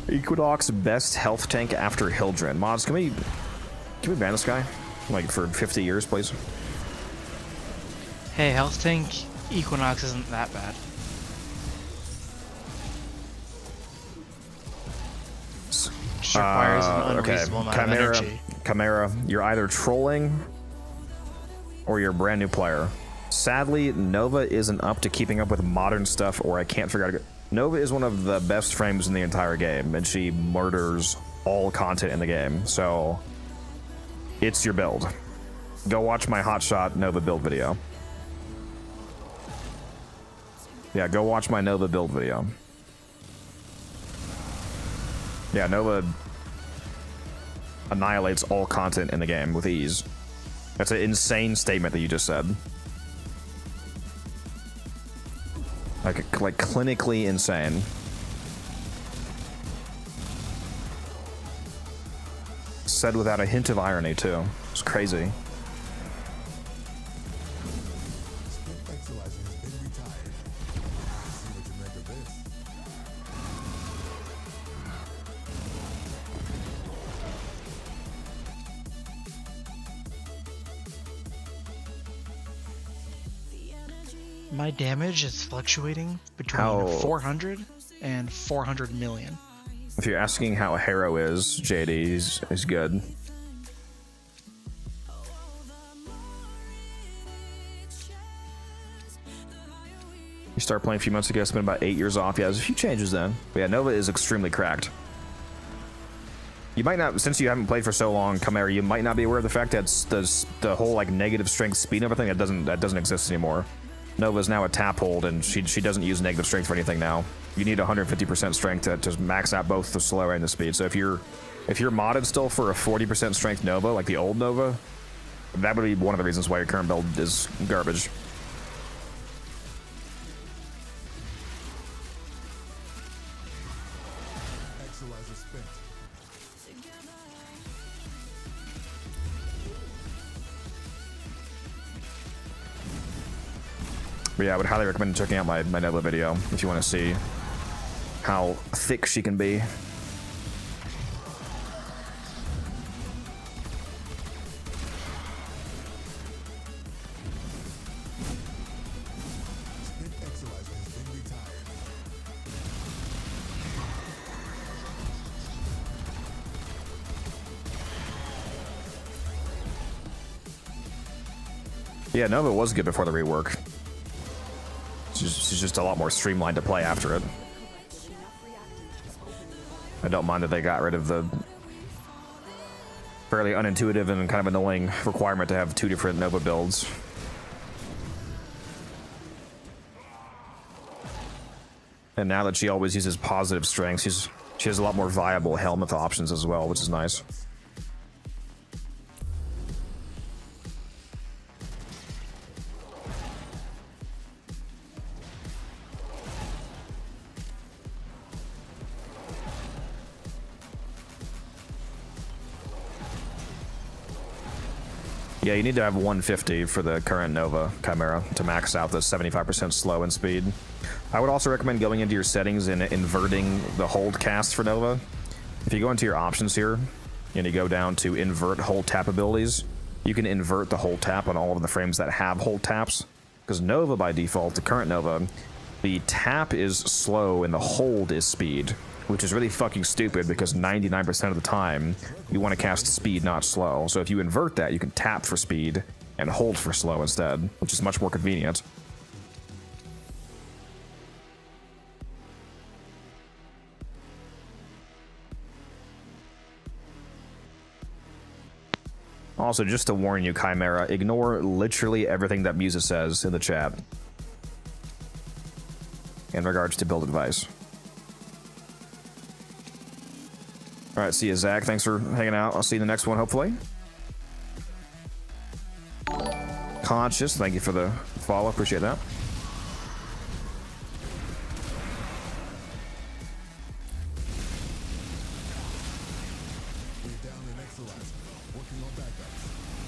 Equinox best health tank after Hildren. Mods, can we ban this guy? Like for 50 years, please? Hey, health tank Equinox isn't that bad. Just requires an unreasonable amount of energy. Chimera, you're either trolling or you're a brand new player. Sadly, Nova isn't up to keeping up with modern stuff, or I can't figure out how to get... Nova is one of the best frames in the entire game, and she murders all content in the game, so it's your build. Go watch my hotshot Nova build video. Yeah, go watch my Nova build video. Yeah, Nova annihilates all content in the game with ease. That's an insane statement that you just said. Like clinically insane. Said without a hint of irony, too. It's crazy. Exolizer has been retired. See what you make of this. My damage is fluctuating between How- 400 and 400 million. If you're asking how Harrow is, JD is good. You started playing a few months ago, it's been about 8 years off. Yeah, there's a few changes then. But yeah, Nova is extremely cracked. You might not, since you haven't played for so long, Chimera, you might not be aware of the fact that the whole like negative strength speed Nova thing that doesn't exist anymore. Nova's now a tap hold, and she doesn't use negative strength for anything now. You need 150% strength to max out both the slow and the speed. So if you're modded still for a 40% strength Nova, like the old Nova, that would be one of the reasons why your current build is garbage. Exolizer spent. But yeah, I would highly recommend checking out my Nova video if you want to see how thick she can be. Spent Exolizer has been retired. Yeah, Nova was good before the rework. She's just a lot more streamlined to play after it. I don't mind that they got rid of the fairly unintuitive and kind of annoying requirement to have 2 different Nova builds. And now that she always uses positive strength, she has a lot more viable helmet options as well, which is nice. Yeah, you need to have 150 for the current Nova Chimera to max out the 75% slow and speed. I would also recommend going into your settings and inverting the hold cast for Nova. If you go into your options here and you go down to invert hold tap abilities, you can invert the hold tap on all of the frames that have hold taps. Because Nova by default, the current Nova, the tap is slow and the hold is speed, which is really fucking stupid because 99% of the time you want to cast speed, not slow. So if you invert that, you can tap for speed and hold for slow instead, which is much more convenient. Also, just to warn you, Chimera, ignore literally everything that Musa says in the chat in regards to build advice. All right, see you, Zach. Thanks for hanging out. I'll see you in the next one, hopefully. Conscious, thank you for the follow. Appreciate that.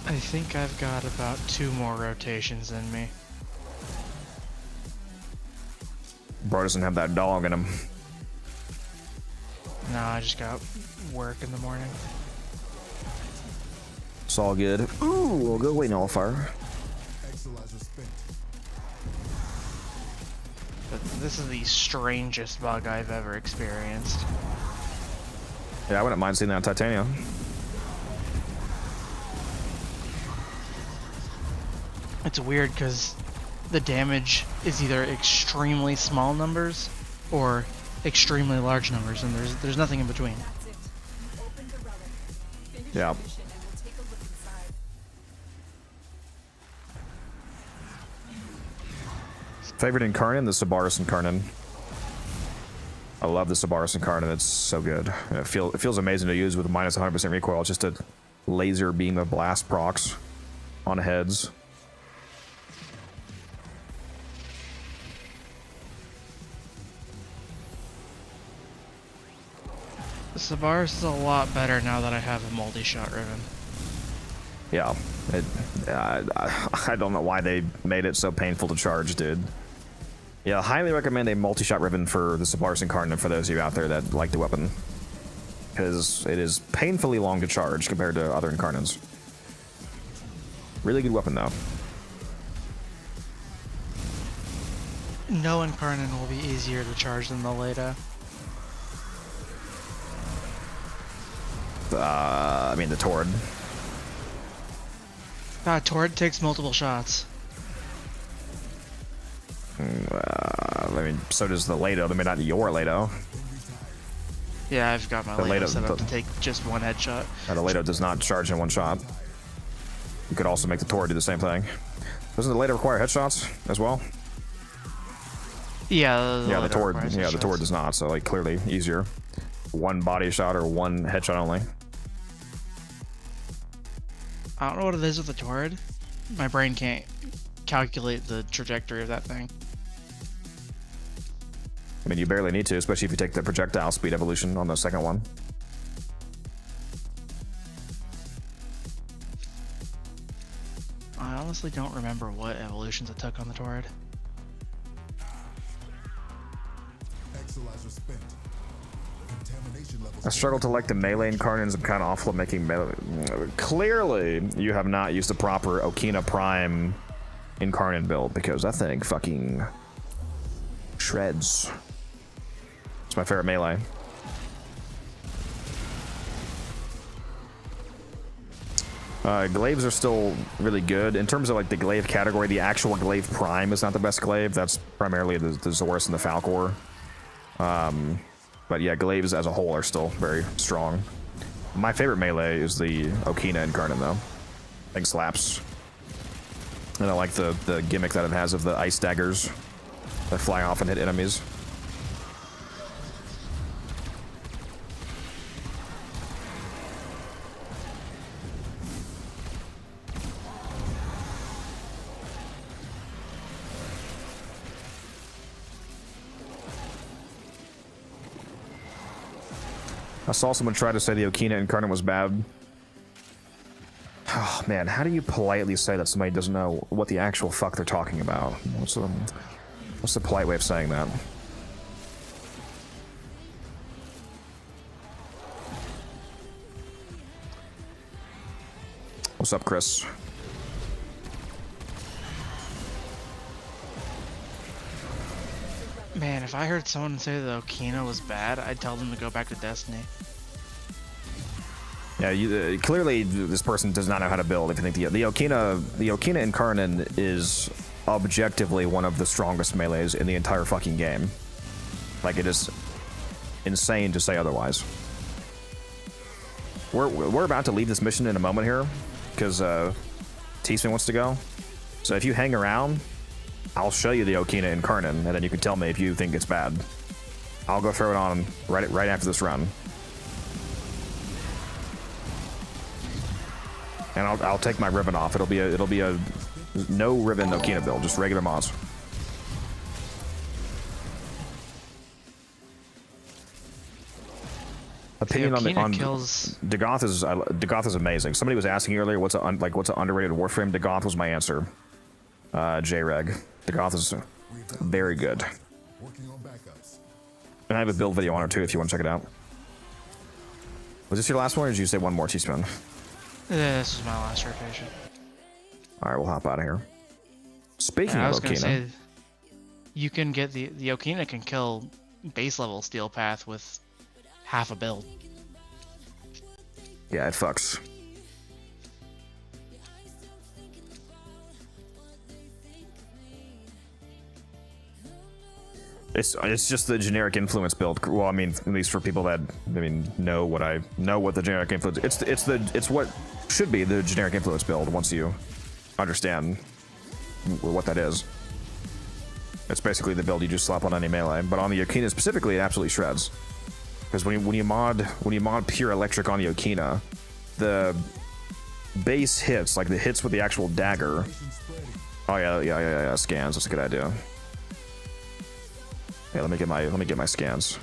I think I've got about 2 more rotations in me. Bro doesn't have that dog in him. No, I just got work in the morning. It's all good. Ooh, we'll go away, Nullifier. Exolizer spent. But this is the strangest bug I've ever experienced. Yeah, I wouldn't mind seeing that on Titania. It's weird because the damage is either extremely small numbers or extremely large numbers, and there's nothing in between. That's it. Open the relic. Finish Yeah. the mission and we'll take a look inside. Favorite Incarnate, the Sabaris Incarnate. I love the Sabaris Incarnate. It's so good. It feels amazing to use with minus 100% recoil. It's just a laser beam of blast procs on heads. The Sabaris is a lot better now that I have a multi-shot ribbon. Yeah, I don't know why they made it so painful to charge, dude. Yeah, highly recommend a multi-shot ribbon for the Sabaris Incarnate for those of you out there that like the weapon. Because it is painfully long to charge compared to other Incarnates. Really good weapon, though. No Incarnate will be easier to charge than the Leda. I mean, the Tord. Tord takes multiple shots. I mean, so does the Lado. I mean, not your Lado. Yeah, I've got my The Leda Lado- set up the- to take just one headshot. The Lado does not charge in one shot. You could also make the Tord do the same thing. Doesn't the Lado require headshots as well? Yeah, Yeah, the Leda Tord. requires Yeah, the headshots. Tord does not. So, like, clearly easier. One body shot or one headshot only. I don't know what it is with the Tord. My brain can't calculate the trajectory of that thing. I mean, you barely need to, especially if you take the projectile speed evolution on the second one. I honestly don't remember what evolutions I took on the Tord. Exolizer spent. Contamination levels. I struggle to like the melee Incarnates. I'm kind of awful at making melee. Clearly, you have not used the proper Okina Prime Incarnate build because that thing fucking shreds. It's my favorite melee. Glaives are still really good. In terms of like the glaive category, the actual glaive prime is not the best glaive. That's primarily the Zorus and the Falcor. But yeah, glaives as a whole are still very strong. My favorite melee is the Okina Incarnate, though. I think slaps. And I like the gimmick that it has of the ice daggers that fly off and hit enemies. I saw someone try to say the Okina Incarnate was bad. Oh man, how do you politely say that somebody doesn't know what the actual fuck they're talking about? What's the polite way of saying that? What's up, Chris? Man, if I heard someone say that Okina was bad, I'd tell them to go back to Destiny. Yeah, clearly this person does not know how to build. If you think the Okina Incarnate is objectively one of the strongest melees in the entire fucking game. Like, it is insane to say otherwise. We're about to leave this mission in a moment here, because T-Spin wants to go. So if you hang around, I'll show you the Okina Incarnate, and then you can tell me if you think it's bad. I'll go throw it on right after this run. And I'll take my ribbon off. It'll be a no ribbon Okina build, just regular mods. Opinion on kills... Dagoth is amazing. Somebody was asking earlier what's an underrated Warframe. Dagoth was my answer. JReg. Dagoth is very good. And I have a build video on it too if you want to check it out. Was this your last one, or did you say one more, T-Spin? This is my last rotation. Alright, we'll hop out of here. Speaking I of was gonna Okina, say, you can get the Okina can kill base level Steel Path with half a build. yeah, it fucks. It's just the generic influence build. Well, I mean, at least for people that know what the generic influence. It's what should be the generic influence build once you understand what that is. It's basically the build you just slap on any melee, but on the Okina specifically, it absolutely shreds. Because when you mod pure electric on the Okina, the base hits, like the hits with the actual dagger. Oh yeah, scans. That's a good idea. Yeah, let me get my scans.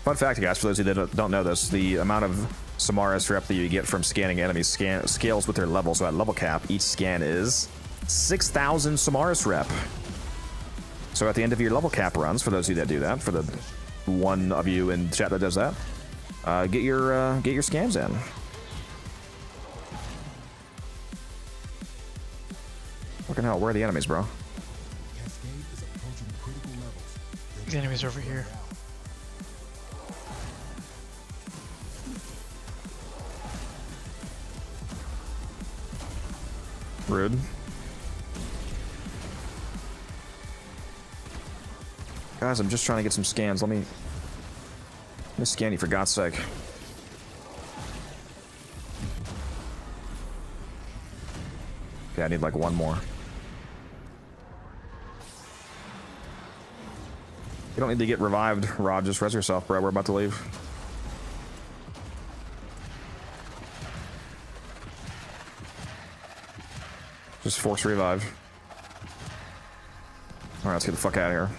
Fun fact, guys, for those of you that don't know this, the amount of Samaras rep that you get from scanning enemies scales with their level. So at level cap, each scan is 6,000 Samaras rep. So at the end of your level cap runs, for those of you that do that, for the one of you in chat that does that, get your scans in. Fucking hell, where are the enemies, bro? The enemy's over here. Rude. Guys, I'm just trying to get some scans. Let me scan you for God's sake. Okay, I need like one more. You don't need to get revived, Rod. Just res yourself, bro. We're about to leave. Just force revive. Alright, let's get the fuck out of here.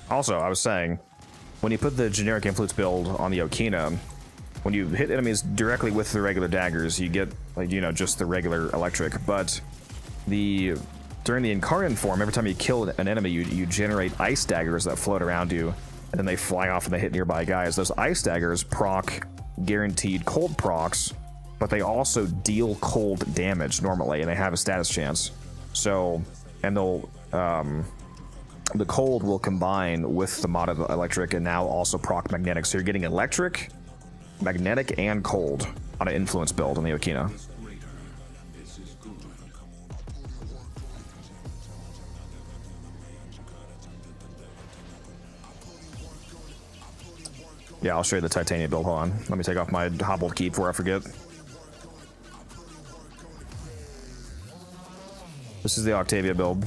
Also, I was saying, when you put the generic influence build on the Okina, when you hit enemies directly with the regular daggers, you get, like, just the regular electric. But during the Incarnate form, every time you kill an enemy, you generate ice daggers that float around you, and then they fly off and they hit nearby guys. Those ice daggers proc guaranteed cold procs, but they also deal cold damage normally, and they have a status chance. So, and they'll, the cold will combine with the modded electric and now also proc magnetic. So you're getting electric, magnetic, and cold on an influence build on the Okina. This is good. Yeah, I'll show you the Titania build. Hold on. Let me take off my hobbled key before I forget. This is the Octavia build.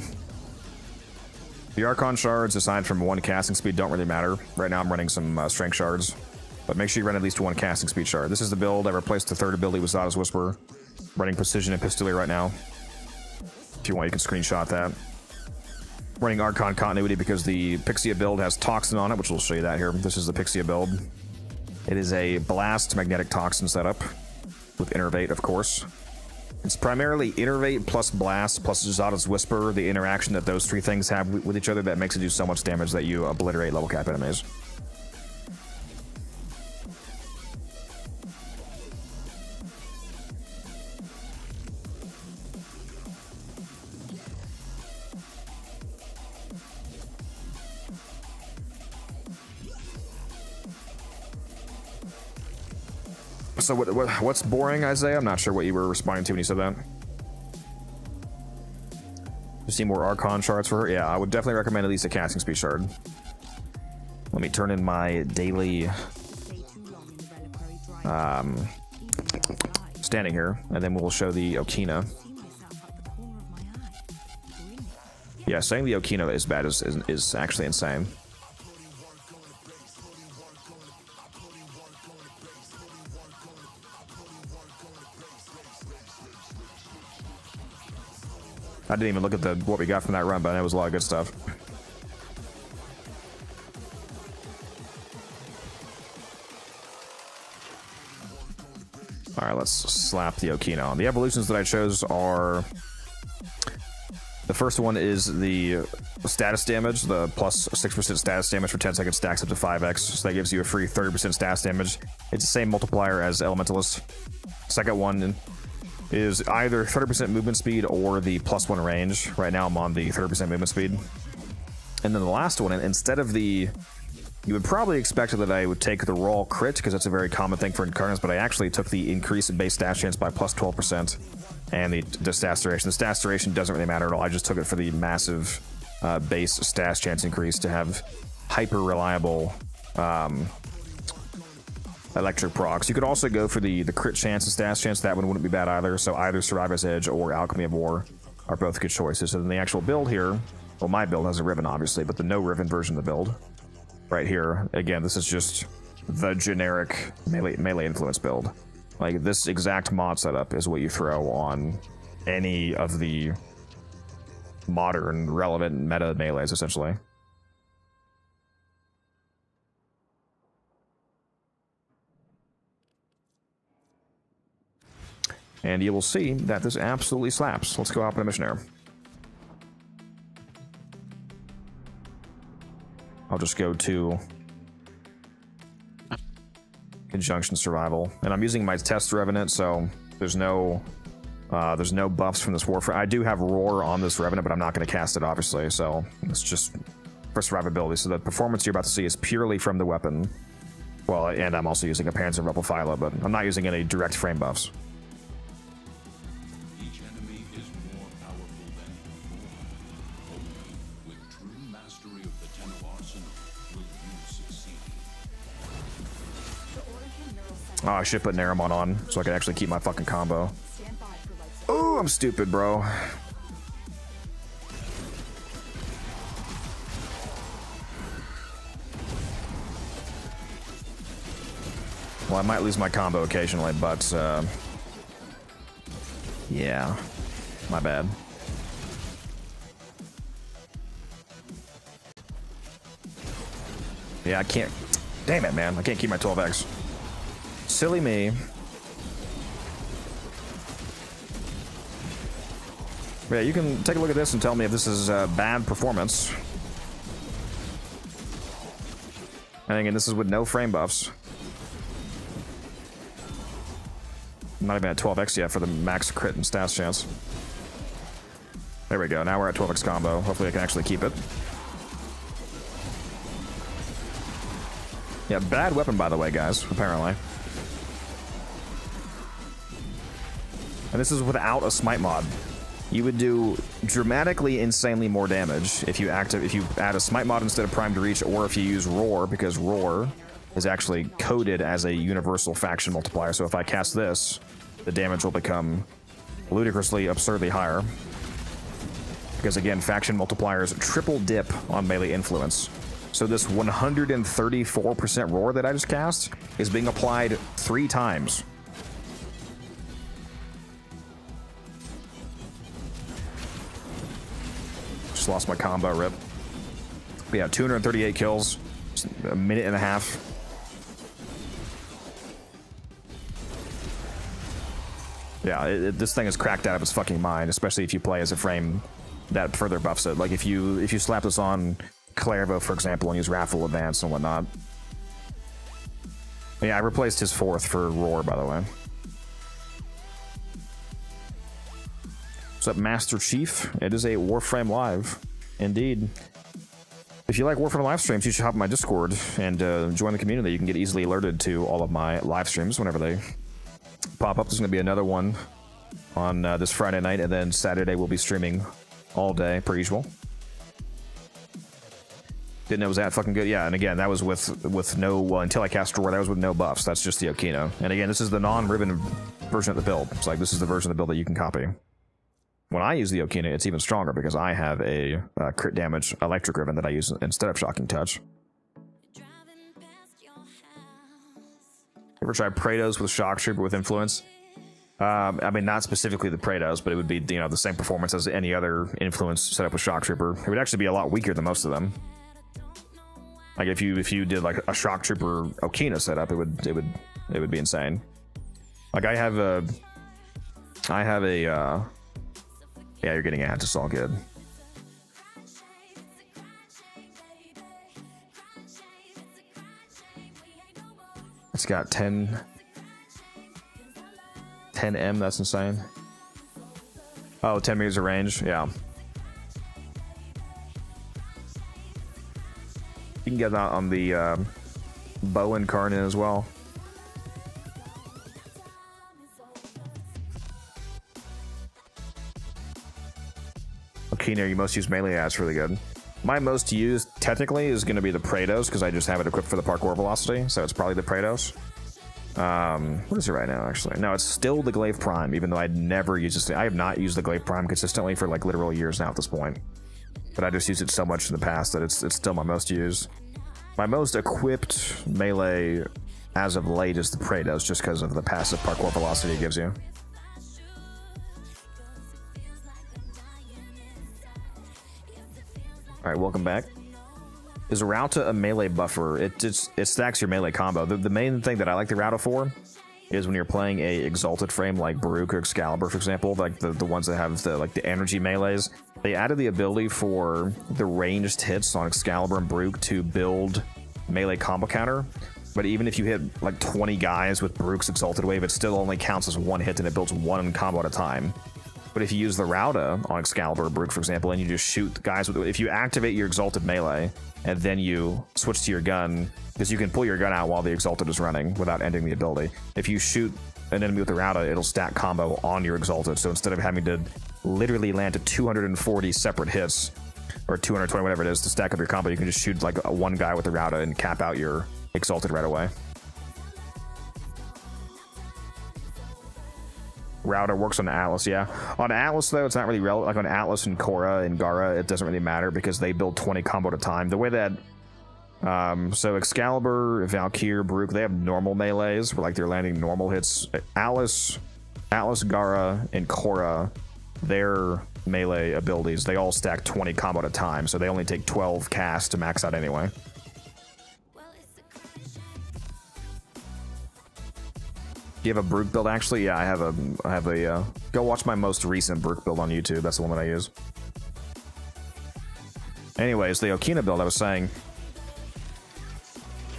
The Archon shards, aside from 1 casting speed, don't really matter. Right now I'm running some strength shards. But make sure you run at least 1 casting speed shard. This is the build. I replaced the 3rd ability with Zada's Whisper. Running Precision and Pistolier right now. If you want, you can screenshot that. Running Archon Continuity because the Pixia build has Toxin on it, which we'll show you that here. This is the Pixia build. It is a Blast Magnetic Toxin setup. With Innervate, of course. It's primarily Innervate plus Blast plus Zada's Whisper, the interaction that those 3 things have with each other that makes it do so much damage that you obliterate level cap enemies. So what's boring, Isaiah? I'm not sure what you were responding to when you said that. You see more Archon shards for her? Yeah, I would definitely recommend at least a casting speed shard. Let me turn in my daily standing here, and then we'll show the Okina. Yeah, saying the Okina is bad is actually insane. I didn't even look at what we got from that run, but it was a lot of good stuff. Alright, let's slap the Okina on. The evolutions that I chose are... The first one is the status damage, the plus 6% status damage for 10 seconds stacks up to 5x, so that gives you a free 30% status damage. It's the same multiplier as Elementalist. Second one is either 30% movement speed or the +1 range. Right now I'm on the 30% movement speed. And then the last one, instead of the... You would probably expect that I would take the raw crit, because that's a very common thing for Incarnates, but I actually took the increase in base stat chance by +12%, and the stats duration. The stats duration doesn't really matter at all. I just took it for the massive base stats chance increase to have hyper reliable electric procs. You could also go for the crit chance and stats chance. That one wouldn't be bad either. So either Survivor's Edge or Alchemy of War are both good choices. So then the actual build here, well, my build has a Riven obviously, but the no Riven version of the build right here, again, this is just the generic melee influence build. Like, this exact mod setup is what you throw on any of the modern relevant meta melees, essentially. And you will see that this absolutely slaps. Let's go hop in a missionary. I'll just go to Conjunction Survival, and I'm using my Test Revenant, so there's no buffs from this Warframe. I do have Roar on this Revenant, but I'm not going to cast it, obviously, so it's just for survivability. So the performance you're about to see is purely from the weapon. Well, and I'm also using a Panzer Rebel Phyla, but I'm not using any direct frame buffs. Each enemy is more powerful than before. Only with true mastery of the Tenno arsenal will you succeed. Oh, I should put Naramon on so I can actually keep my fucking combo. Oh, I'm stupid, bro. Well, I might lose my combo occasionally, but yeah, my bad. Yeah, I can't. Damn it, man. I can't keep my 12x. Silly me. Yeah, you can take a look at this and tell me if this is bad performance. And again, this is with no frame buffs. I'm not even at 12x yet for the max crit and stats chance. There we go. Now we're at 12x combo. Hopefully I can actually keep it. Yeah, bad weapon, by the way, guys, apparently. And this is without a smite mod. You would do dramatically, insanely more damage if you add a smite mod instead of prime to reach, or if you use roar, because roar is actually coded as a universal faction multiplier. So if I cast this, the damage will become ludicrously, absurdly higher. Because again, faction multipliers triple dip on melee influence. So this 134% roar that I just cast is being applied 3 times. Just lost my combo, rip. But yeah, 238 kills, just a minute and a half. Yeah, this thing is cracked out of its fucking mind, especially if you play as a frame that further buffs it. Like if you slap this on Clairvo, for example, and use Raffle Advance and whatnot. Yeah, I replaced his 4th for Roar, by the way. What's up, Master Chief? It is a Warframe Live. Indeed. If you like Warframe live streams, you should hop on my Discord and join the community. You can get easily alerted to all of my live streams whenever they pop up. There's going to be another one on this Friday night, and then Saturday we'll be streaming all day, per usual. Didn't know it was that fucking good. Yeah, and again, that was with no, well, until I cast Roar, that was with no buffs. That's just the Okino. And again, this is the non-ribbon version of the build. It's like, this is the version of the build that you can copy. When I use the Okino, it's even stronger because I have a crit damage electric ribbon that I use instead of Shocking Touch. Ever try Praetos with Shock Trooper with Influence? I mean, not specifically the Praetos, but it would be, you know, the same performance as any other Influence set up with Shock Trooper. It would actually be a lot weaker than most of them. Like if you did like a Shock Trooper Okina setup, it would be insane. Like I have a yeah, you're getting ads, it's all good. It's got 10M, that's insane. Oh, 10 meters of range, yeah. You can get that on the bow and Karnan as well. Okina, you most use melee as really good. My most used, technically, is going to be the Praetos, because I just have it equipped for the parkour velocity, so it's probably the Praetos. What is it right now, actually? No, it's still the Glaive Prime, even though I'd never use this. I have not used the Glaive Prime consistently for, like, literal years now at this point. But I just used it so much in the past that it's still my most used. My most equipped melee, as of late, is the Praetos, just because of the passive parkour velocity it gives you. Alright, welcome back. Is Rauta a melee buffer? It stacks your melee combo. The main thing that I like the Rauta for is when you're playing a exalted frame like Baruch or Excalibur, for example, like the ones that have the energy melees. They added the ability for the ranged hits on Excalibur and Baruch to build melee combo counter. But even if you hit like 20 guys with Baruch's Exalted Wave, it still only counts as one hit and it builds one combo at a time. But if you use the Rauta on Excalibur or Baruch, for example, and you just shoot guys with, if you activate your Exalted melee and then you switch to your gun, because you can pull your gun out while the Exalted is running without ending the ability. If you shoot an enemy with the Rauta, it'll stack combo on your Exalted. So instead of having to literally land to 240 separate hits, or 220, whatever it is, to stack up your combo, you can just shoot like one guy with the Rauta and cap out your Exalted right away. Rauta works on Atlas, yeah. On Atlas, though, it's not really relevant. Like on Atlas and Korra and Gara, it doesn't really matter because they build 20 combo at a time. The way that... so Excalibur, Valkyr, Baruch, they have normal melees, where like they're landing normal hits. Atlas, Gara, and Korra, their melee abilities, they all stack 20 combo at a time, so they only take 12 casts to max out anyway. Do you have a Baruch build, actually? Yeah, I have a go watch my most recent Baruch build on YouTube. That's the one that I use. Anyways, the Okina build, I was saying,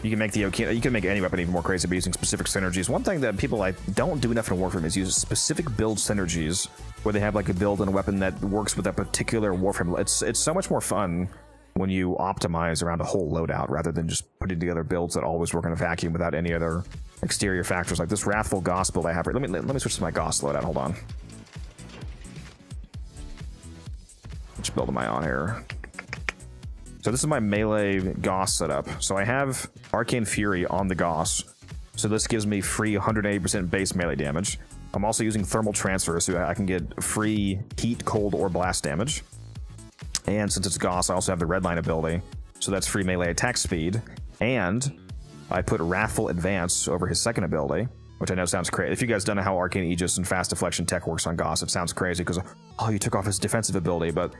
you can make the Okina, you can make any weapon even more crazy by using specific synergies. One thing that people like don't do enough in Warframe is use specific build synergies, where they have like a build and a weapon that works with a particular Warframe. It's so much more fun when you optimize around a whole loadout rather than just putting together builds that always work in a vacuum without any other exterior factors. Like this Wrathful Goss build I have. Let me switch to my Goss loadout. Hold on. Which build am I on here? So this is my melee Goss setup. So I have Arcane Fury on the Goss. So this gives me free 180% base melee damage. I'm also using Thermal Transfer so I can get free heat, cold, or blast damage. And since it's Goss, I also have the Redline ability. So that's free melee attack speed. And I put Wrathful Advance over his second ability, which I know sounds crazy. If you guys don't know how Arcane Aegis and Fast Deflection tech works on Goss, it sounds crazy because, oh, you took off his defensive ability. But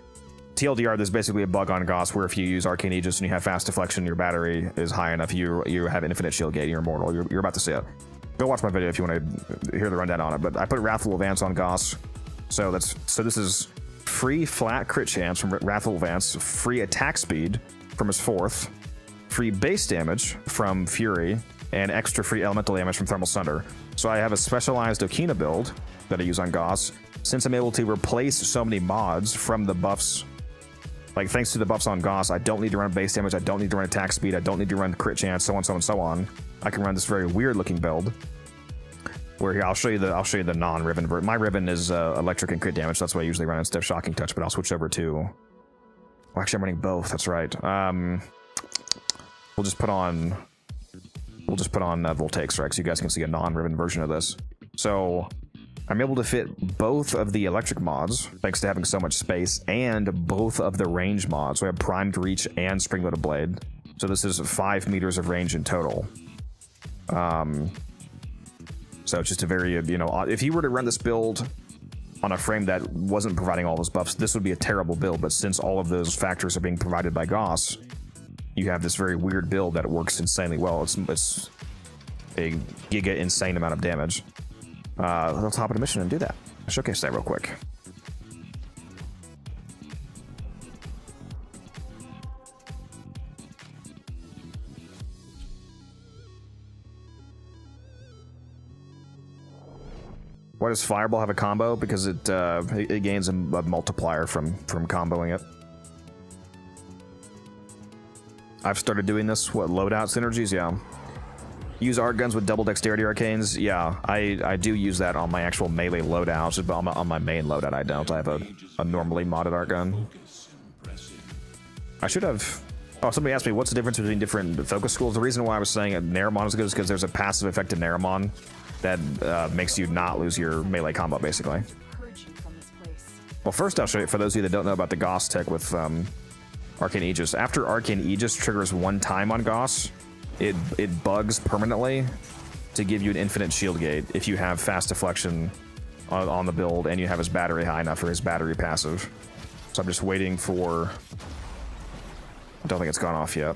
TLDR, there's basically a bug on Goss where if you use Arcane Aegis and you have Fast Deflection, your battery is high enough, you have Infinite Shield Gate, you're immortal. You're about to see it. Go watch my video if you want to hear the rundown on it. But I put Wrathful Advance on Goss. So this is free flat crit chance from Wrathful Advance, free attack speed from his fourth, free base damage from Fury, and extra free elemental damage from Thermal Sunder. So I have a specialized Okina build that I use on Goss. Since I'm able to replace so many mods from the buffs, like thanks to the buffs on Goss, I don't need to run base damage, I don't need to run attack speed, I don't need to run crit chance, so on, so on, so on. I can run this very weird looking build. Where here, I'll show you the non-ribbon version. My ribbon is electric and crit damage, so that's what I usually run instead of shocking touch, but I'll switch over to... Well, actually, I'm running both, that's right. We'll just put on Voltaic Strike so you guys can see a non-ribbon version of this. So I'm able to fit both of the electric mods, thanks to having so much space, and both of the range mods. So I have Primed Reach and Spring-Loaded Blade. So this is 5 meters of range in total. So it's just a very, if you were to run this build on a frame that wasn't providing all those buffs, this would be a terrible build. But since all of those factors are being provided by Goss, you have this very weird build that works insanely well. It's a giga insane amount of damage. Let's hop into mission and do that. I'll showcase that real quick. Why does Fireball have a combo? Because it gains a multiplier from comboing it. I've started doing this. What, loadout synergies? Yeah. Use art guns with double dexterity arcanes? Yeah, I do use that on my actual melee loadouts, but on my main loadout I don't. I have a normally modded art gun. I should have... Oh, somebody asked me what's the difference between different focus schools. The reason why I was saying Naramon is good is because there's a passive effect to Naramon that makes you not lose your melee combo, basically. Well, first I'll show you, for those of you that don't know about the Goss tech with Arcane Aegis. After Arcane Aegis triggers one time on Goss, it bugs permanently to give you an infinite shield gate if you have Fast Deflection on the build and you have his battery high enough for his battery passive. So I'm just waiting for... I don't think it's gone off yet.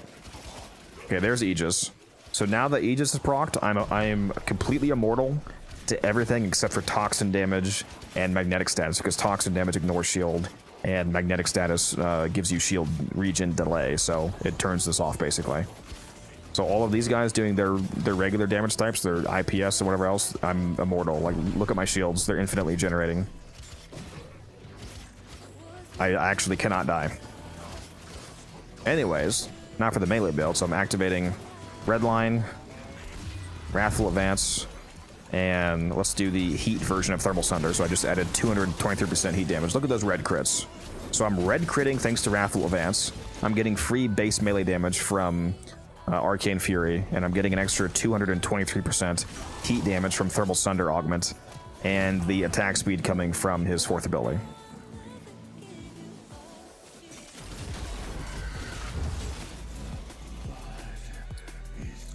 Okay, there's Aegis. So now that Aegis is procced, I'm completely immortal to everything except for toxin damage and magnetic status, because toxin damage ignores shield and magnetic status gives you shield regen delay, so it turns this off basically. So all of these guys doing their regular damage types, their IPS and whatever else, I'm immortal. Like, look at my shields, they're infinitely generating. I actually cannot die. Anyways, now for the melee build, so I'm activating Redline, Wrathful Advance, and let's do the heat version of Thermal Sunder. So I just added 223% heat damage. Look at those red crits. So I'm red critting thanks to Wrathful Advance. I'm getting free base melee damage from Arcane Fury, and I'm getting an extra 223% heat damage from Thermal Sunder Augment, and the attack speed coming from his fourth ability.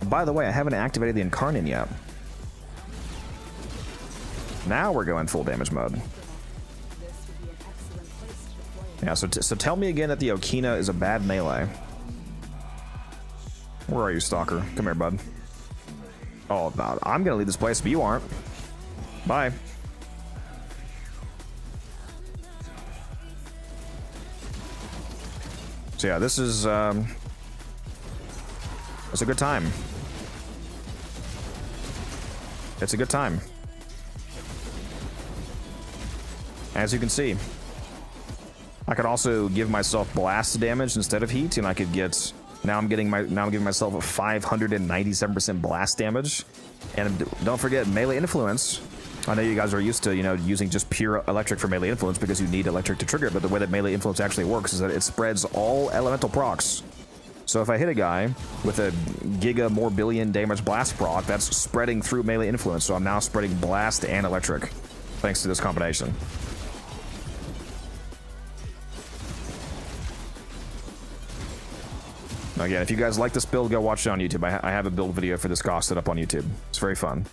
By the way, I haven't activated the Incarnate yet. Now we're going full damage mode. Yeah, so tell me again that the Okina is a bad melee. Where are you, Stalker? Come here, bud. Oh, no, I'm gonna leave this place, but you aren't. Bye. So yeah, this is it's a good time. It's a good time. As you can see, I could also give myself blast damage instead of heat, and I could get now I'm giving myself a 597% blast damage. And don't forget melee influence. I know you guys are used to, you know, using just pure electric for melee influence because you need electric to trigger it, but the way that melee influence actually works is that it spreads all elemental procs. So if I hit a guy with a giga more billion damage blast proc, that's spreading through melee influence. So I'm now spreading blast and electric thanks to this combination. Again, if you guys like this build, go watch it on YouTube. I have a build video for this cost set up on YouTube. It's very fun.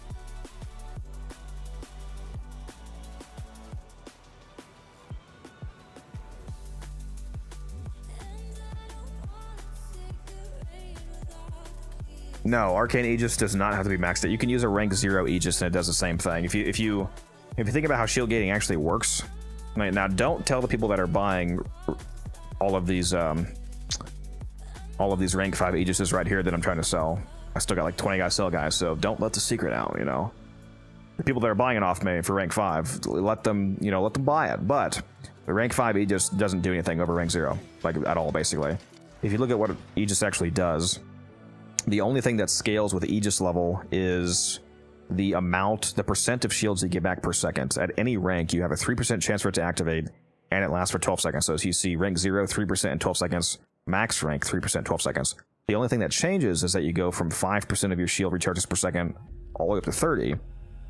No, Arcane Aegis does not have to be maxed out. You can use a rank 0 Aegis and it does the same thing. If you think about how shield gating actually works, now don't tell the people that are buying all of these rank 5 Aegises right here that I'm trying to sell. I still got like 20 guys sell guys, so don't let the secret out, you know. The people that are buying it off me for rank 5, let them buy it. But the rank 5 Aegis doesn't do anything over rank 0, like at all, basically. If you look at what Aegis actually does, the only thing that scales with Aegis level is the percent of shields you get back per second. At any rank, you have a 3% chance for it to activate, and it lasts for 12 seconds. So as you see, rank 0, 3% in 12 seconds, max rank, 3%, 12 seconds. The only thing that changes is that you go from 5% of your shield recharges per second all the way up to 30.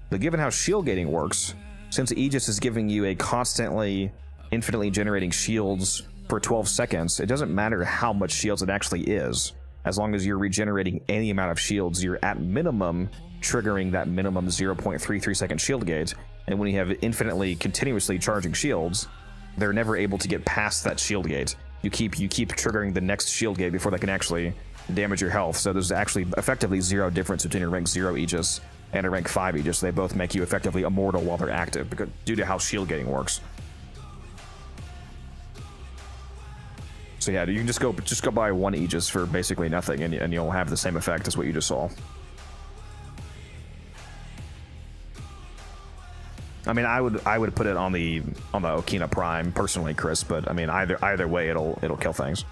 But given how shield gating works, since Aegis is giving you a constantly, infinitely generating shields for 12 seconds, it doesn't matter how much shields it actually is. As long as you're regenerating any amount of shields, you're at minimum triggering that minimum 0.33 second shield gate. And when you have infinitely continuously charging shields, they're never able to get past that shield gate. You keep triggering the next shield gate before they can actually damage your health. So there's actually effectively zero difference between a rank 0 Aegis and a rank 5 Aegis. They both make you effectively immortal while they're active because due to how shield gating works. So yeah, you can just go buy one Aegis for basically nothing, and you'll have the same effect as what you just saw. I mean, I would put it on the Okina Prime personally, Chris, but I mean either way it'll kill things.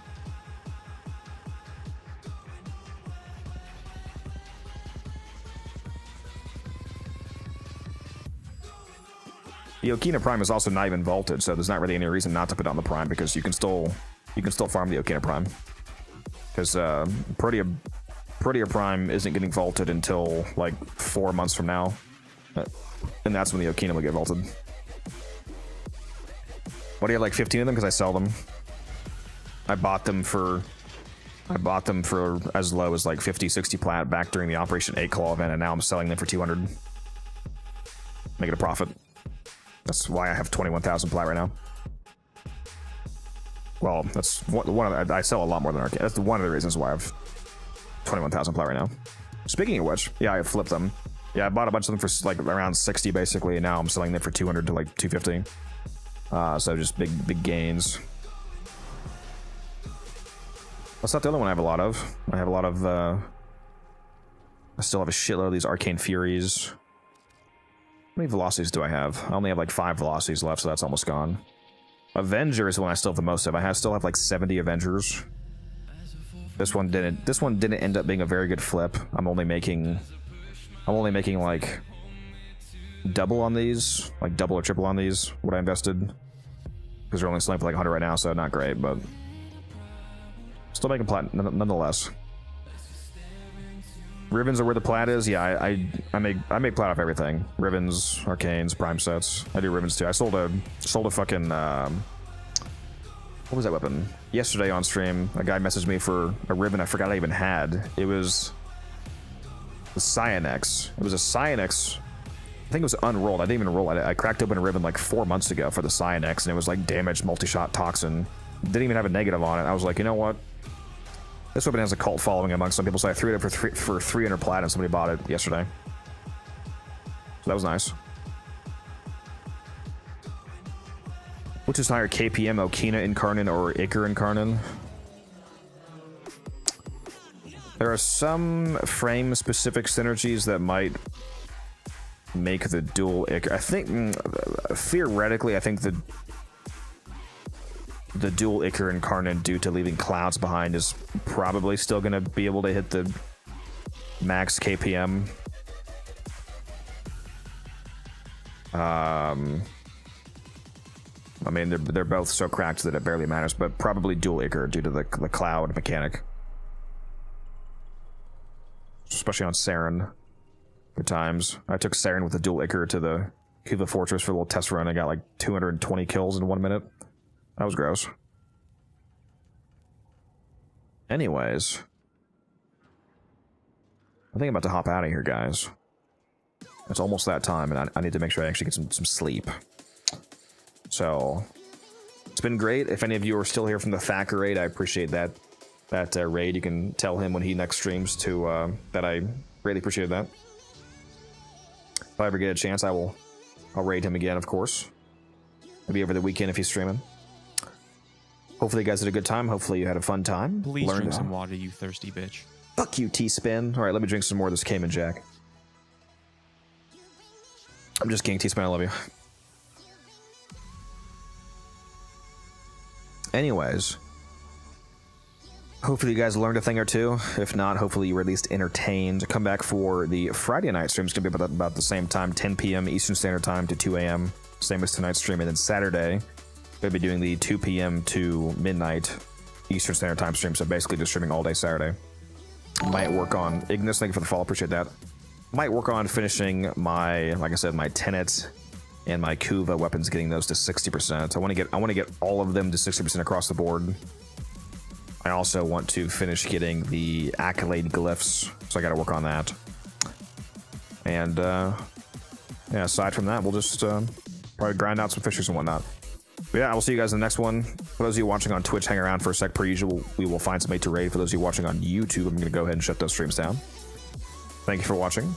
The Okina Prime is also not even vaulted, so there's not really any reason not to put it on the Prime because you can still farm the Okina Prime. Because Protea Prime isn't getting vaulted until like 4 months from now. And that's when the Okina will get vaulted. What do you have, like 15 of them? Because I sell them. I bought them for as low as like 50, 60 plat back during the Operation 8 Claw event, and now I'm selling them for 200. Making a profit. That's why I have 21,000 plat right now. Well, that's one of the, I sell a lot more than Arcane. That's one of the reasons why I have 21,000 plat right now. Speaking of which, yeah, I flipped them. Yeah, I bought a bunch of them for like around 60 basically, and now I'm selling them for 200 to like 250. So just big gains. That's not the other one I have a lot of. I have a lot of, I still have a shitload of these Arcane Furies. How many velocities do I have? I only have like 5 velocities left, so that's almost gone. Avenger is the one I still have the most of. I still have like 70 Avengers. This one didn't end up being a very good flip. I'm only making like double on these, like double or triple on these, what I invested. Because they're only selling for like 100 right now, so not great, but still making plat nonetheless. Ribbons are where the plat is. Yeah, I make plat off everything. Ribbons, arcanes, prime sets. I do ribbons too. I sold a fucking what was that weapon? Yesterday on stream, a guy messaged me for a ribbon I forgot I even had. It was the Cyanex. It was a Cyanex. I think it was unrolled. I didn't even roll it. I cracked open a ribbon like 4 months ago for the Cyanex, and it was like damaged multi-shot toxin. Didn't even have a negative on it. I was like, you know what? This weapon has a cult following among some people, so I threw it up for 300 plat, and somebody bought it yesterday. So that was nice. Which is higher, KPM, Okina Incarnon, or Iker Incarnon? There are some frame-specific synergies that might make the dual Iker. I think, theoretically, I think the dual Icar Incarnate, due to leaving clouds behind, is probably still going to be able to hit the max KPM. I mean, they're both so cracked that it barely matters, but probably dual Icar due to the cloud mechanic. Especially on Saren. Good times. I took Saren with the dual Icar to the Kuva Fortress for a little test run. I got like 220 kills in 1 minute. That was gross. Anyways. I think I'm about to hop out of here, guys. It's almost that time, and I need to make sure I actually get some sleep. So, it's been great. If any of you are still here from the Thacker raid, I appreciate that raid. You can tell him when he next streams to that I really appreciated that. If I ever get a chance, I'll raid him again, of course. Maybe over the weekend if he's streaming. Hopefully you guys had a good time. Hopefully you had a fun time. Please drink some water, you thirsty bitch. Fuck you, T-Spin. Alright, let me drink some more of this Cayman Jack. I'm just kidding, T-Spin, I love you. Anyways. Hopefully you guys learned a thing or two. If not, hopefully you were at least entertained. Come back for the Friday night stream. It's going to be about the same time, 10 p.m. Eastern Standard Time to 2 a.m. Same as tonight's stream. And then Saturday, we'll be doing the 2 p.m. to midnight Eastern Standard Time stream. So basically just streaming all day Saturday. Might work on Ignis. Thank you for the follow. Appreciate that. Might work on finishing my, like I said, my Tenet and my Kuva weapons, getting those to 60%. I want to get all of them to 60% across the board. I also want to finish getting the Accolade glyphs, so I got to work on that. And yeah, aside from that, we'll just probably grind out some fishers and whatnot. But yeah, I will see you guys in the next one. For those of you watching on Twitch, hang around for a sec. Per usual, we will find somebody to raid. For those of you watching on YouTube, I'm going to go ahead and shut those streams down. Thank you for watching.